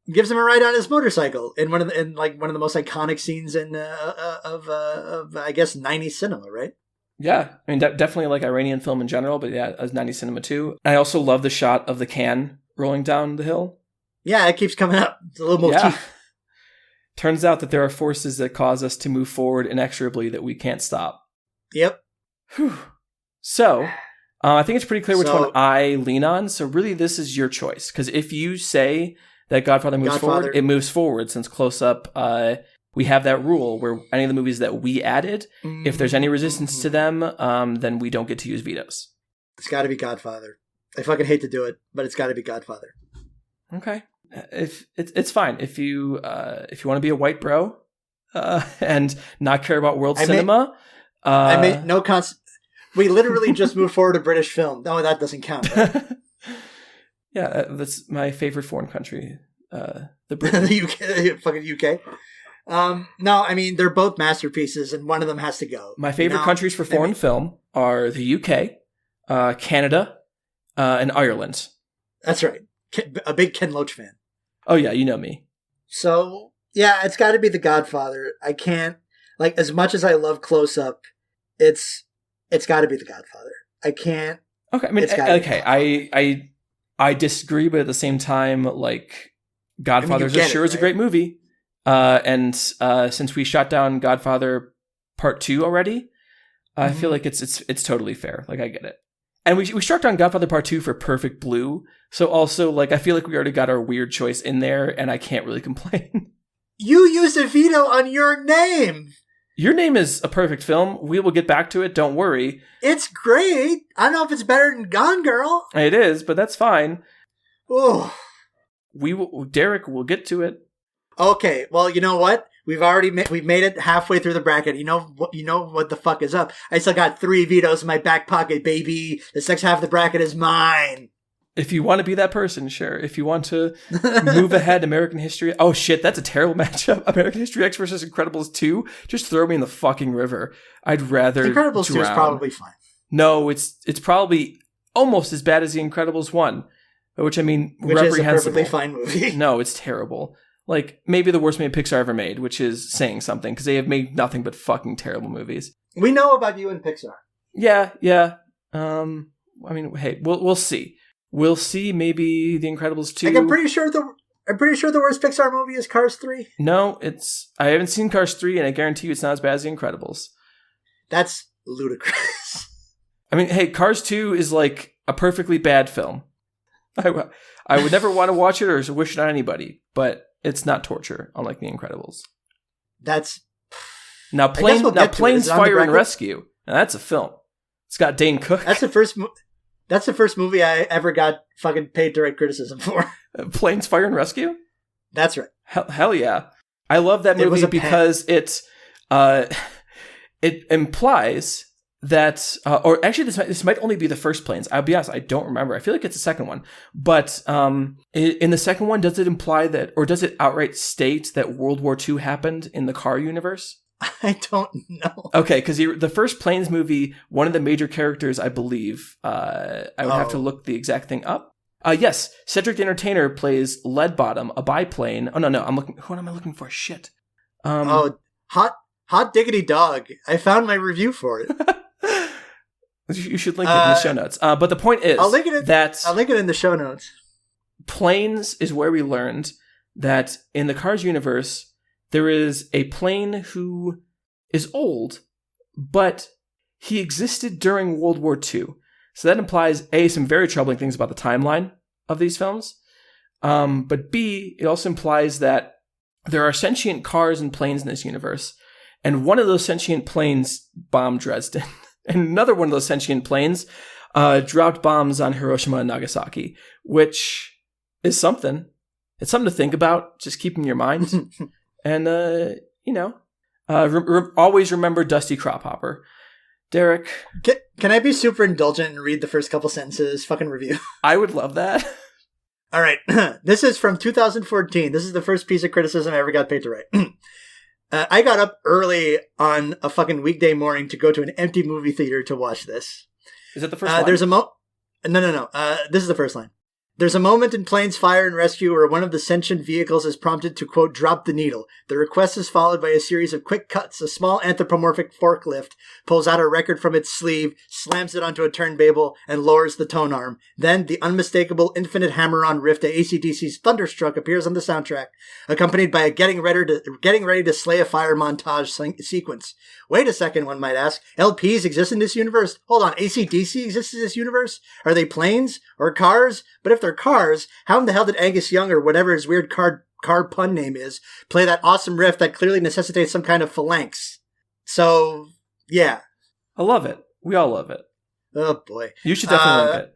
Gives him a ride on his motorcycle in one of the most iconic scenes in of I guess 90s cinema, right? Yeah, I mean, definitely, like, Iranian film in general, but yeah, as 90s cinema too. I also love the shot of the can rolling down the hill. Yeah, it keeps coming up. It's a little motif. Yeah. Turns out that there are forces that cause us to move forward inexorably that we can't stop. Yep. Whew. So, I think it's pretty clear which one I lean on. So really, this is your choice. Because if you say that Godfather moves forward, it moves forward, since Close Up, we have that rule where any of the movies that we added, if there's any resistance to them, then we don't get to use vetoes. It's got to be Godfather. I fucking hate to do it, but it's got to be Godfather. Okay. If it's fine. If you want to be a white bro and not care about world cinema. I made no we literally just moved forward to British film. No, that doesn't count. Right? Yeah, that's my favorite foreign country. The UK, fucking UK. No, I mean, they're both masterpieces, and one of them has to go. My favorite countries for foreign film are the UK, Canada, and Ireland. That's right. A big Ken Loach fan. Oh yeah, you know me. So yeah, it's got to be The Godfather. I can't, like, as much as I love Close Up, it's got to be The Godfather. I can't. Okay, I mean, okay, I disagree, but at the same time, like, Godfather sure is a great movie. And since we shot down Godfather Part 2 already, I feel like it's totally fair. Like, I get it. And we struck down Godfather Part 2 for Perfect Blue. So also, like, I feel like we already got our weird choice in there, and I can't really complain. You used a veto on your name! Your Name is a perfect film. We will get back to it, don't worry. It's great! I don't know if it's better than Gone Girl! It is, but that's fine. Oh. Derek will get to it. Okay, well, you know what? We've made it halfway through the bracket. You know what the fuck is up. I still got 3 vetoes in my back pocket, baby. The next half of the bracket is mine. If you want to be that person, sure. If you want to move ahead American History... Oh, shit, that's a terrible matchup. American History X versus Incredibles 2? Just throw me in the fucking river. I'd rather Incredibles 2 is probably fine. No, it's probably almost as bad as The Incredibles 1. Which, I mean, which is a perfectly fine movie. No, it's terrible. Like, maybe the worst movie Pixar ever made, which is saying something, because they have made nothing but fucking terrible movies. We know about you and Pixar. Yeah. I mean, hey, we'll see. We'll see. Maybe The Incredibles 2. Like, I'm pretty sure the worst Pixar movie is Cars 3. No, I haven't seen Cars 3, and I guarantee you it's not as bad as The Incredibles. That's ludicrous. I mean, hey, Cars 2 is like a perfectly bad film. I would never want to watch it or wish it on anybody, but it's not torture, unlike The Incredibles. That's... Now, Planes, Fire, and Rescue. Now, that's a film. It's got Dane Cook. That's the first movie I ever got fucking paid to write criticism for. Planes, Fire, and Rescue? That's right. Hell yeah. I love that movie because it implies that, or actually this might only be the first Planes. I'll be honest, I don't remember. I feel like it's the second one. But in the second one, does it imply that, or does it outright state that World War II happened in the car universe? I don't know. Okay, because the first Planes movie, one of the major characters, I believe, I would have to look the exact thing up. Yes, Cedric the Entertainer plays Leadbottom, a biplane. Oh, no, what am I looking for? Shit. Hot diggity dog. I found my review for it. You should link it in the show notes. But the point is I'll link it in the show notes. Planes is where we learned that in the Cars universe, there is a plane who is old, but he existed during World War II. So that implies, A, some very troubling things about the timeline of these films. But B, it also implies that there are sentient cars and planes in this universe. And one of those sentient planes bombed Dresden. And another one of those sentient planes dropped bombs on Hiroshima and Nagasaki, which is something. It's something to think about. Just keep in your mind. And, always remember Dusty Crophopper. Derek. Can I be super indulgent and read the first couple sentences? Fucking review. I would love that. All right. This is from 2014. This is the first piece of criticism I ever got paid to write. I got up early on a fucking weekday morning to go to an empty movie theater to watch this. Is that the first line? There's No. This is the first line. There's a moment in Planes, Fire, and Rescue where one of the sentient vehicles is prompted to, quote, drop the needle. The request is followed by a series of quick cuts. A small anthropomorphic forklift pulls out a record from its sleeve, slams it onto a turntable, and lowers the tone arm. Then the unmistakable infinite hammer-on riff to AC/DC's Thunderstruck appears on the soundtrack, accompanied by a getting ready to slay a fire montage sequence. Wait a second, one might ask. LPs exist in this universe? Hold on, AC/DC exists in this universe? Are they planes? Or cars? But if they're cars, how in the hell did Angus Young, or whatever his weird car pun name is, play that awesome riff that clearly necessitates some kind of phalanx? So, yeah. I love it. We all love it. Oh, boy. You should definitely link it.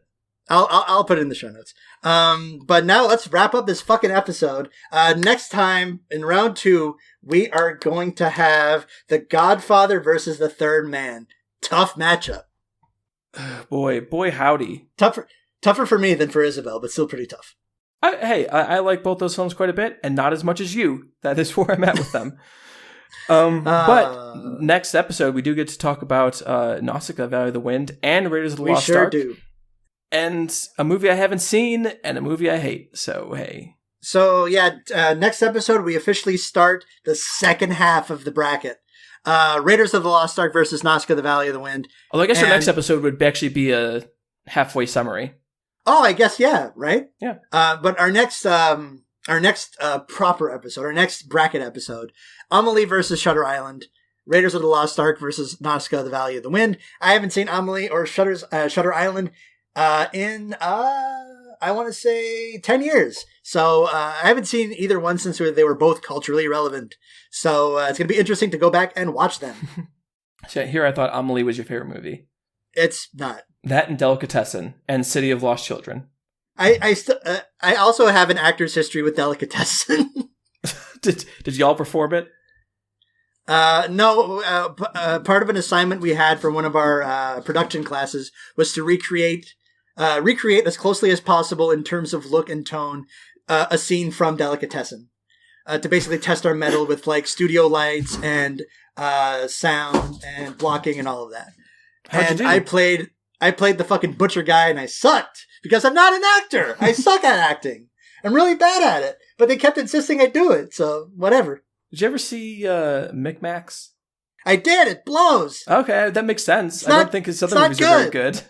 I'll put it in the show notes. But now let's wrap up this fucking episode. Next time, in round 2, we are going to have The Godfather versus The Third Man. Tough matchup. Boy, howdy. Tougher for me than for Isabelle, but still pretty tough. I like both those films quite a bit, and not as much as you. That is where I'm at with them. But next episode, we do get to talk about Nausicaa, Valley of the Wind, and Raiders of the Lost Ark. We sure do. And a movie I haven't seen, and a movie I hate. So, hey. So, yeah, next episode, we officially start the second half of the bracket. Raiders of the Lost Ark versus Nausicaa, the Valley of the Wind. Although I guess our next episode would actually be a halfway summary. Oh, I guess, yeah, right? Yeah. But our next proper episode, our next bracket episode, Amelie versus Shutter Island. Raiders of the Lost Ark versus Nazca: The Valley of the Wind. I haven't seen Amelie or Shutter Island in I want to say 10 years. So I haven't seen either one since they were both culturally relevant. So it's going to be interesting to go back and watch them. So here I thought Amelie was your favorite movie. It's not. That and Delicatessen and City of Lost Children. I also have an actor's history with Delicatessen. Did y'all perform it? No. Part of an assignment we had for one of our production classes was to recreate as closely as possible in terms of look and tone a scene from Delicatessen. To basically test our mettle with like studio lights and sound and blocking and all of that. How'd you do? I played the fucking butcher guy and I sucked because I'm not an actor. I suck at acting. I'm really bad at it. But they kept insisting I do it, so whatever. Did you ever see Micmacs? I did. It blows. Okay, that makes sense. I don't think his other movies are very good.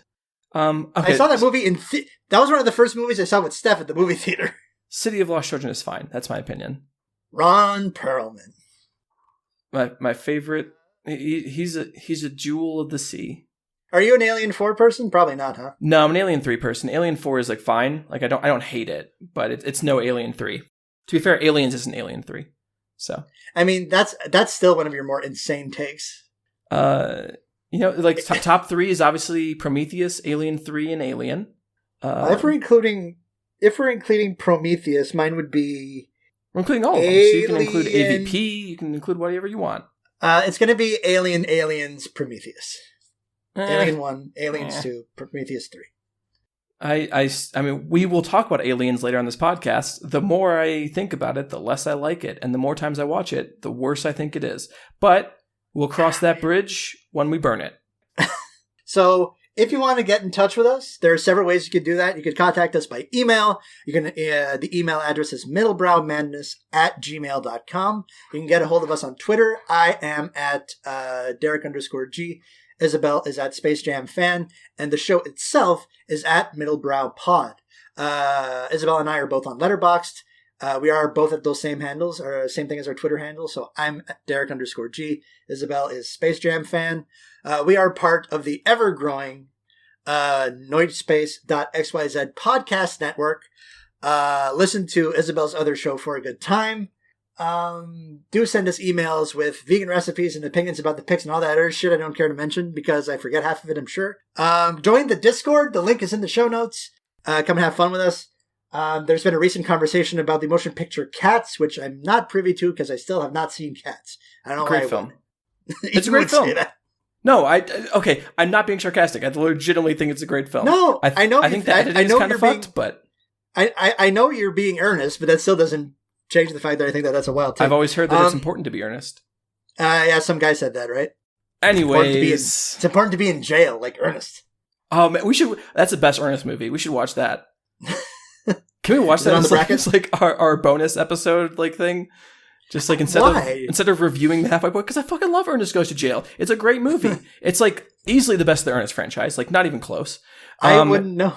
Okay. I saw that movie that was one of the first movies I saw with Steph at the movie theater. City of Lost Children is fine. That's my opinion. Ron Perlman. My favorite. He's a jewel of the sea. Are you an Alien 4 person? Probably not, huh? No, I'm an Alien 3 person. Alien 4 is like fine. Like I don't hate it, but it's no Alien 3. To be fair, Aliens isn't Alien 3. So I mean, that's still one of your more insane takes. Like top 3 is obviously Prometheus, Alien 3, and Alien. If we're including Prometheus, mine would be. We're including all of them. So you can include AVP. You can include whatever you want. It's going to be Aliens, Prometheus. Alien 1, Aliens 2, Prometheus 3. I mean, we will talk about Aliens later on this podcast. The more I think about it, the less I like it. And the more times I watch it, the worse I think it is. But we'll cross that bridge when we burn it. So if you want to get in touch with us, there are several ways you could do that. You could contact us by email. You can the email address is middlebrowmadness@gmail.com. You can get a hold of us on Twitter. I am at Derek_G. Isabelle is at Space Jam Fan, and the show itself is at Middlebrow Pod. Isabelle and I are both on Letterboxd. We are both at those same handles, or same thing as our Twitter handle. So I'm at Derek_G. Isabelle is Space Jam Fan. We are part of the ever-growing Noidspace.xyz podcast network. Listen to Isabelle's other show For a Good Time. Do send us emails with vegan recipes and opinions about the picks and all that other shit I don't care to mention because I forget half of it, I'm sure. Join the Discord. The link is in the show notes. Come and have fun with us. There's been a recent conversation about the motion picture Cats, which I'm not privy to because I still have not seen Cats. I don't know great why film. It's a great film. No, okay, I'm not being sarcastic. I legitimately think it's a great film. No, I know. I think the editing is kind of fucked, but I know you're being earnest, but that still doesn't change the fact that I think that's a wild take. I've always heard that it's important to be earnest. Yeah, some guy said that, right? Anyways, it's important to be in jail, like Ernest. Oh man, we should. That's the best Ernest movie. We should watch that. Can we watch that on the bracket? It's like our bonus episode like thing? Just like instead of reviewing the Halfway Point, because I fucking love Ernest Goes to Jail. It's a great movie. It's like easily the best of the Ernest franchise. Like not even close. I wouldn't know.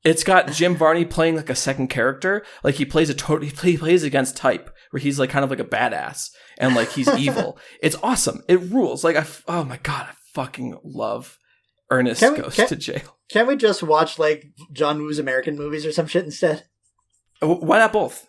It's got Jim Varney playing like a second character. Like he plays he plays against type, where he's like kind of like a badass and like he's evil. It's awesome. It rules. Like oh my god, I fucking love Ernest Goes to Jail. Can't we just watch like John Woo's American movies or some shit instead? Why not both?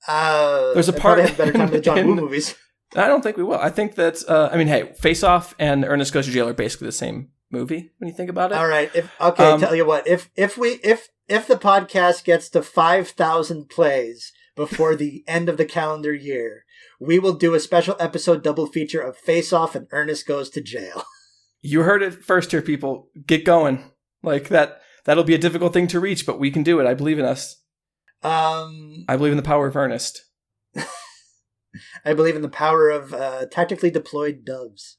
There's a part have better time with John Woo movies. I don't think we will. I think that's. I mean, hey, Face Off and Ernest Goes to Jail are basically the same movie when you think about it. All right. Tell you what. If the podcast gets to 5,000 plays before the end of the calendar year, we will do a special episode double feature of Face Off and Ernest Goes to Jail. You heard it first here, people. Get going. Like that'll be a difficult thing to reach, but we can do it. I believe in us. I believe in the power of Ernest. I believe in the power of tactically deployed doves.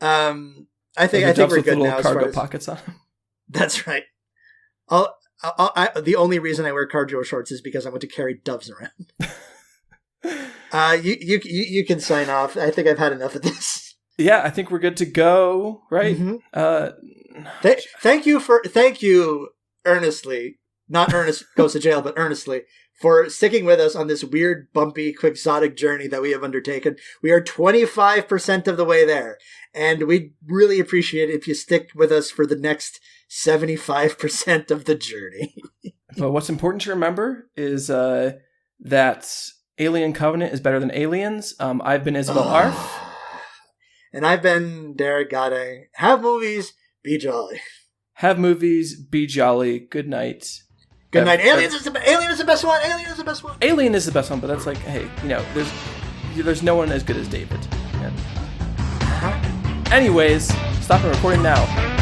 I think we're good now. Cargo pockets on them. That's right. The only reason I wear cargo shorts is because I want to carry doves around. You can sign off. I think I've had enough of this. Yeah, I think we're good to go. Right. Mm-hmm. Thank you, earnestly. Not Ernest Goes to Jail, but earnestly for sticking with us on this weird, bumpy, quixotic journey that we have undertaken. We are 25% of the way there, and we'd really appreciate it if you stick with us for the next 75% of the journey. But what's important to remember is that Alien Covenant is better than Aliens. I've been Isabelle Arf. And I've been Derek Gade. Have movies, be jolly. Have movies, be jolly. Good night. Good night. Alien is the best one. Alien is the best one. Alien is the best one, but that's like, hey, there's no one as good as David. Yeah. Anyways, stop recording now.